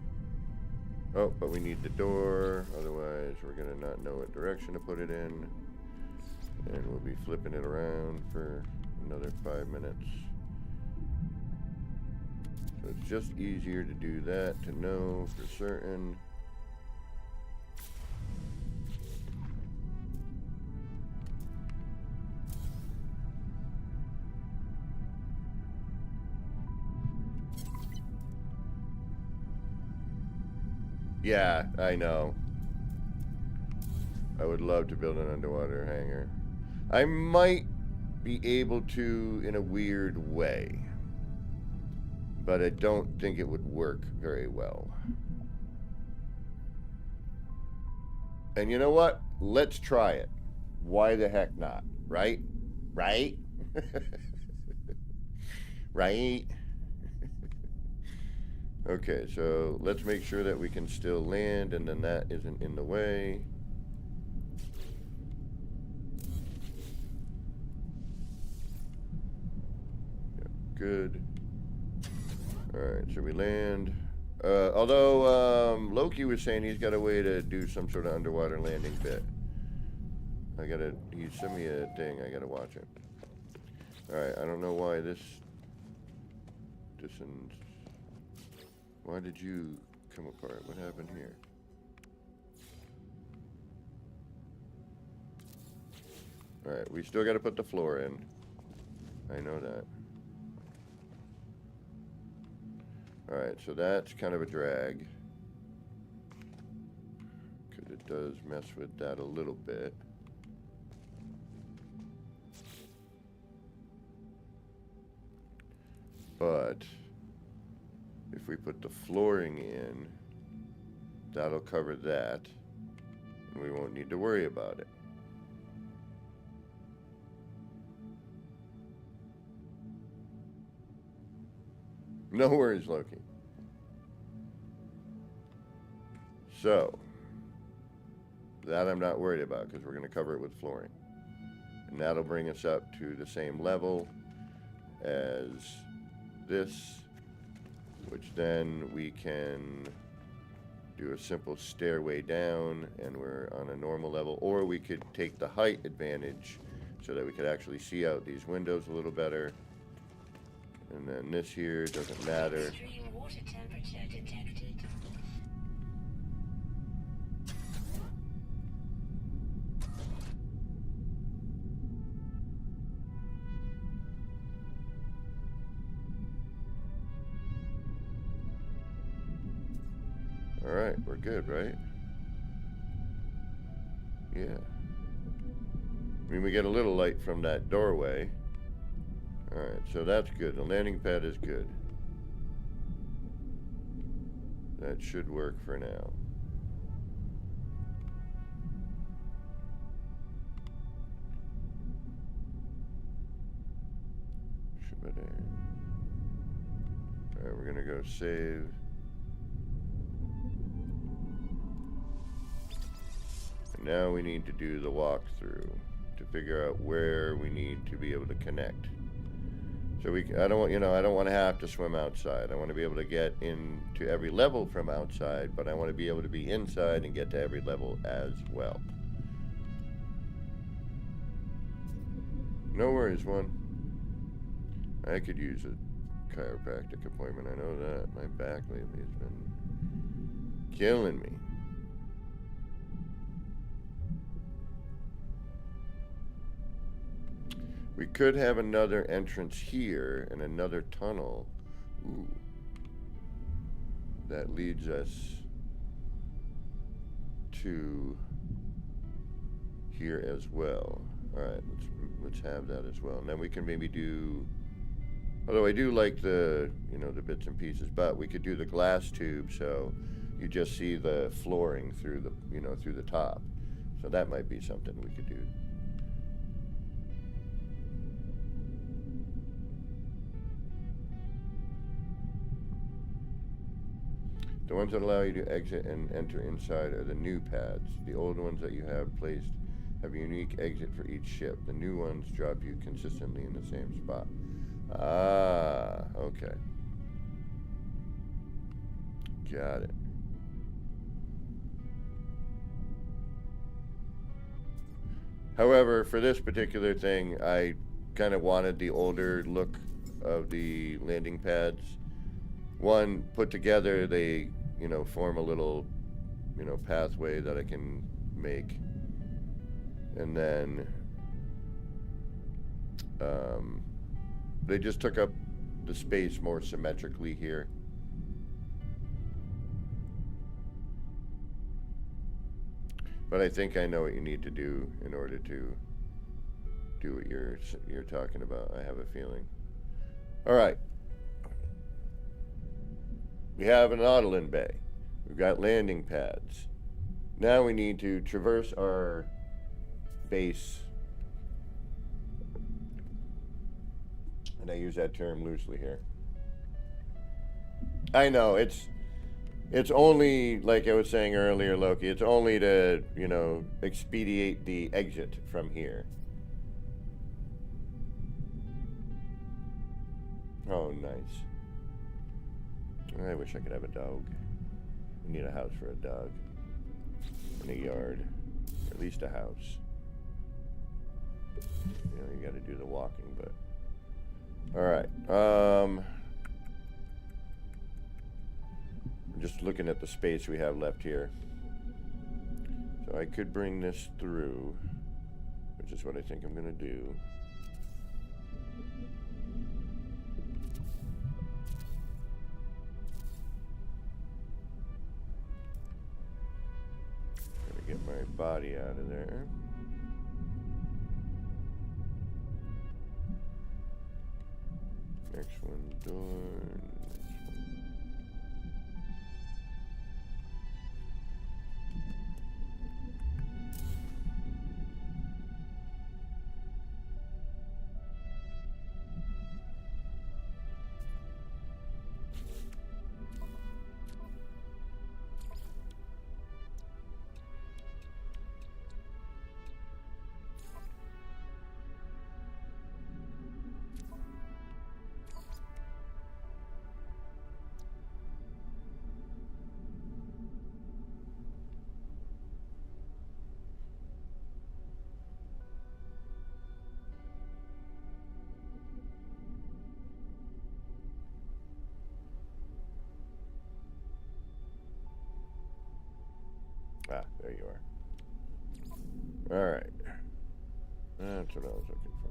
[SPEAKER 3] Oh, but we need the door. Otherwise, we're going to not know what direction to put it in. And we'll be flipping it around for another 5 minutes. So it's just easier to do that, to know for certain. Yeah, I know. I would love to build an underwater hangar. I might be able to in a weird way, but I don't think it would work very well. And you know what? Let's try it. Why the heck not? Right? Right? Right? Okay, so let's make sure that we can still land and then that isn't in the way. Good. Alright, so we land. Although Loki was saying he's got a way to do some sort of underwater landing bit. He sent me a thing, I gotta watch it. Alright, I don't know why this Distance. Why did you come apart? What happened here? Alright, we still got to put the floor in. I know that. Alright, so that's kind of a drag. Because it does mess with that a little bit. But if we put the flooring in, that'll cover that, and we won't need to worry about it. No worries, Loki. So, that I'm not worried about because we're going to cover it with flooring. And that'll bring us up to the same level as this, which then we can do a simple stairway down and we're on a normal level, or we could take the height advantage so that we could actually see out these windows a little better. And then this here doesn't matter.
[SPEAKER 1] Extreme water temperature detected.
[SPEAKER 3] Alright, we're good, right? Yeah. I mean, we get a little light from that doorway. Alright, so that's good. The landing pad is good. That should work for now. Alright, we're gonna go save. And now we need to do the walkthrough to figure out where we need to be able to connect. So I don't want to have to swim outside. I want to be able to get into every level from outside, but I want to be able to be inside and get to every level as well. No worries, one. I could use a chiropractic appointment. I know that. My back lately has been killing me. We could have another entrance here and another tunnel. Ooh. That leads us to here as well. All right, let's have that as well. And then we can maybe do, although I do like the, the bits and pieces, but we could do the glass tube so you just see the flooring through the, through the top. So that might be something we could do. The ones that allow you to exit and enter inside are the new pads. The old ones that you have placed have a unique exit for each ship. The new ones drop you consistently in the same spot. Ah, okay. Got it. However, for this particular thing, I kind of wanted the older look of the landing pads. One, put together, they, form a little, pathway that I can make. And then, they just took up the space more symmetrically here. But I think I know what you need to do in order to do what you're talking about. I have a feeling. All right. We have an Nautilin Bay. We've got landing pads. Now we need to traverse our base. And I use that term loosely here. I know, it's only, like I was saying earlier, Loki, it's only to, expedite the exit from here. Oh, nice. I wish I could have a dog. I need a house for a dog. And a yard. Or at least a house. You gotta do the walking, but... Alright, just looking at the space we have left here. So I could bring this through, which is what I think I'm going to do. Gotta get my body out of there. Next one, door. Ah, there you are. All right. That's what I was looking for.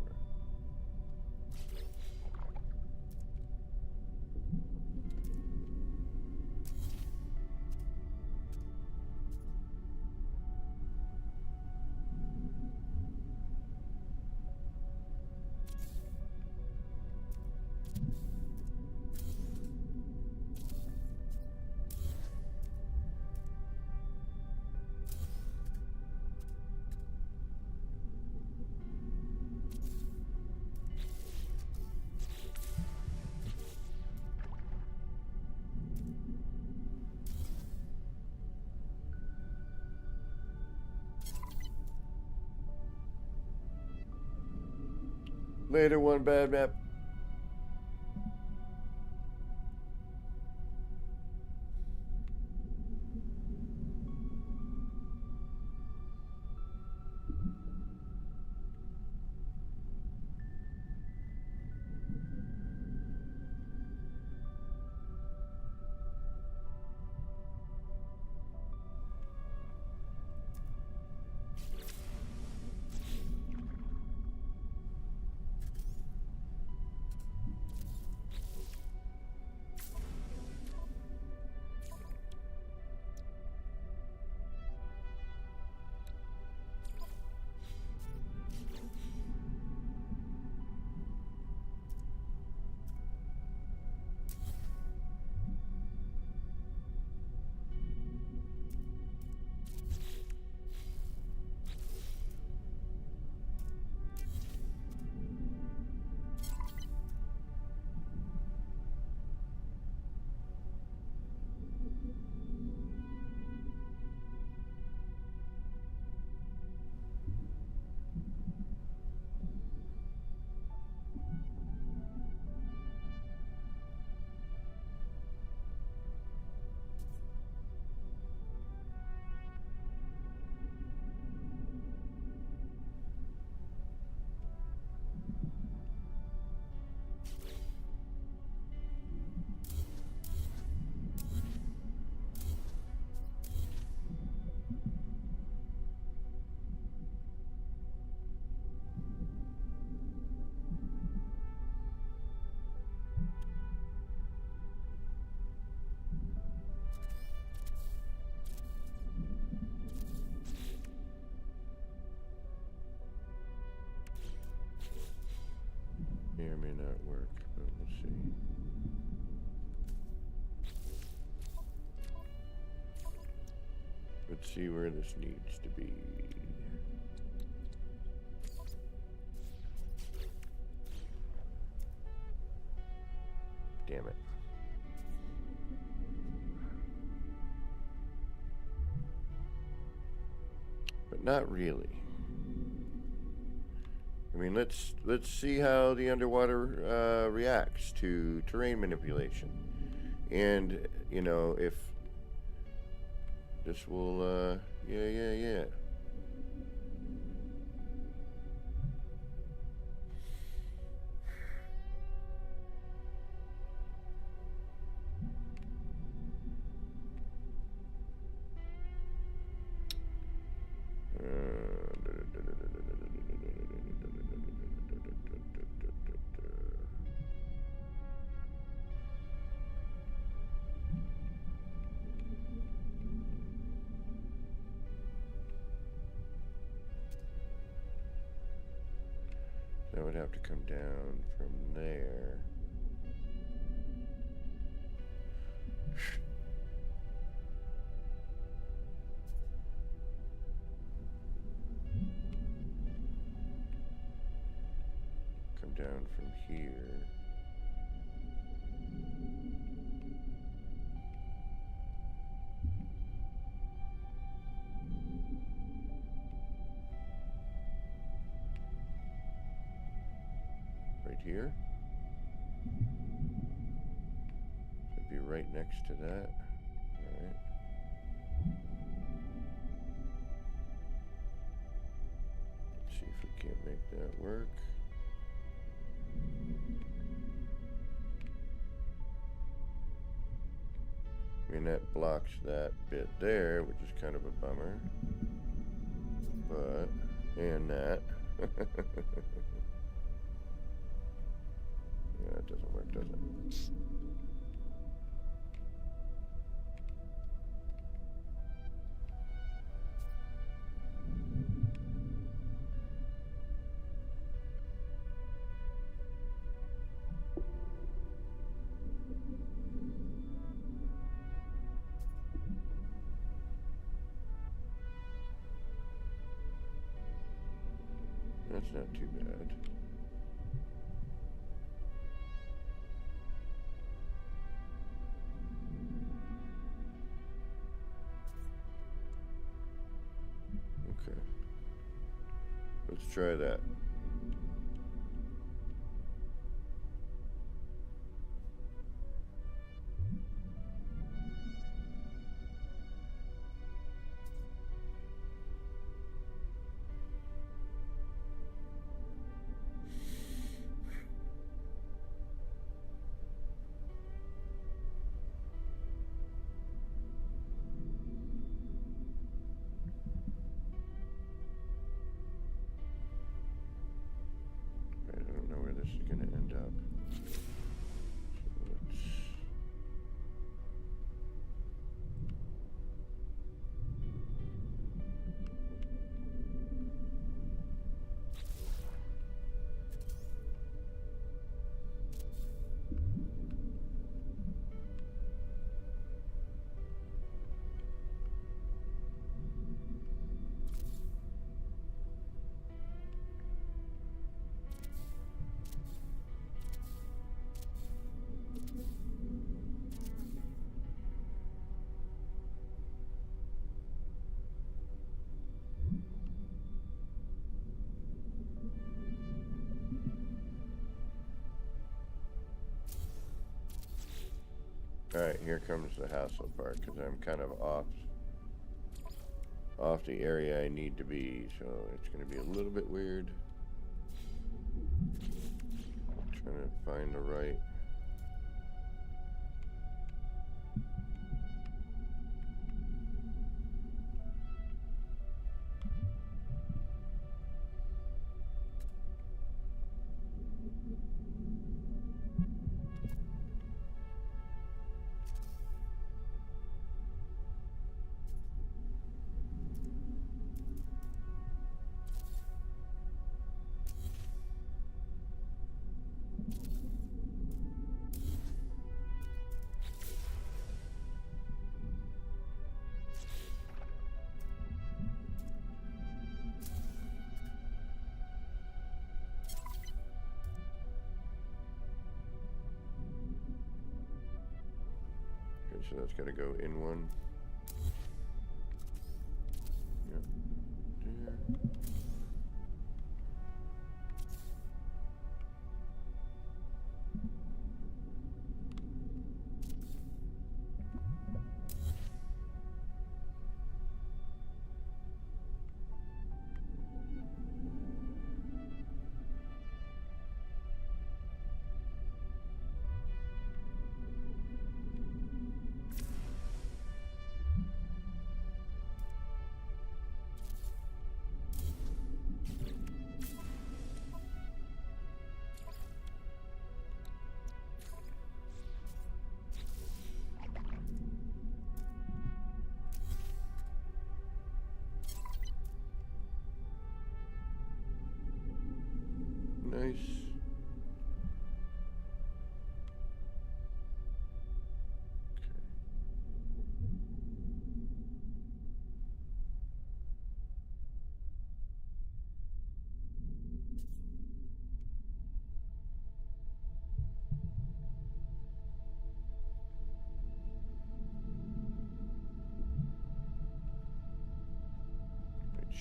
[SPEAKER 3] Later, one bad map. May or may not work, but we'll see. Let's see where this needs to be. Damn it. But not really. I mean, let's see how the underwater reacts to terrain manipulation, and you know if this will yeah. That would have to come down from there. Come down from here. Right here. Should be right next to that. All right. Let's see if we can't make that work. I mean, that blocks that bit there, which is kind of a bummer. But, and that. Yeah, it doesn't work, does it? That's not too bad. Okay. Let's try that. Alright, here comes the hassle part, because I'm kind of off the area I need to be, so it's going to be a little bit weird. Trying to find the right... So that's got to go in one. Yep. There.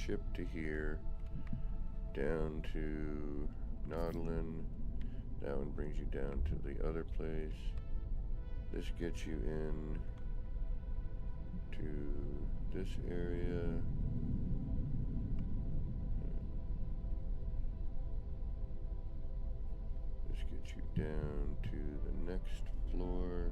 [SPEAKER 3] ship to here, down to Nautilin. That one brings you down to the other place. This gets you in to this area. This gets you down to the next floor.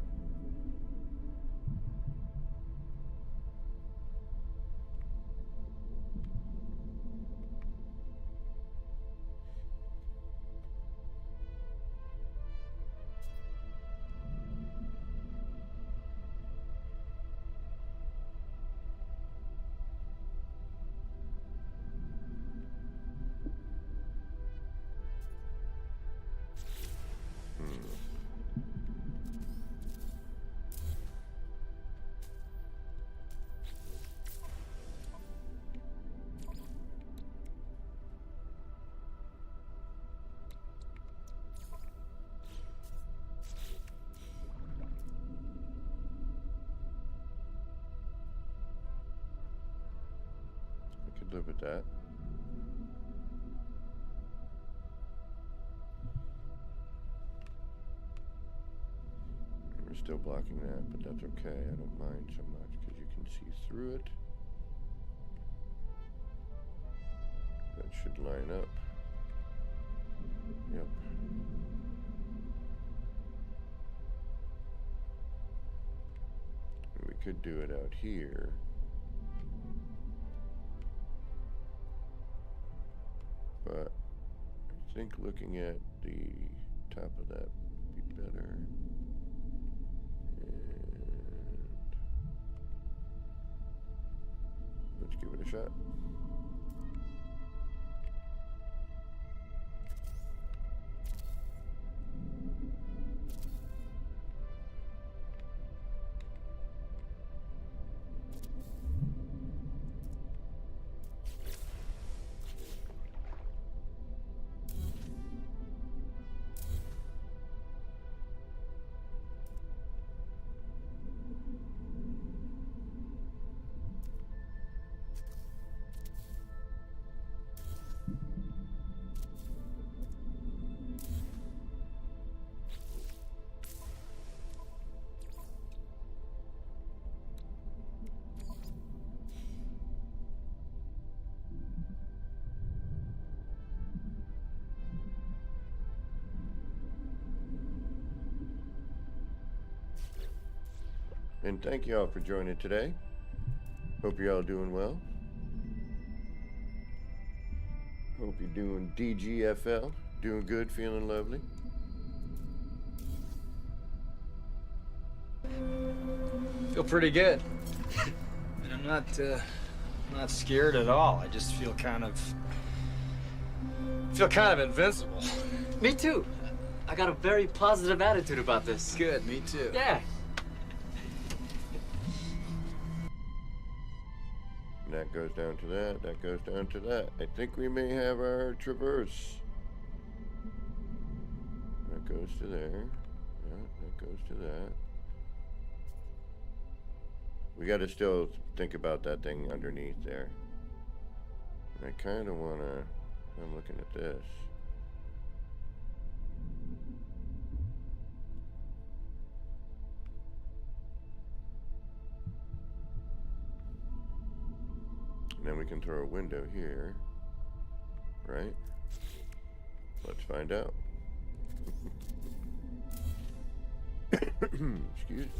[SPEAKER 3] Live with that. We're still blocking that, but that's okay. I don't mind so much because you can see through it. That should line up. Yep. We could do it out here. But I think looking at the top of that would be better. And let's give it a shot. And thank you all for joining today. Hope you're all doing well. Hope you're doing DGFL, doing good, feeling lovely.
[SPEAKER 4] Feel pretty good. And I'm not scared at all. I just feel kind of invincible.
[SPEAKER 5] Me too. I got a very positive attitude about this.
[SPEAKER 4] Good, me too.
[SPEAKER 5] Yeah.
[SPEAKER 3] That goes down to that, that goes down to that. I think we may have our traverse. That goes to there. That goes to that. We got to still think about that thing underneath there. I kind of want to, I'm looking at this. And then we can throw a window here, right? Let's find out. Excuse me.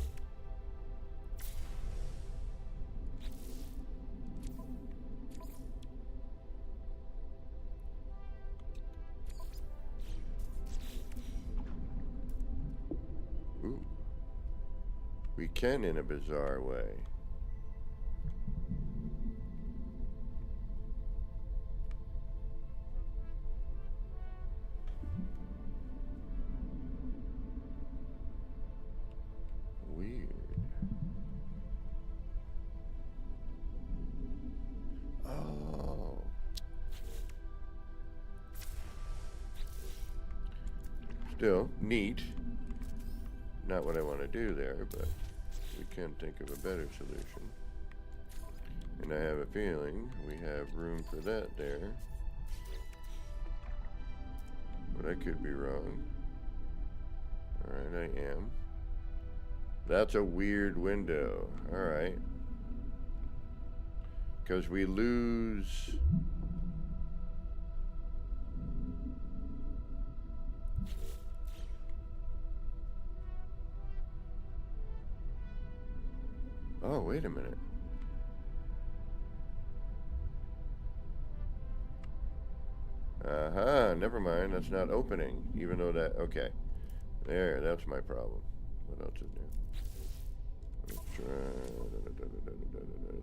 [SPEAKER 3] Ooh. We can in a bizarre way. Weird. Oh. Still neat. Not what I want to do there, but we can think of a better solution. And I have a feeling we have room for that there. But I could be wrong. Alright, I am. That's a weird window. Alright. Because we lose... Oh, wait a minute. Never mind. That's not opening. Even though that... Okay. There, that's my problem. What else is new? Let's try...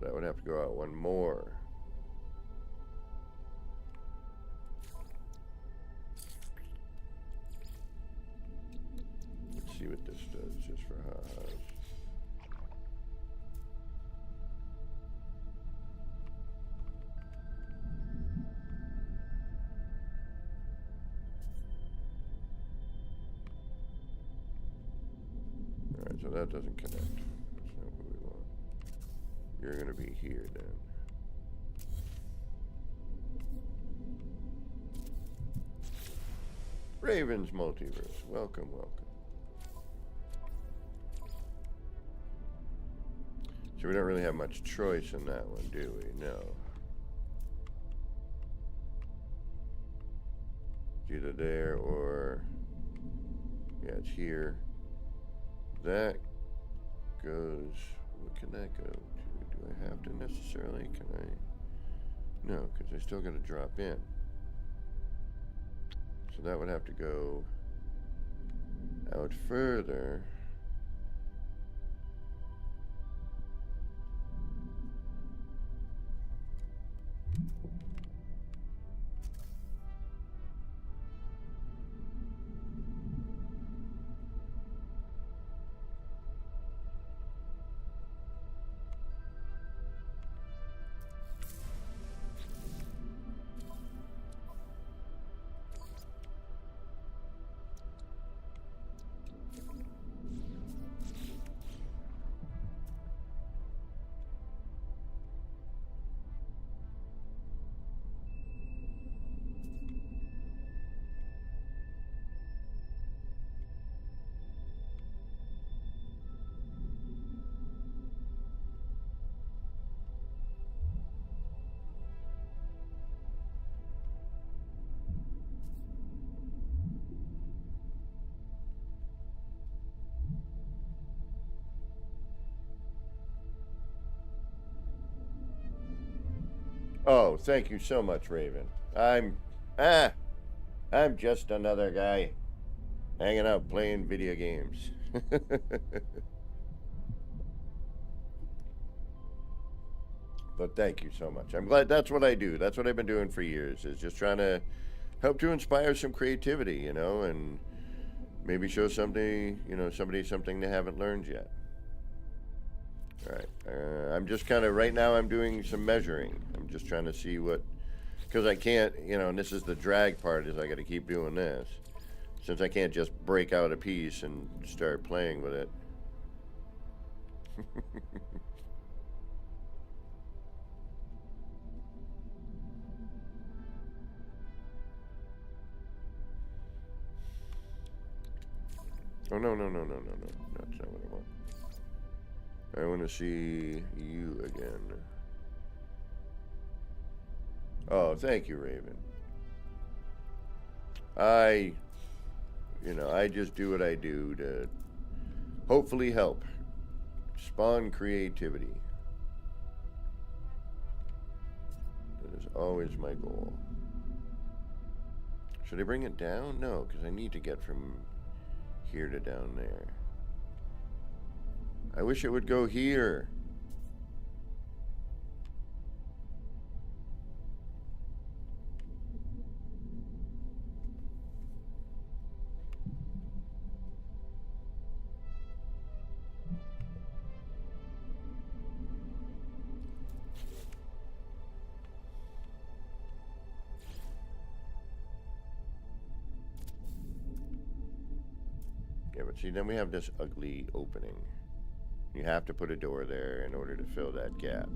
[SPEAKER 3] That would have to go out one more. Let's see what this does, just for ha-has. Alright, so that doesn't connect. That's not what we want. You're going to be here then. Raven's Multiverse. Welcome, welcome. So we don't really have much choice in that one, do we? No. It's either there or... Yeah, it's here. That goes... What can that go to? Do I have to necessarily? Can I... No, because I still got to drop in. So that would have to go out further. Oh, thank you so much, Raven. I'm just another guy hanging out playing video games. But thank you so much. I'm glad that's what I do. That's what I've been doing for years, is just trying to help to inspire some creativity, you know, and maybe show somebody, somebody something they haven't learned yet. All right, I'm just kind of, right now I'm doing some measuring. I'm just trying to see what, because I can't, and this is the drag part, is I got to keep doing this. Since I can't just break out a piece and start playing with it. Oh, no. That's not what I want. I want to see you again. Oh, thank you, Raven. I just do what I do to hopefully help spawn creativity. That is always my goal. Should I bring it down? No, because I need to get from here to down there. I wish it would go here. Yeah, but see, then we have this ugly opening. You have to put a door there in order to fill that gap.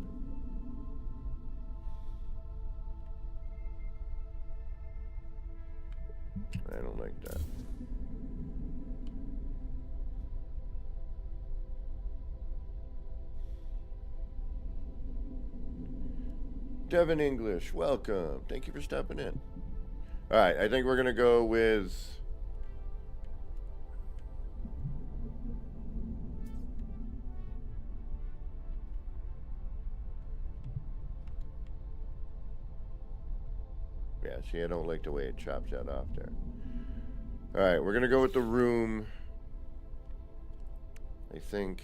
[SPEAKER 3] I don't like that. Devin English, welcome. Thank you for stepping in. All right, I think we're going to go with... Yeah, see, I don't like the way it chops that off there. All right, we're going to go with the room. I think...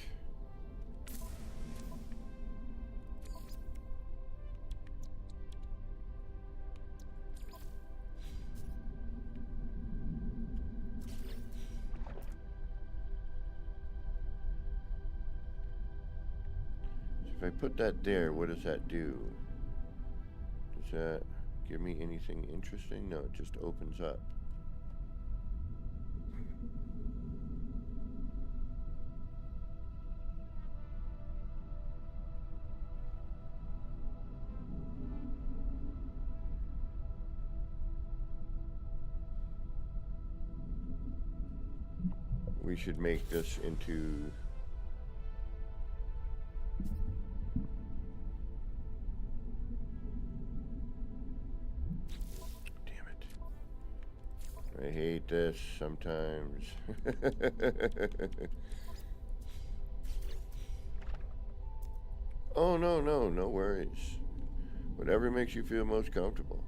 [SPEAKER 3] If I put that there, what does that do? Does that give me anything interesting? No, it just opens up. We should make this into... I hate this sometimes. Oh, no worries. Whatever makes you feel most comfortable.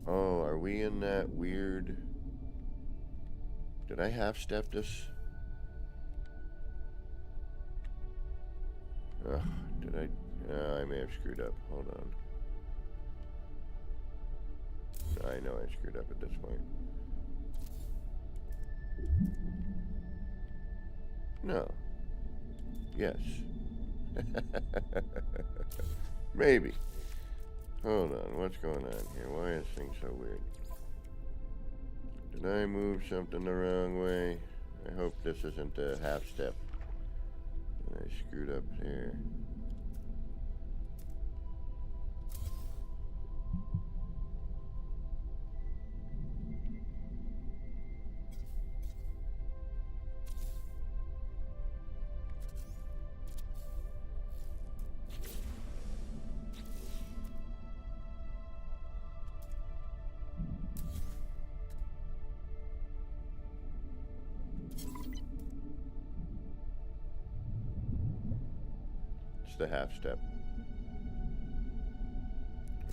[SPEAKER 3] Oh, are we in that weird... Did I half-step this? Ugh, did I... I may have screwed up. Hold on. I know I screwed up at this point. No. Yes. Maybe. Hold on, what's going on here? Why is things so weird? Did I move something the wrong way? I hope this isn't a half step. I screwed up there. The half step.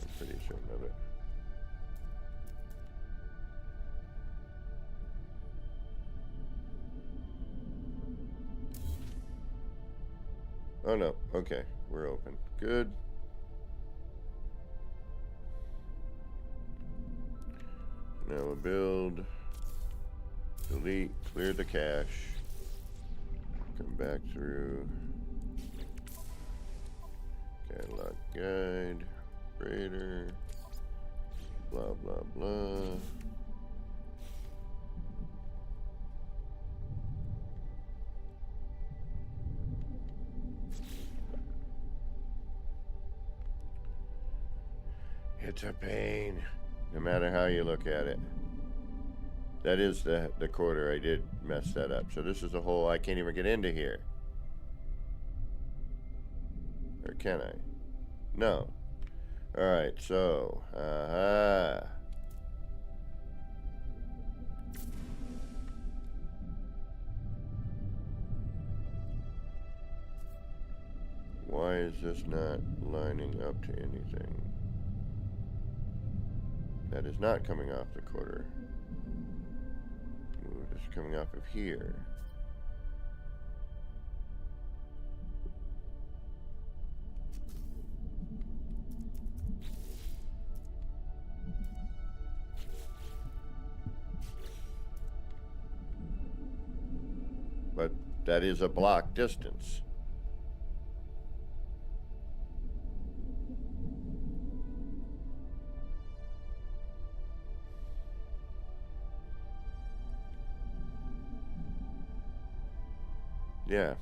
[SPEAKER 3] I'm pretty certain of it. Oh no, okay, we're open. Good. Now we'll build, delete, clear the cache, come back through. Catalog guide, grader, blah, blah, blah. It's a pain, no matter how you look at it. That is the quarter. I did mess that up. So this is a hole I can't even get into here. Or can I? No. Alright, so, why is this not lining up to anything? That is not coming off the quarter. Ooh, this is coming off of here. But that is a block distance. Yeah.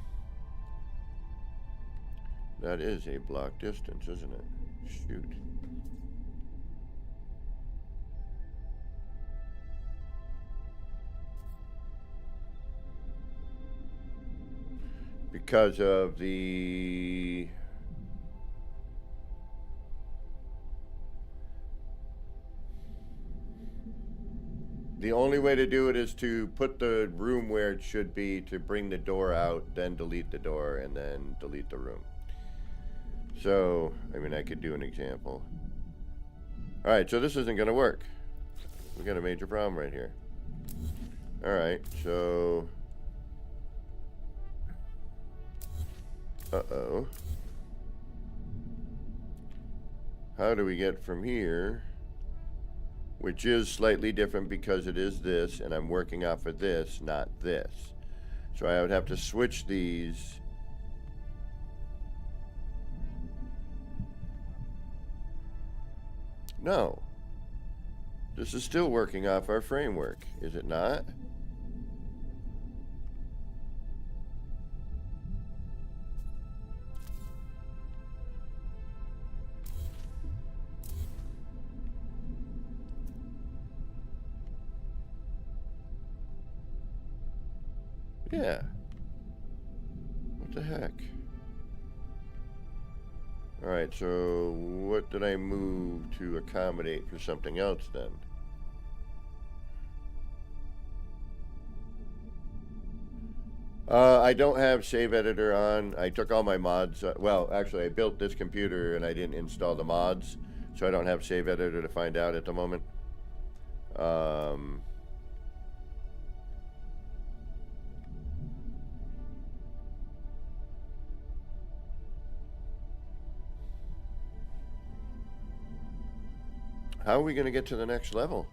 [SPEAKER 3] That is a block distance, isn't it? Shoot. Because of the... The only way to do it is to put the room where it should be, to bring the door out, then delete the door, and then delete the room. So, I mean, I could do an example. Alright, so this isn't going to work. We got a major problem right here. Alright, so... Uh-oh. How do we get from here, which is slightly different because it is this, and I'm working off of this, not this. So I would have to switch these. No. This is still working off our framework, is it not? Yeah. What the heck? Alright, so what did I move to accommodate for something else then? I don't have save editor on. I took all my mods. Well, actually, I built this computer and I didn't install the mods, so I don't have save editor to find out at the moment. How are we going to get to the next level?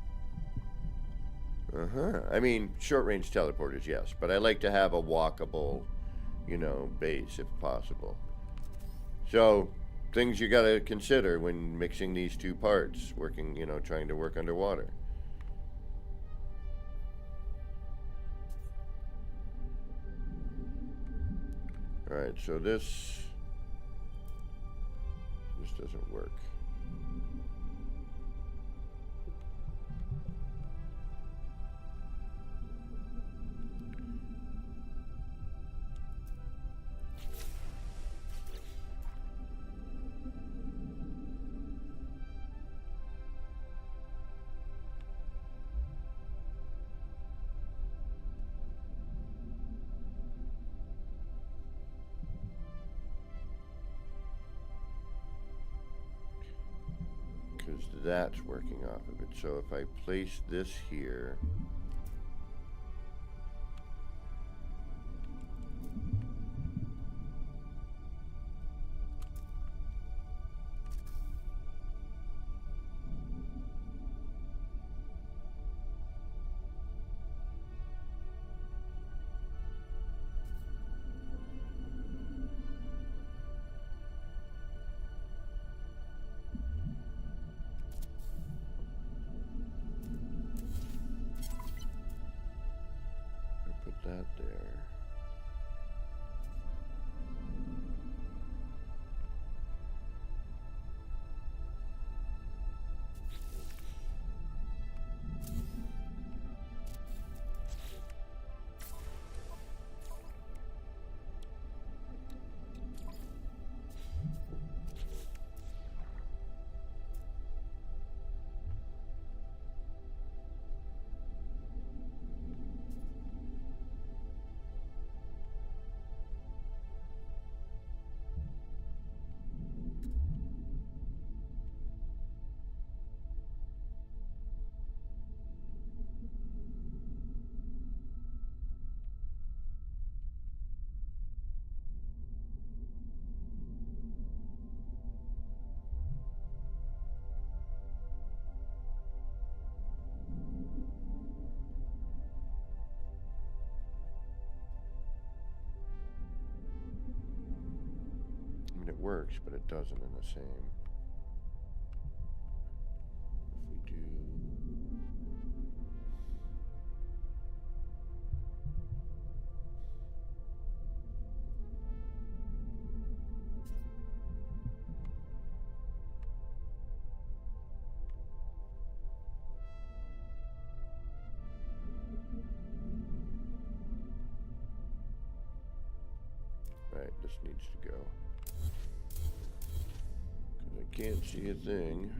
[SPEAKER 3] I mean, short-range teleporters, yes. But I like to have a walkable, you know, base if possible. So, things you got to consider when mixing these two parts. Working, you know, trying to work underwater. Alright, so this doesn't work. Because that's working off of it. So if I place this here, I put that there. I mean, it works, but it doesn't in the same. If we do... this needs to go. Because I can't see a thing.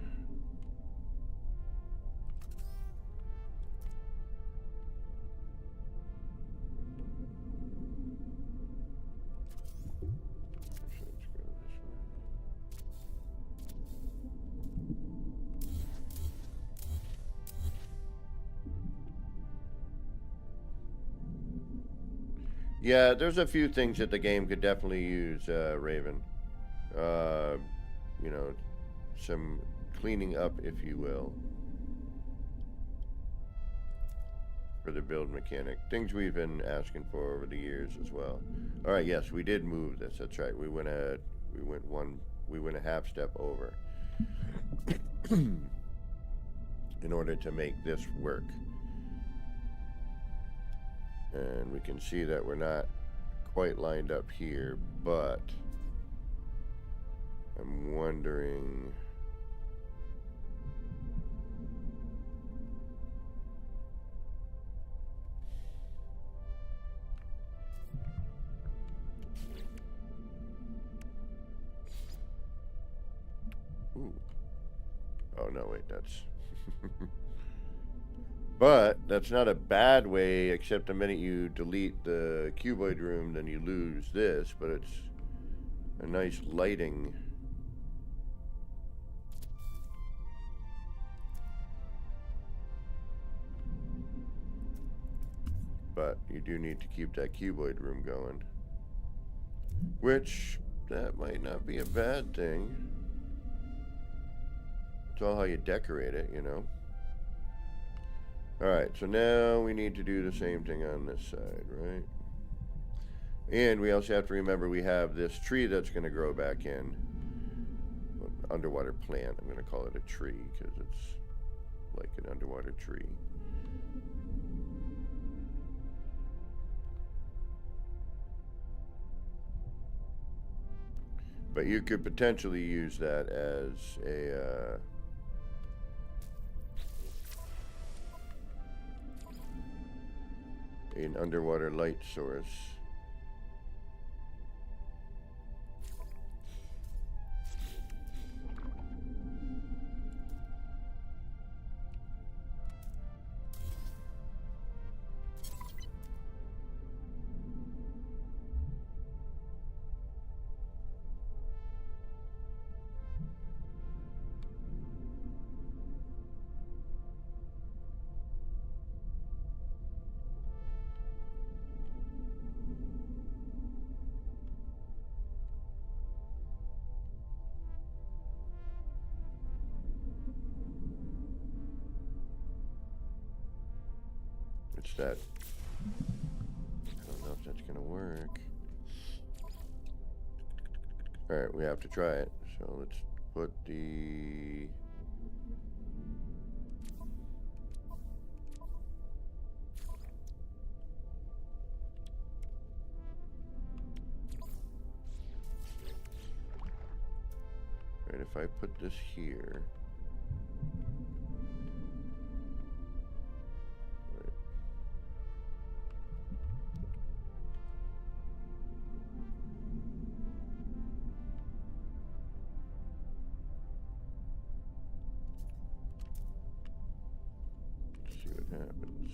[SPEAKER 3] So let's go this way. Yeah, there's a few things that the game could definitely use, Raven. You know, some cleaning up, if you will, for the build mechanic. Things we've been asking for over the years as well. All right, yes, we did move this. That's right. We went a half step over in order to make this work. And we can see that we're not quite lined up here, but I'm wondering. Ooh. Oh, no, wait, that's. But that's not a bad way, except the minute you delete the cuboid room, then you lose this, but it's a nice lighting. But you do need to keep that cuboid room going, which that might not be a bad thing. It's all how you decorate it, you know. Alright, so now we need to do the same thing on this side, right? And we also have to remember we have this tree that's going to grow back in. Underwater plant. I'm going to call it a tree because it's like an underwater tree. But you could potentially use that as a... an underwater light source. It's that. I don't know if that's gonna work. Alright, we have to try it. So let's put the... Alright, if I put this here... See what happens.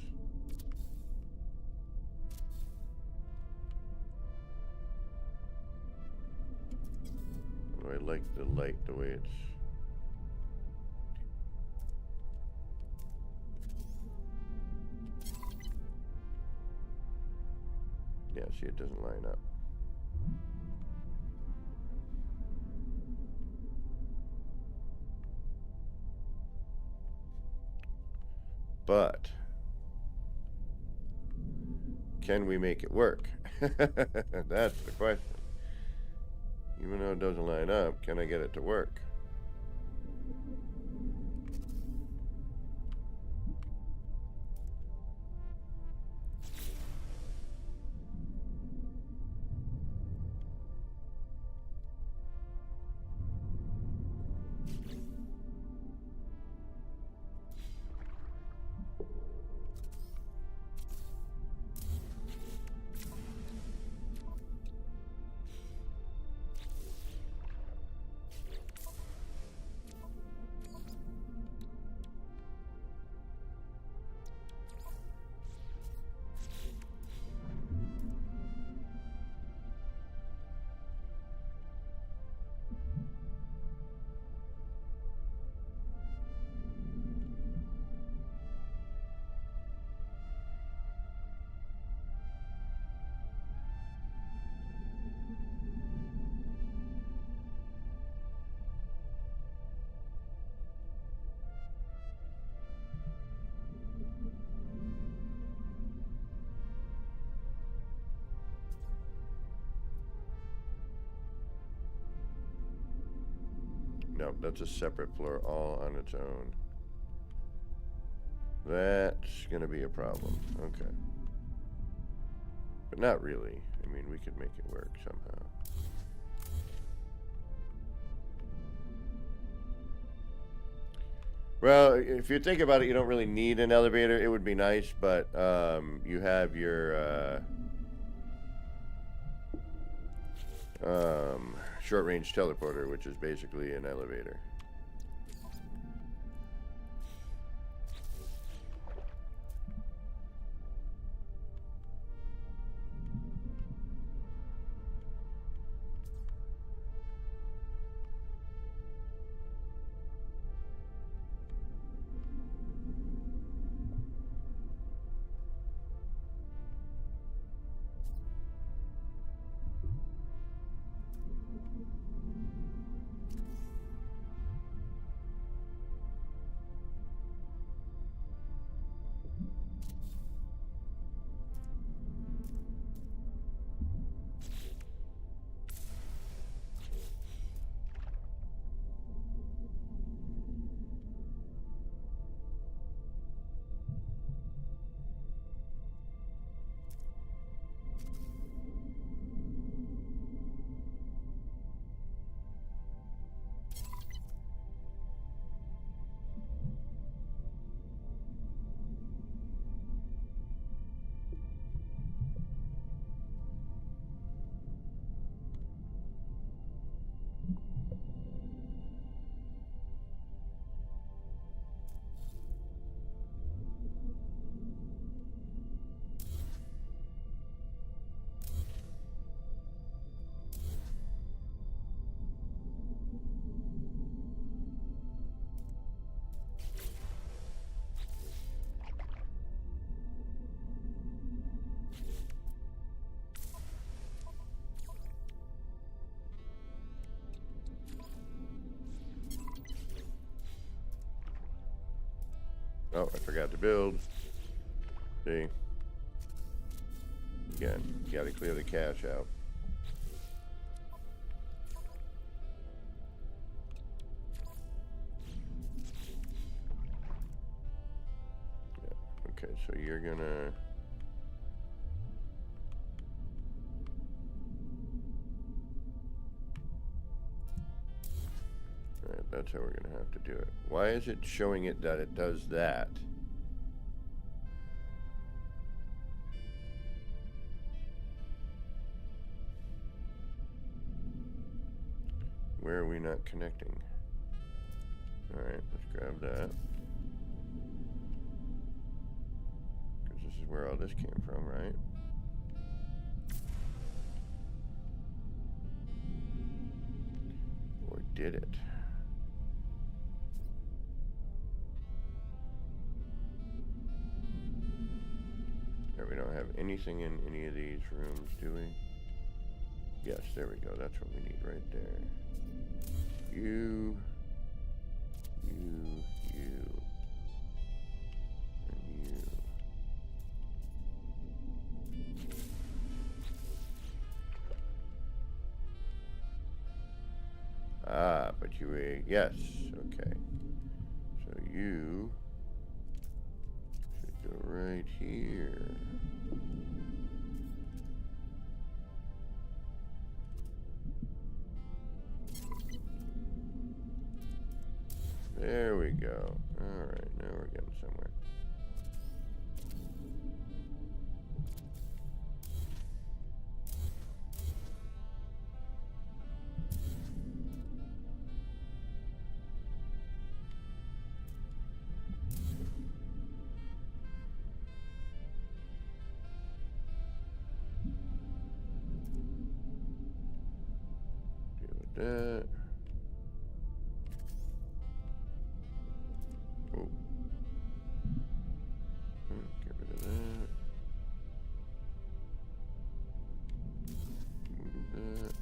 [SPEAKER 3] Oh, I like the light the way it's... Yeah, see, it doesn't line up. But can we make it work? That's the question. Even though it doesn't line up, can I get it to work? No, that's a separate floor all on its own. That's gonna be a problem. Okay. But not really. I mean, we could make it work somehow. Well, if you think about it, you don't really need an elevator. It would be nice, but you have your short-range teleporter, which is basically an elevator. Oh, I forgot to build. See? Again, you gotta clear the cache out. Yeah. Okay, so you're gonna... Alright, that's how we're gonna have to do it. Why is it showing it that it does that? Where are we not connecting? Alright, let's grab that. Because this is where all this came from, right? Or did it? There, we don't have anything in any of these rooms, do we? Yes, there we go. That's what we need right there. You, and you. Ah, but you, yes, okay. So you should go right here. There we go. Alright, now we're getting somewhere. Deal with that. Oh. Get rid of that. Move that.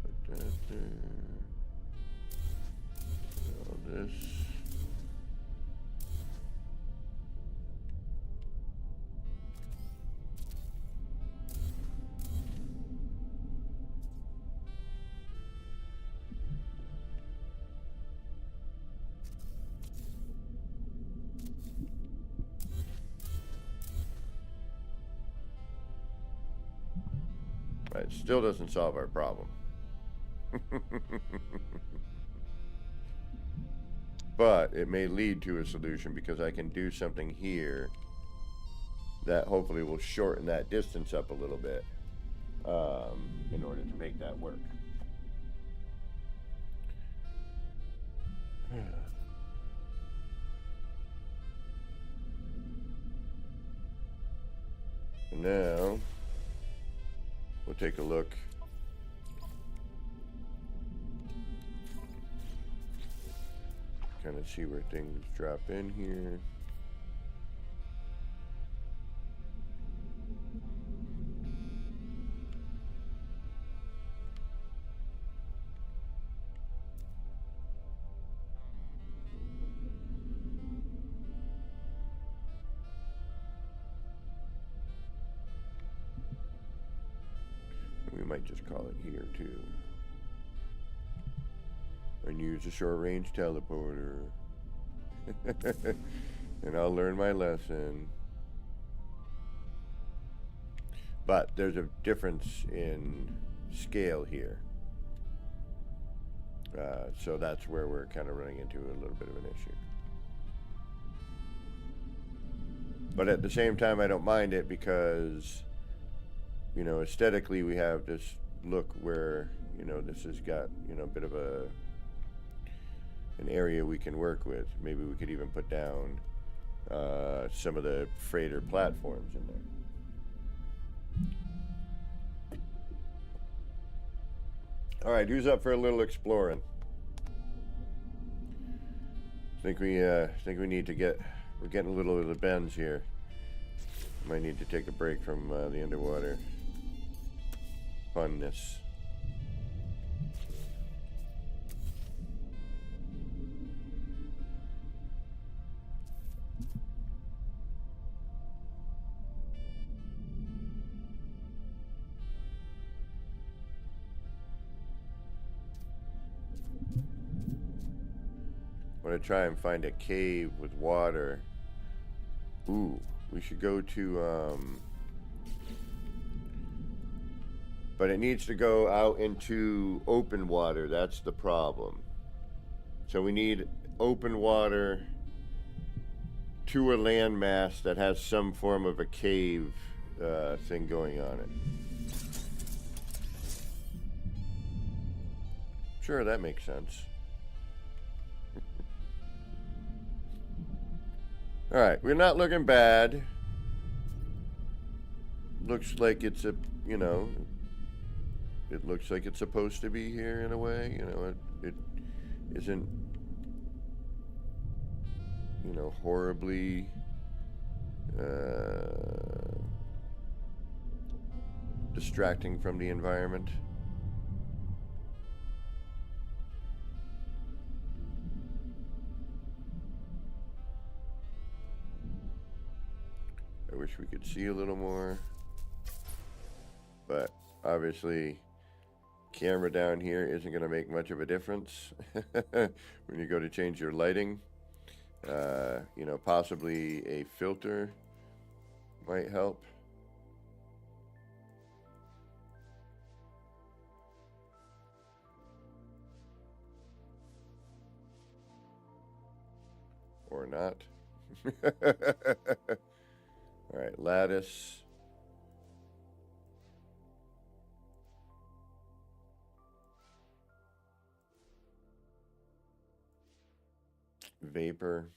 [SPEAKER 3] Put that there. All this. It still doesn't solve our problem. But it may lead to a solution because I can do something here that hopefully will shorten that distance up a little bit in order to make that work. And now we'll take a look. Kind of see where things drop in here. We might just call it here too. And use a short range teleporter. And I'll learn my lesson. But there's a difference in scale here. So that's where we're kind of running into a little bit of an issue. But at the same time, I don't mind it because, you know, aesthetically we have this look where, you know, this has got, you know, a bit of an area we can work with. Maybe we could even put down some of the freighter platforms in there. All right, who's up for a little exploring? Think we need to get. We're getting a little of the bends here. Might need to take a break from the underwater funness. I'm gonna try and find a cave with water. Ooh, we should go to, but it needs to go out into open water. That's the problem. So we need open water to a landmass that has some form of a cave thing going on it. Sure, that makes sense. All right, we're not looking bad. Looks like it's a, you know, it looks like it's supposed to be here in a way. You know, it isn't, you know, horribly distracting from the environment. I wish we could see a little more, but obviously camera down here isn't going to make much of a difference when you go to change your lighting. You know, possibly a filter might help. Or not. All right, lattice. Vapor.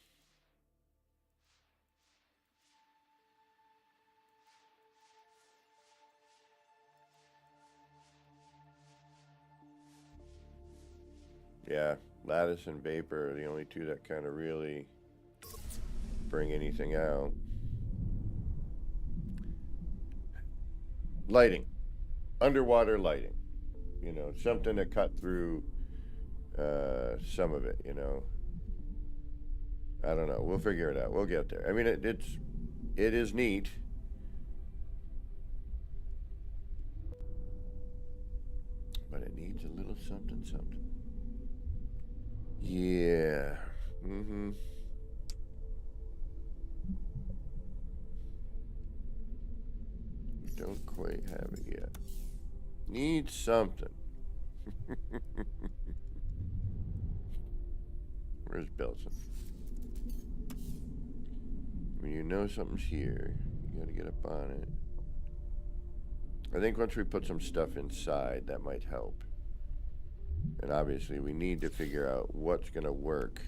[SPEAKER 3] Yeah, lattice and vapor are the only two that kind of really bring anything out. Lighting, underwater lighting, you know, something to cut through some of it, you know. I don't know. We'll figure it out. We'll get there. I mean, it is neat. But it needs a little something. Yeah. Mm-hmm. Don't quite have it yet. Need something. Where's Belson? When you know something's here, you gotta get up on it. I think once we put some stuff inside, that might help. And obviously, we need to figure out what's gonna work.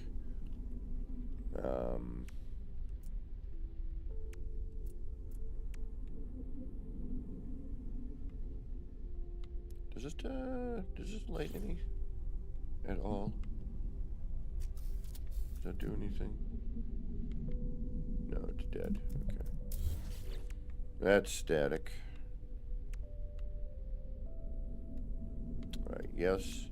[SPEAKER 3] Does this light any at all? Does that do anything? No, it's dead. Okay. That's static. Alright, yes.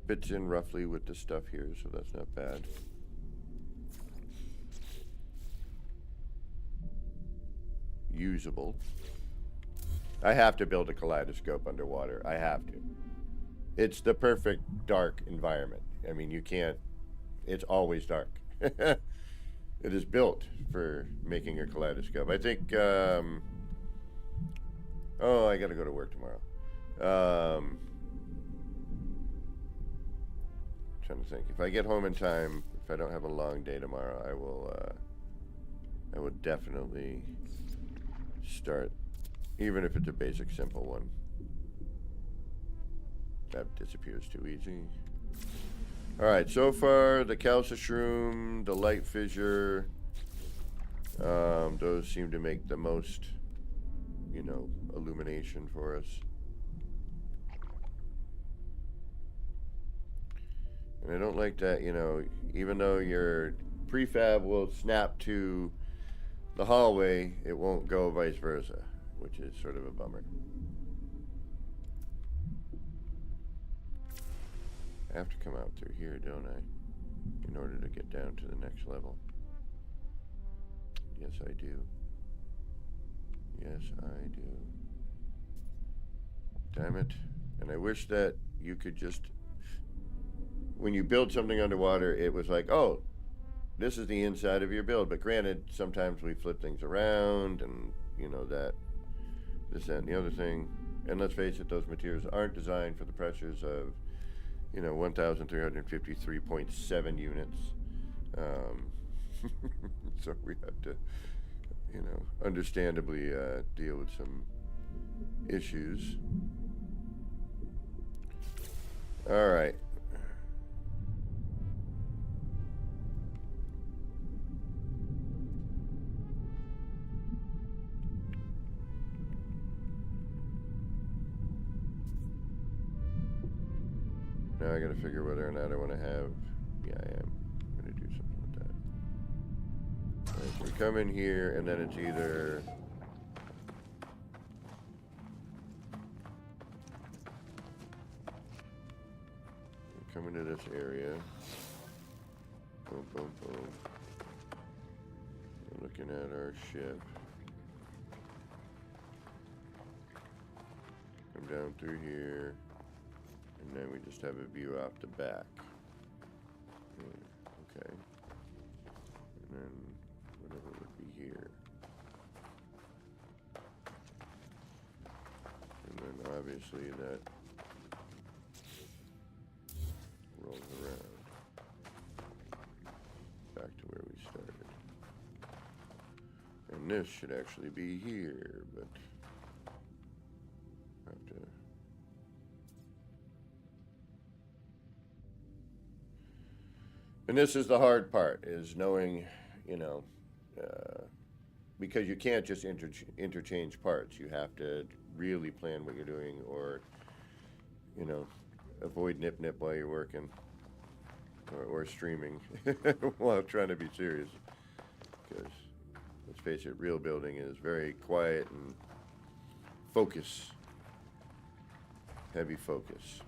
[SPEAKER 3] Fits in roughly with the stuff here, so that's not bad. Usable. I have to build a kaleidoscope underwater. I have to. It's the perfect dark environment. I mean, you can't... It's always dark. It is built for making a kaleidoscope. I think... Oh, I gotta go to work tomorrow. Trying to think. If I get home in time, if I don't have a long day tomorrow, I will definitely start, even if it's a basic, simple one. That disappears too easy. Alright, so far, the calcishroom, the light fissure, those seem to make the most, you know, illumination for us. And I don't like that, you know, even though your prefab will snap to the hallway, it won't go vice versa, which is sort of a bummer. I have to come out through here, don't I? In order to get down to the next level. Yes, I do. Yes, I do. Damn it. And I wish that you could just... When you build something underwater, it was like, oh, this is the inside of your build. But granted, sometimes we flip things around and, you know, that, this, that, and the other thing. And let's face it, those materials aren't designed for the pressures of, you know, 1,353.7 units. So we have to, you know, understandably deal with some issues. All right. Now I gotta figure whether or not I want to have... Yeah, I am gonna do something with that. Alright, so we come in here, and then it's either... we come into this area. Boom, boom, boom. We're looking at our ship. Come down through here. And then we just have a view off the back. Okay. And then whatever would be here. And then obviously that rolls around back to where we started. And this should actually be here, but I have to... And this is the hard part, is knowing, you know, because you can't just interchange parts. You have to really plan what you're doing, or, you know, avoid nip-nip while you're working, or streaming while trying to be serious. Because, let's face it, real building is very quiet and focus, heavy focus.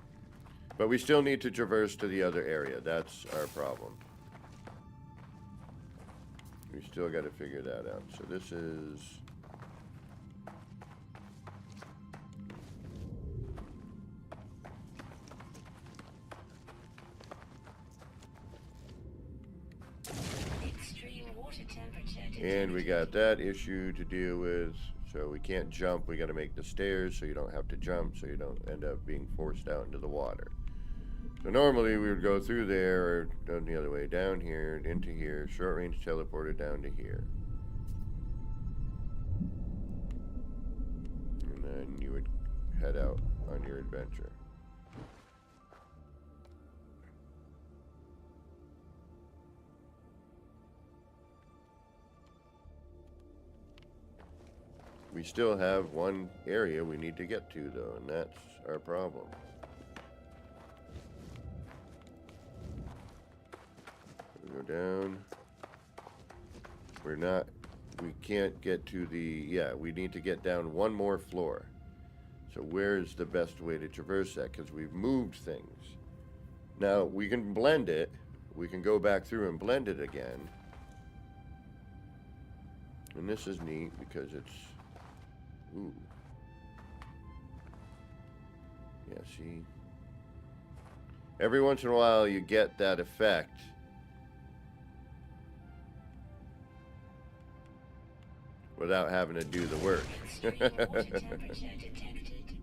[SPEAKER 3] But we still need to traverse to the other area. That's our problem. We still got to figure that out. So this is... And we got that issue to deal with. So we can't jump. We got to make the stairs so you don't have to jump, so you don't end up being forced out into the water. So normally we would go through there, or done the other way, down here, into here, short range teleported down to here. And then you would head out on your adventure. We still have one area we need to get to, though, and that's our problem. We go down. We can't get to the, we need to get down one more floor. So where's the best way to traverse that? Because we've moved things. Now, we can blend it. We can go back through and blend it again. And this is neat because it's, ooh. Yeah, see? Every once in a while you get that effect. Without having to do the work.
[SPEAKER 1] Extreme water temperature detected.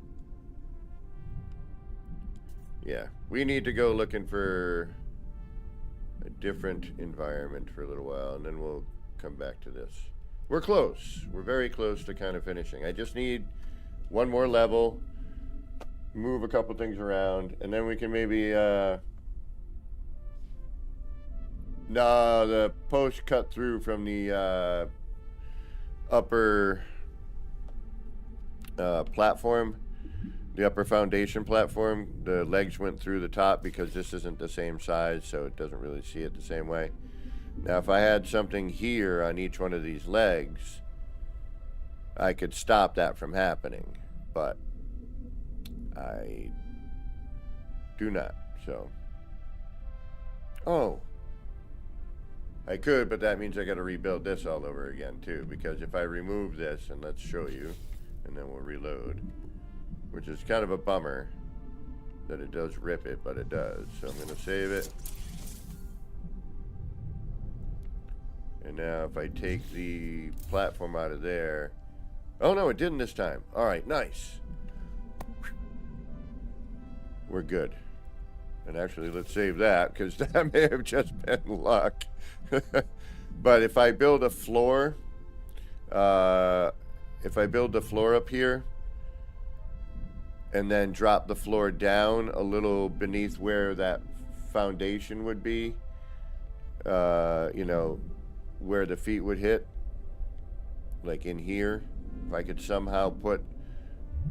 [SPEAKER 3] Yeah, we need to go looking for a different environment for a little while, and then we'll come back to this. We're close. We're very close to kind of finishing. I just need one more level, move a couple things around, and then we can maybe, no, the post cut through from the, upper platform, the upper foundation platform. The legs went through the top because this isn't the same size, so it doesn't really see it the same way. Now if I had something here on each one of these legs, I could stop that from happening, but I do not. So I could, but that means I got to rebuild this all over again too, because if I remove this, and let's show you, and then we'll reload, which is kind of a bummer that it does rip it, but it does. So I'm going to save it. And now if I take the platform out of there, oh no, it didn't this time. All right, nice. We're good. And actually, let's save that, because that may have just been luck. But if I build a floor, if I build the floor up here, and then drop the floor down a little beneath where that foundation would be, you know, where the feet would hit, like in here, if I could somehow put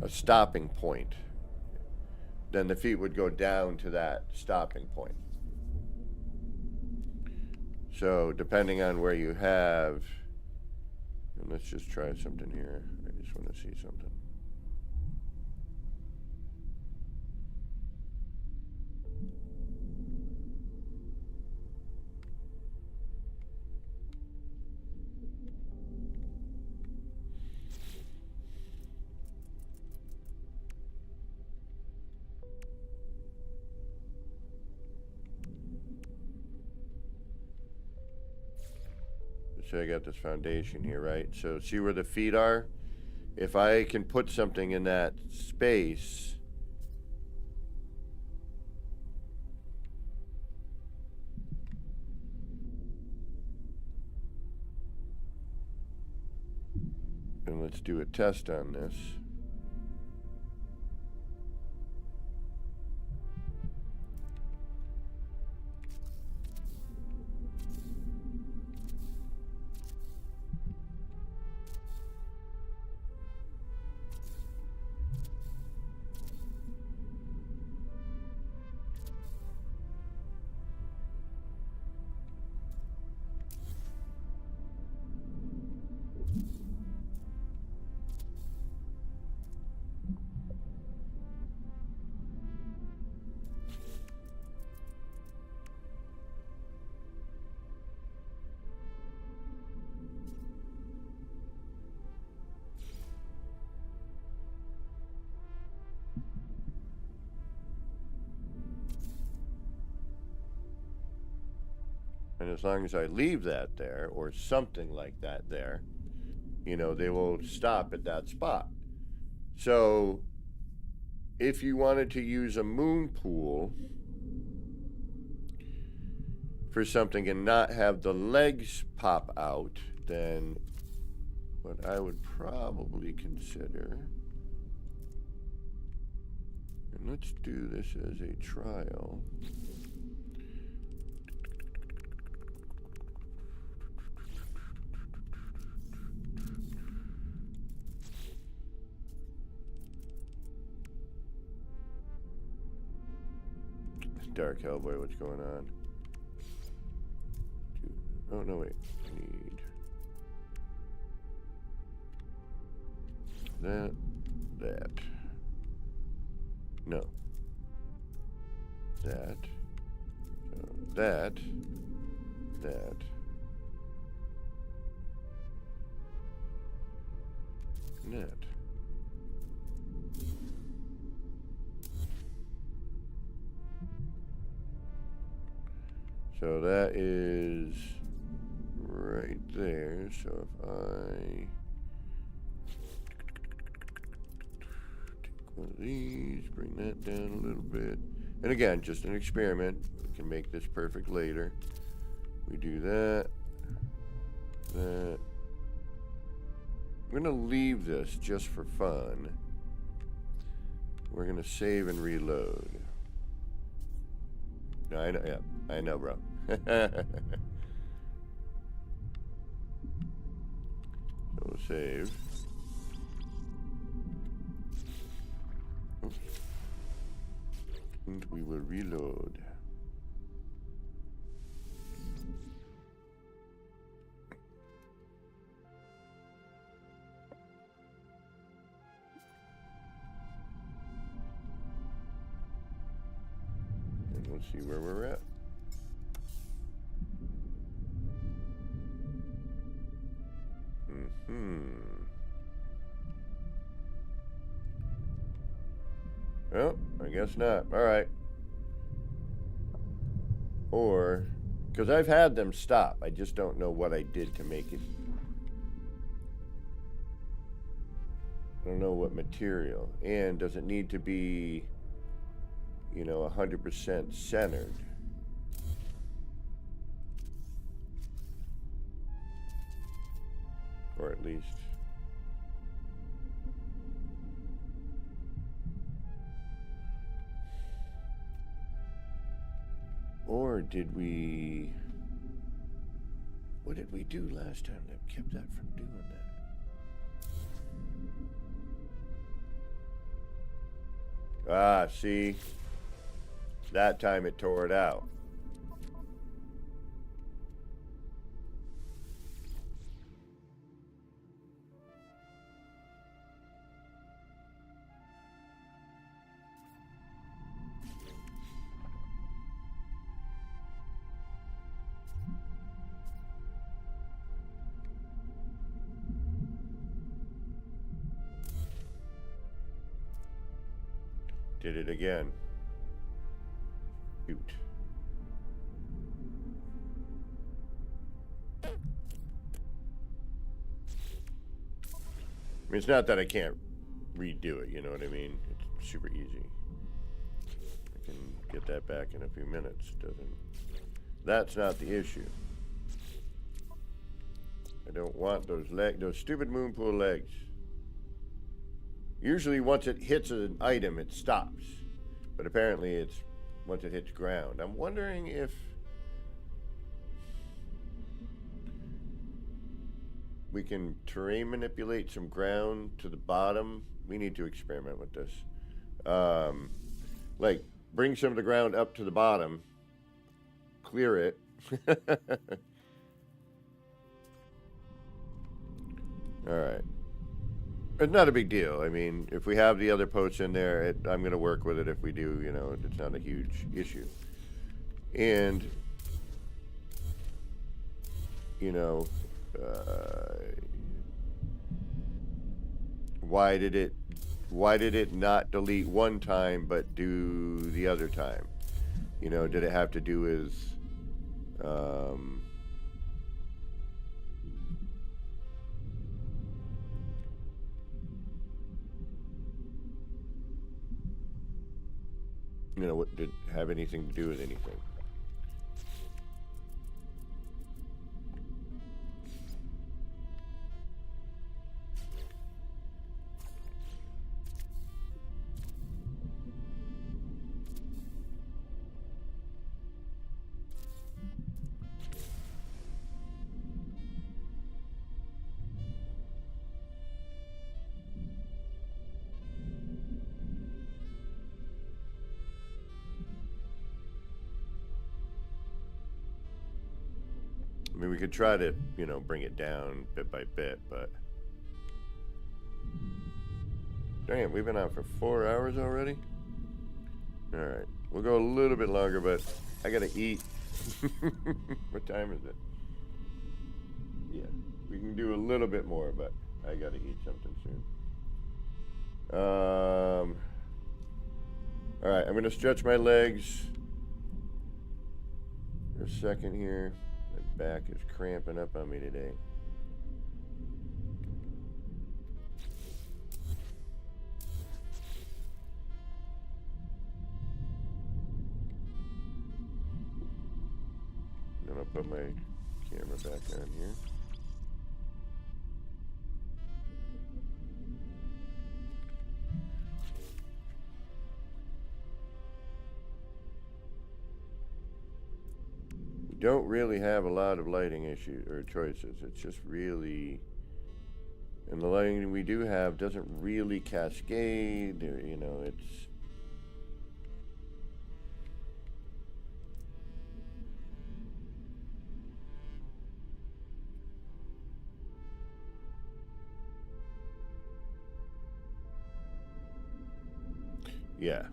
[SPEAKER 3] a stopping point, then the feet would go down to that stopping point. So depending on where you have, and let's just try something here. I just want to see something. So I got this foundation here, right? So see where the feet are? If I can put something in that space, and let's do a test on this. And as long as I leave that there, or something like that there, you know, they will stop at that spot. So if you wanted to use a moon pool for something and not have the legs pop out, then what I would probably consider, and let's do this as a trial. Dark Hellboy, what's going on? Oh, no, wait. I need that. No. That. That. And that. So that is right there. So if I take one of these, bring that down a little bit. And again, just an experiment. We can make this perfect later. We do that. I'm going to leave this just for fun. We're going to save and reload. No, I know, yeah, I know, bro. So we'll save. Oops. And we will reload. And we'll see where we're at. Well, I guess not. All right. Or, because I've had them stop. I just don't know what I did to make it. I don't know what material. And does it need to be, you know, 100% centered? Or at least. Or did we... What did we do last time that kept that from doing that? Ah, see? That time it tore it out. Did it again. Shoot. I mean, it's not that I can't redo it, you know what I mean? It's super easy. I can get that back in a few minutes. That's not the issue. I don't want those stupid moon pool legs. Usually once it hits an item, it stops. But apparently it's once it hits ground. I'm wondering if we can terrain manipulate some ground to the bottom. We need to experiment with this. Like, bring some of the ground up to the bottom. Clear it. All right. It's not a big deal. I mean, if we have the other posts in there, I'm going to work with it. If we do, you know, it's not a huge issue. And, you know, why did it not delete one time but do the other time? You know, did it have to do with You know, what did have anything to do with anything? I mean, we could try to, you know, bring it down bit by bit, but... Dang it, we've been out for 4 hours already? Alright, we'll go a little bit longer, but I gotta eat. What time is it? Yeah, we can do a little bit more, but I gotta eat something soon. Alright, I'm gonna stretch my legs for a second here. My back is cramping up on me today. Then I'll put my camera back on here. Don't really have a lot of lighting issues or choices. It's just really, and the lighting we do have doesn't really cascade, or, you know, it's yeah.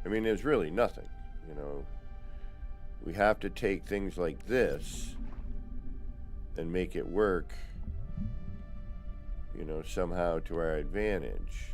[SPEAKER 3] I mean, there's really nothing, you know. We have to take things like this and make it work, you know, somehow to our advantage.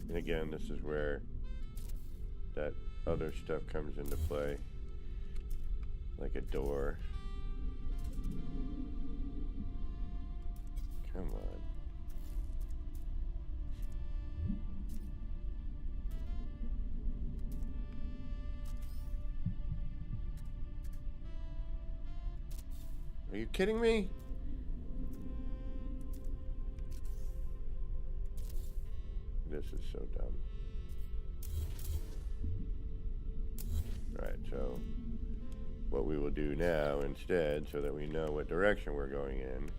[SPEAKER 3] And again, this is where that other stuff comes into play, like a door. Come on. Are you kidding me? This is so dumb. Alright, so what we will do now instead, so that we know what direction we're going in,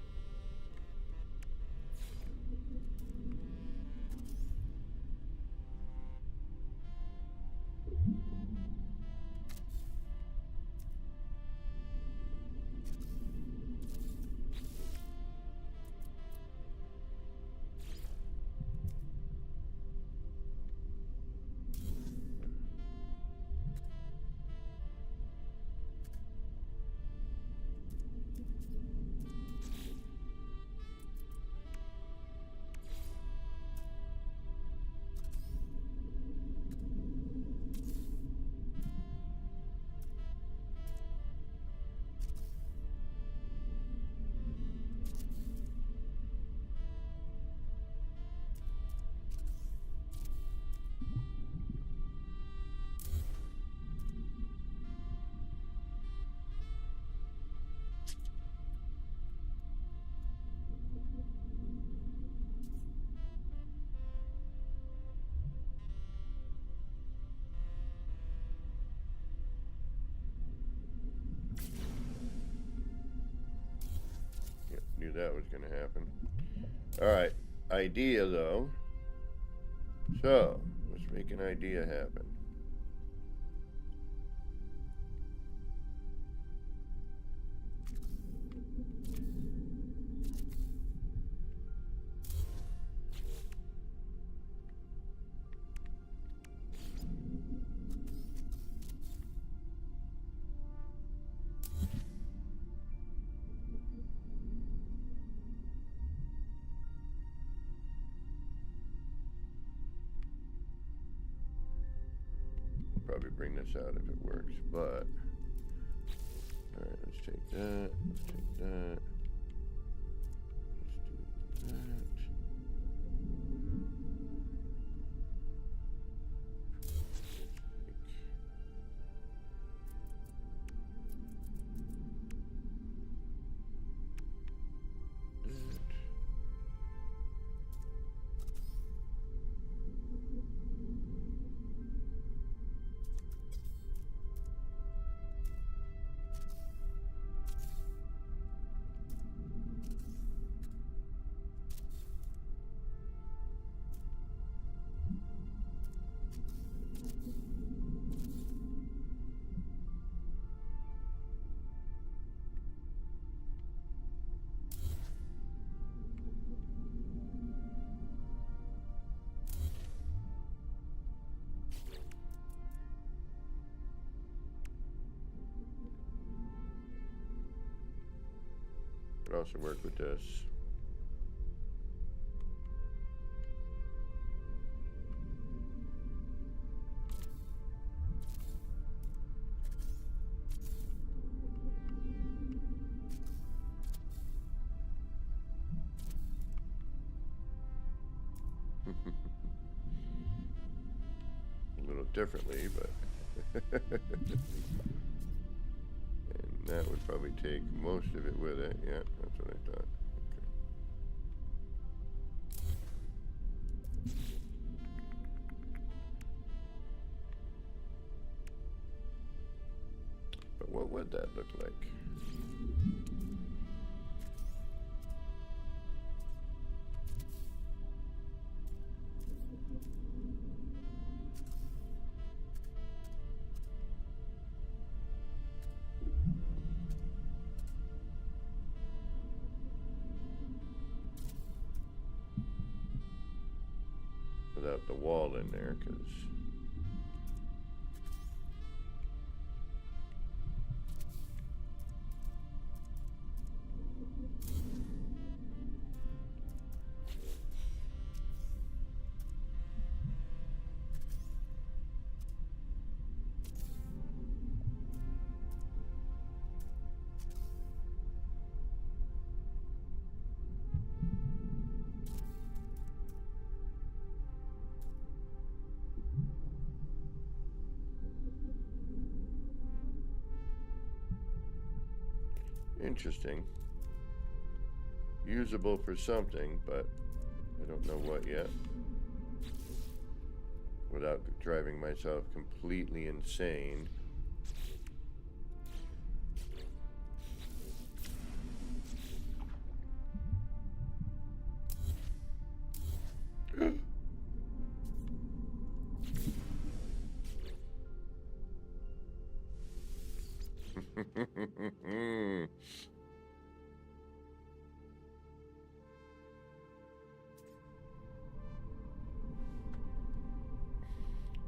[SPEAKER 3] that was going to happen. Alright, idea though. So, let's make an idea happen. Probably bring this out if it works, but alright, let's take that, let's take that, let's do that. Could also work with this. A little differently, but and that would probably take most of it with it. Yeah, that's what I thought. Okay. But what would that look like? Without the wall in there, because interesting. Usable for something, but I don't know what yet. Without driving myself completely insane.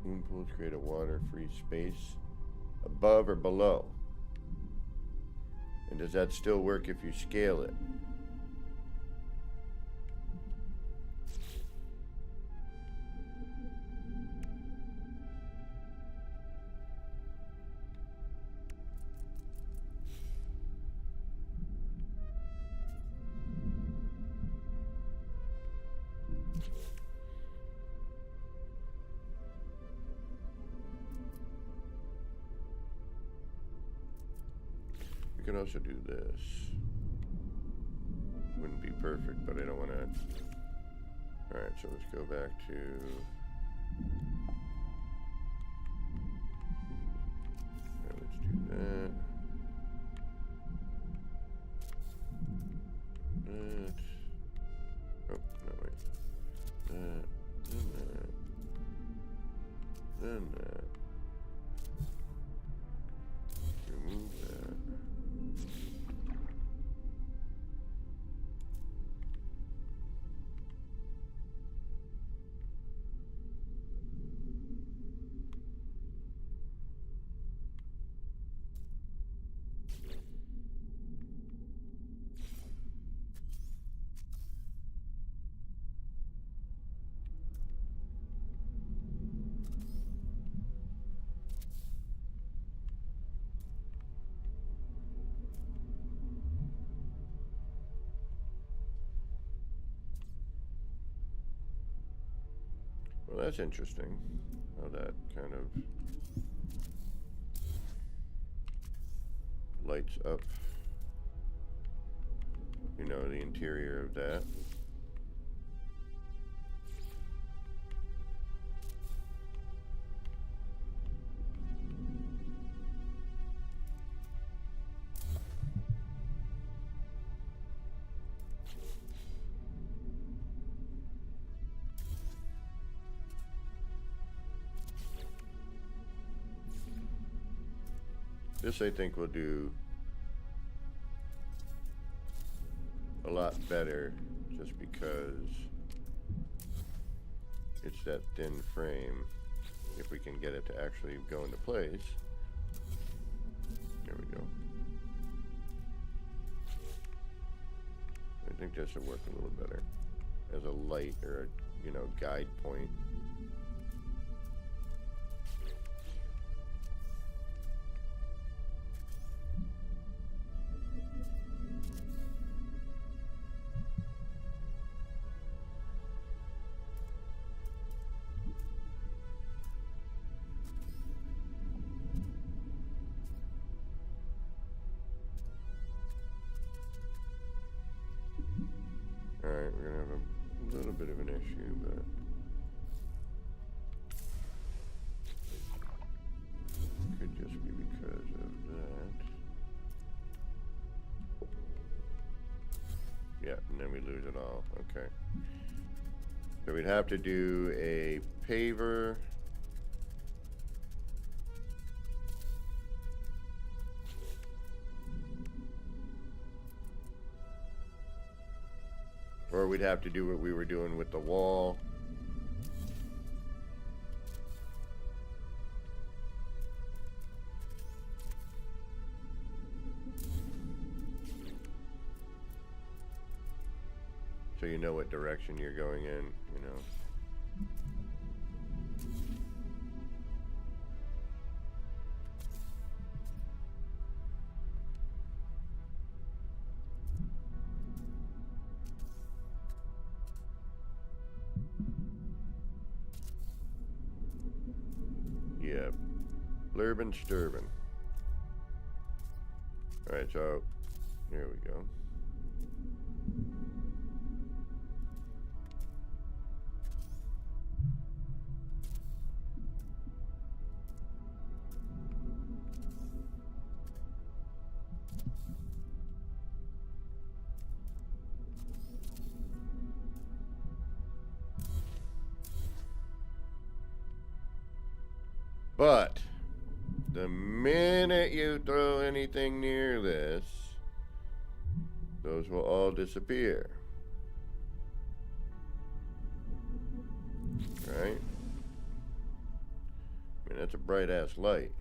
[SPEAKER 3] Moon pools create a water-free space above or below. And does that still work if you scale it? We can also do this. Wouldn't be perfect, but I don't want to. Alright, so let's go back to. Let's do that. that's interesting. How that kind of lights up, you know, the interior of that. This I think will do a lot better just because it's that thin frame. If we can get it to actually go into place. There we go. I think this will work a little better as a light or a, you know, guide point. Alright, we're gonna have a little bit of an issue, but could just be because of that. Yeah, and then we lose it all. Okay. So we'd have to do a paver. Or we'd have to do what we were doing with the wall. So you know what direction you're going in, you know. Yeah, blurbin sturbin. Alright, so here we go. But the minute you throw anything near this, those will all disappear. Right? I mean, that's a bright ass light.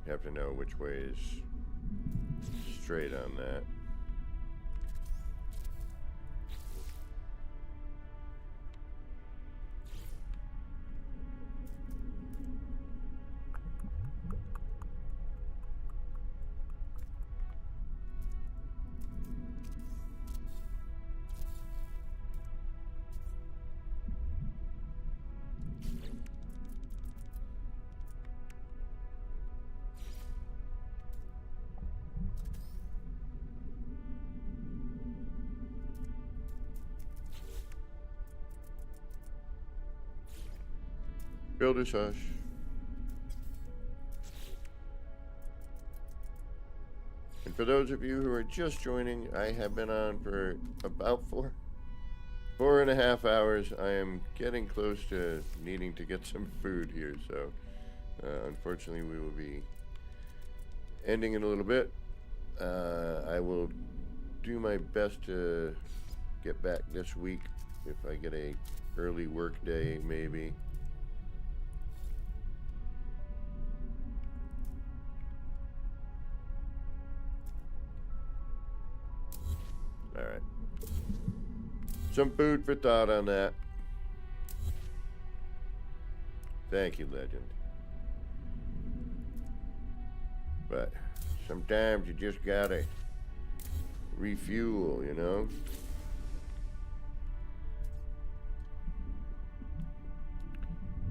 [SPEAKER 3] You have to know which way is straight on that. Builder's Hush. And for those of you who are just joining, I have been on for about 4.5 hours. I am getting close to needing to get some food here, so unfortunately we will be ending in a little bit. I will do my best to get back this week if I get a early work day, maybe. All right. Some food for thought on that. Thank you, Legend. But sometimes you just gotta refuel, you know?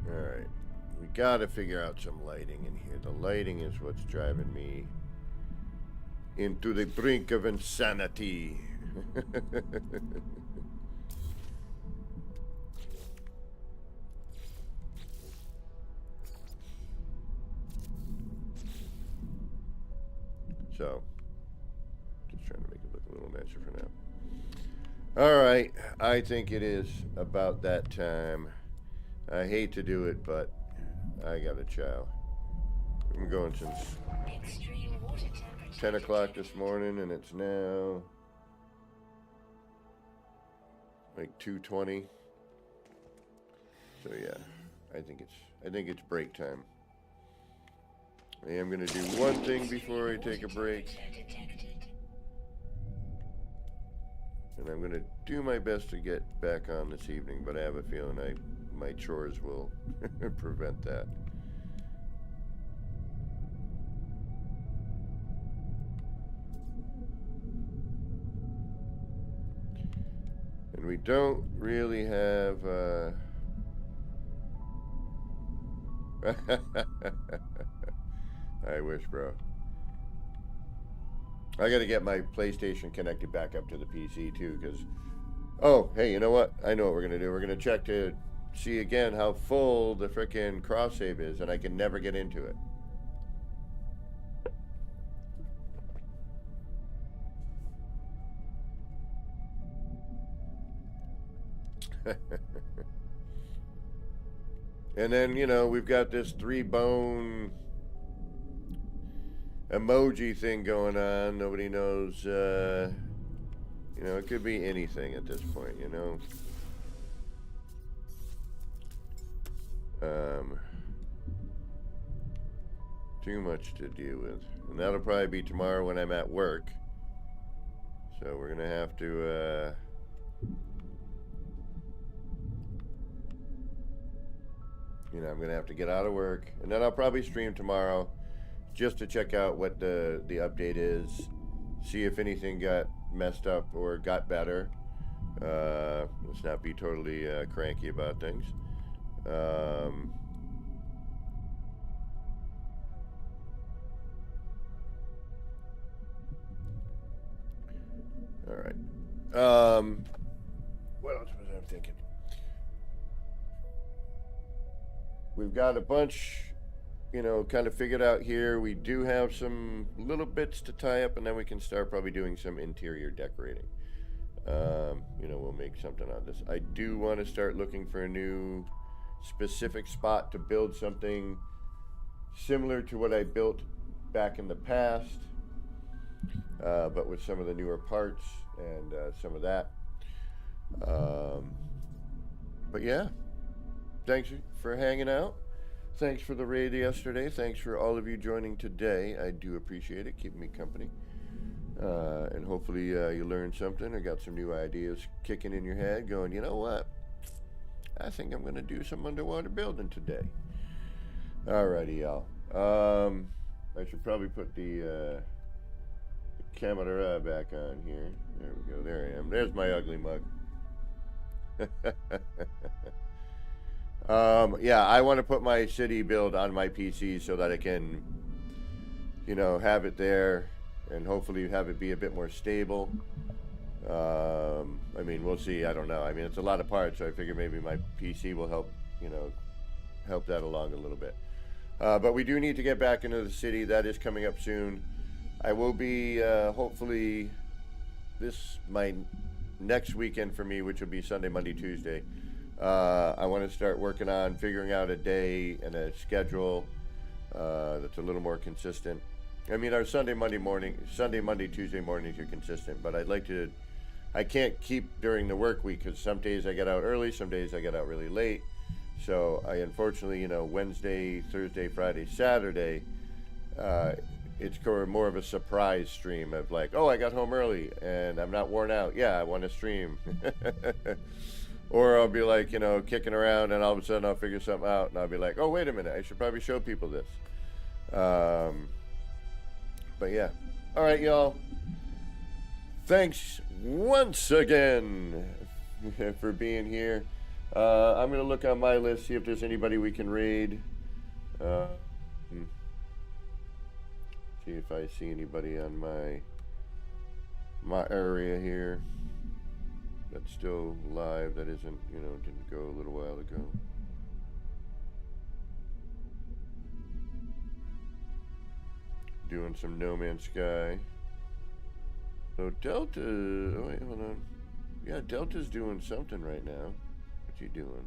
[SPEAKER 3] Alright. We gotta figure out some lighting in here. The lighting is what's driving me into the brink of insanity. So, just trying to make it look a little nicer for now. Alright, I think it is about that time. I hate to do it, but I gotta chow. I'm going since
[SPEAKER 1] Extreme water temperature
[SPEAKER 3] 10 o'clock this morning, and it's now like 2:20. So yeah, I think it's break time. I am gonna do one thing before I take a break, and I'm gonna do my best to get back on this evening, but I have a feeling my chores will prevent that. And we don't really have I wish, bro. I gotta get my PlayStation connected back up to the PC too, because oh, hey, you know what? I know what we're gonna do. We're gonna check to see again how full the frickin' cross save is, and I can never get into it. And then, you know, we've got this 3-bone emoji thing going on. Nobody knows, you know, it could be anything at this point, you know. Too much to deal with. And that'll probably be tomorrow when I'm at work. So we're gonna have to, you know, I'm gonna have to get out of work, and then I'll probably stream tomorrow just to check out what the update is, see if anything got messed up or got better. Let's not be totally cranky about things. All right. What else was I thinking? We've got a bunch, you know, kind of figured out here. We do have some little bits to tie up, and then we can start probably doing some interior decorating. You know, we'll make something on this. I do want to start looking for a new specific spot to build something similar to what I built back in the past, but with some of the newer parts and some of that. But yeah, thanks for hanging out. Thanks for the raid yesterday. Thanks for all of you joining today. I do appreciate it, keeping me company. And hopefully you learned something or got some new ideas kicking in your head, going, you know what? I think I'm going to do some underwater building today. Alrighty, y'all. I should probably put the camera back on here. There we go. There I am. There's my ugly mug. Yeah, I want to put my city build on my PC so that I can, you know, have it there and hopefully have it be a bit more stable. I mean, we'll see. I don't know. I mean, it's a lot of parts, so I figure maybe my PC will help, you know, help that along a little bit. But we do need to get back into the city. That is coming up soon. I will be hopefully my next weekend for me, which will be Sunday, Monday, Tuesday. I want to start working on figuring out a day and a schedule that's a little more consistent. I mean, our Sunday, Monday, Tuesday mornings are consistent, but I can't keep during the work week because some days I get out early, some days I get out really late. So I unfortunately, Wednesday, Thursday, Friday, Saturday, it's more of a surprise stream of like, oh, I got home early and I'm not worn out. Yeah, I want to stream. Or I'll be like, kicking around and all of a sudden I'll figure something out and I'll be like, oh, wait a minute, I should probably show people this. But yeah. All right, y'all. Thanks once again for being here. I'm going to look on my list, see if there's anybody we can raid. See if I see anybody on my area here that's still live that isn't, didn't go a little while ago. Doing some No Man's Sky. So Delta, oh wait, hold on. Yeah, Delta's doing something right now. What's he doing?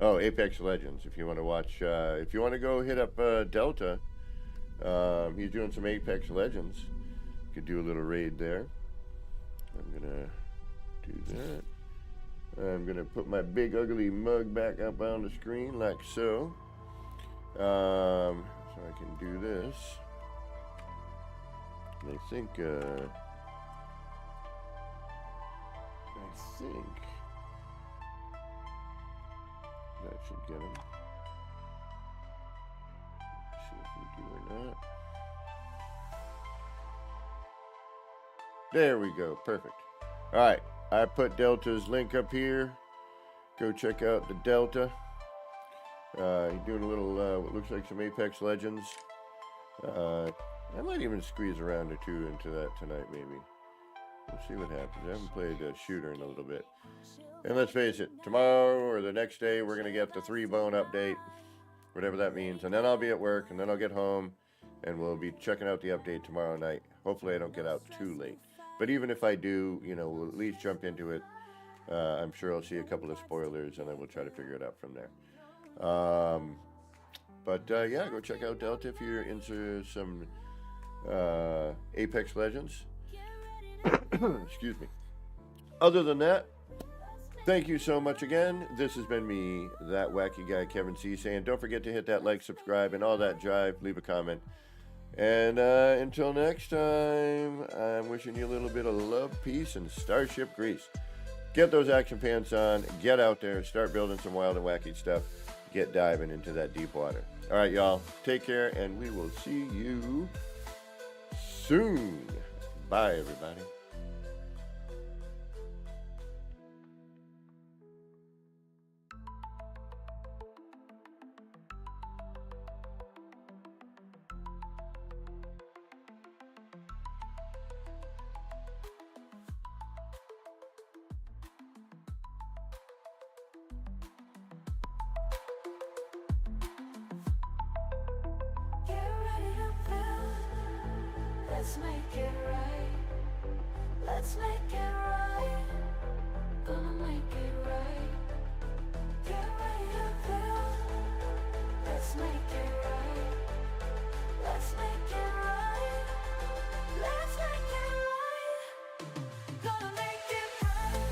[SPEAKER 3] Oh, Apex Legends. If you want to watch, if you want to go hit up Delta, he's doing some Apex Legends. Could do a little raid there. I'm gonna do that. I'm gonna put my big ugly mug back up on the screen like so. So I can do this. And I think that should get him. See if we do or not. There we go. Perfect. All right. I put Delta's link up here. Go check out the Delta. He's doing a little, what looks like some Apex Legends. I might even squeeze a round or two into that tonight, maybe. We'll see what happens. I haven't played a shooter in a little bit. And let's face it, tomorrow or the next day, we're going to get the 3-bone update, whatever that means. And then I'll be at work, and then I'll get home, and we'll be checking out the update tomorrow night. Hopefully I don't get out too late. But even if I do, we'll at least jump into it. I'm sure I'll see a couple of spoilers, and then we'll try to figure it out from there. Yeah, go check out Delta if you're into some Apex Legends. Excuse me. Other than that, thank you so much again. This has been me, that wacky guy, Kevin C, saying don't forget to hit that like, subscribe, and all that jive. Leave a comment. And until next time, I'm wishing you a little bit of love, peace, and starship grease. Get those action pants on. Get out there. Start building some wild and wacky stuff. Get diving into that deep water. All right, y'all. Take care, and we will see you soon. Bye, everybody.
[SPEAKER 2] Let's make it right. Let's make it right. Gonna make it right. Get ready to build. Let's make it right. Let's make it right. Let's make it right. Gonna make it right.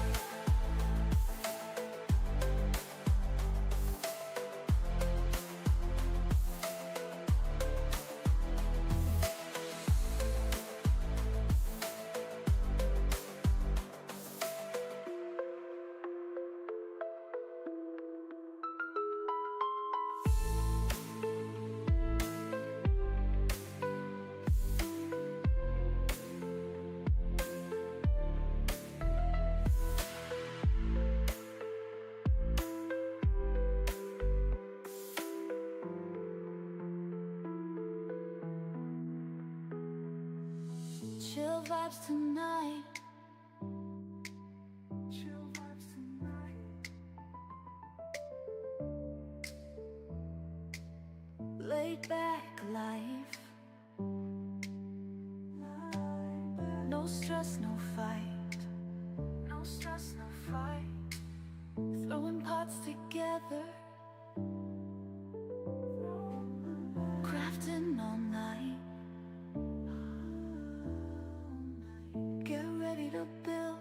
[SPEAKER 2] Chill vibes tonight. Chill vibes tonight. laid back life. No stress, no fight. No stress, no fight. Throwing pots together, crafting all night. Get ready to build.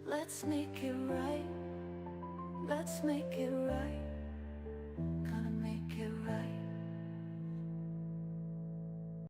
[SPEAKER 2] Let's make it right. Let's make it right.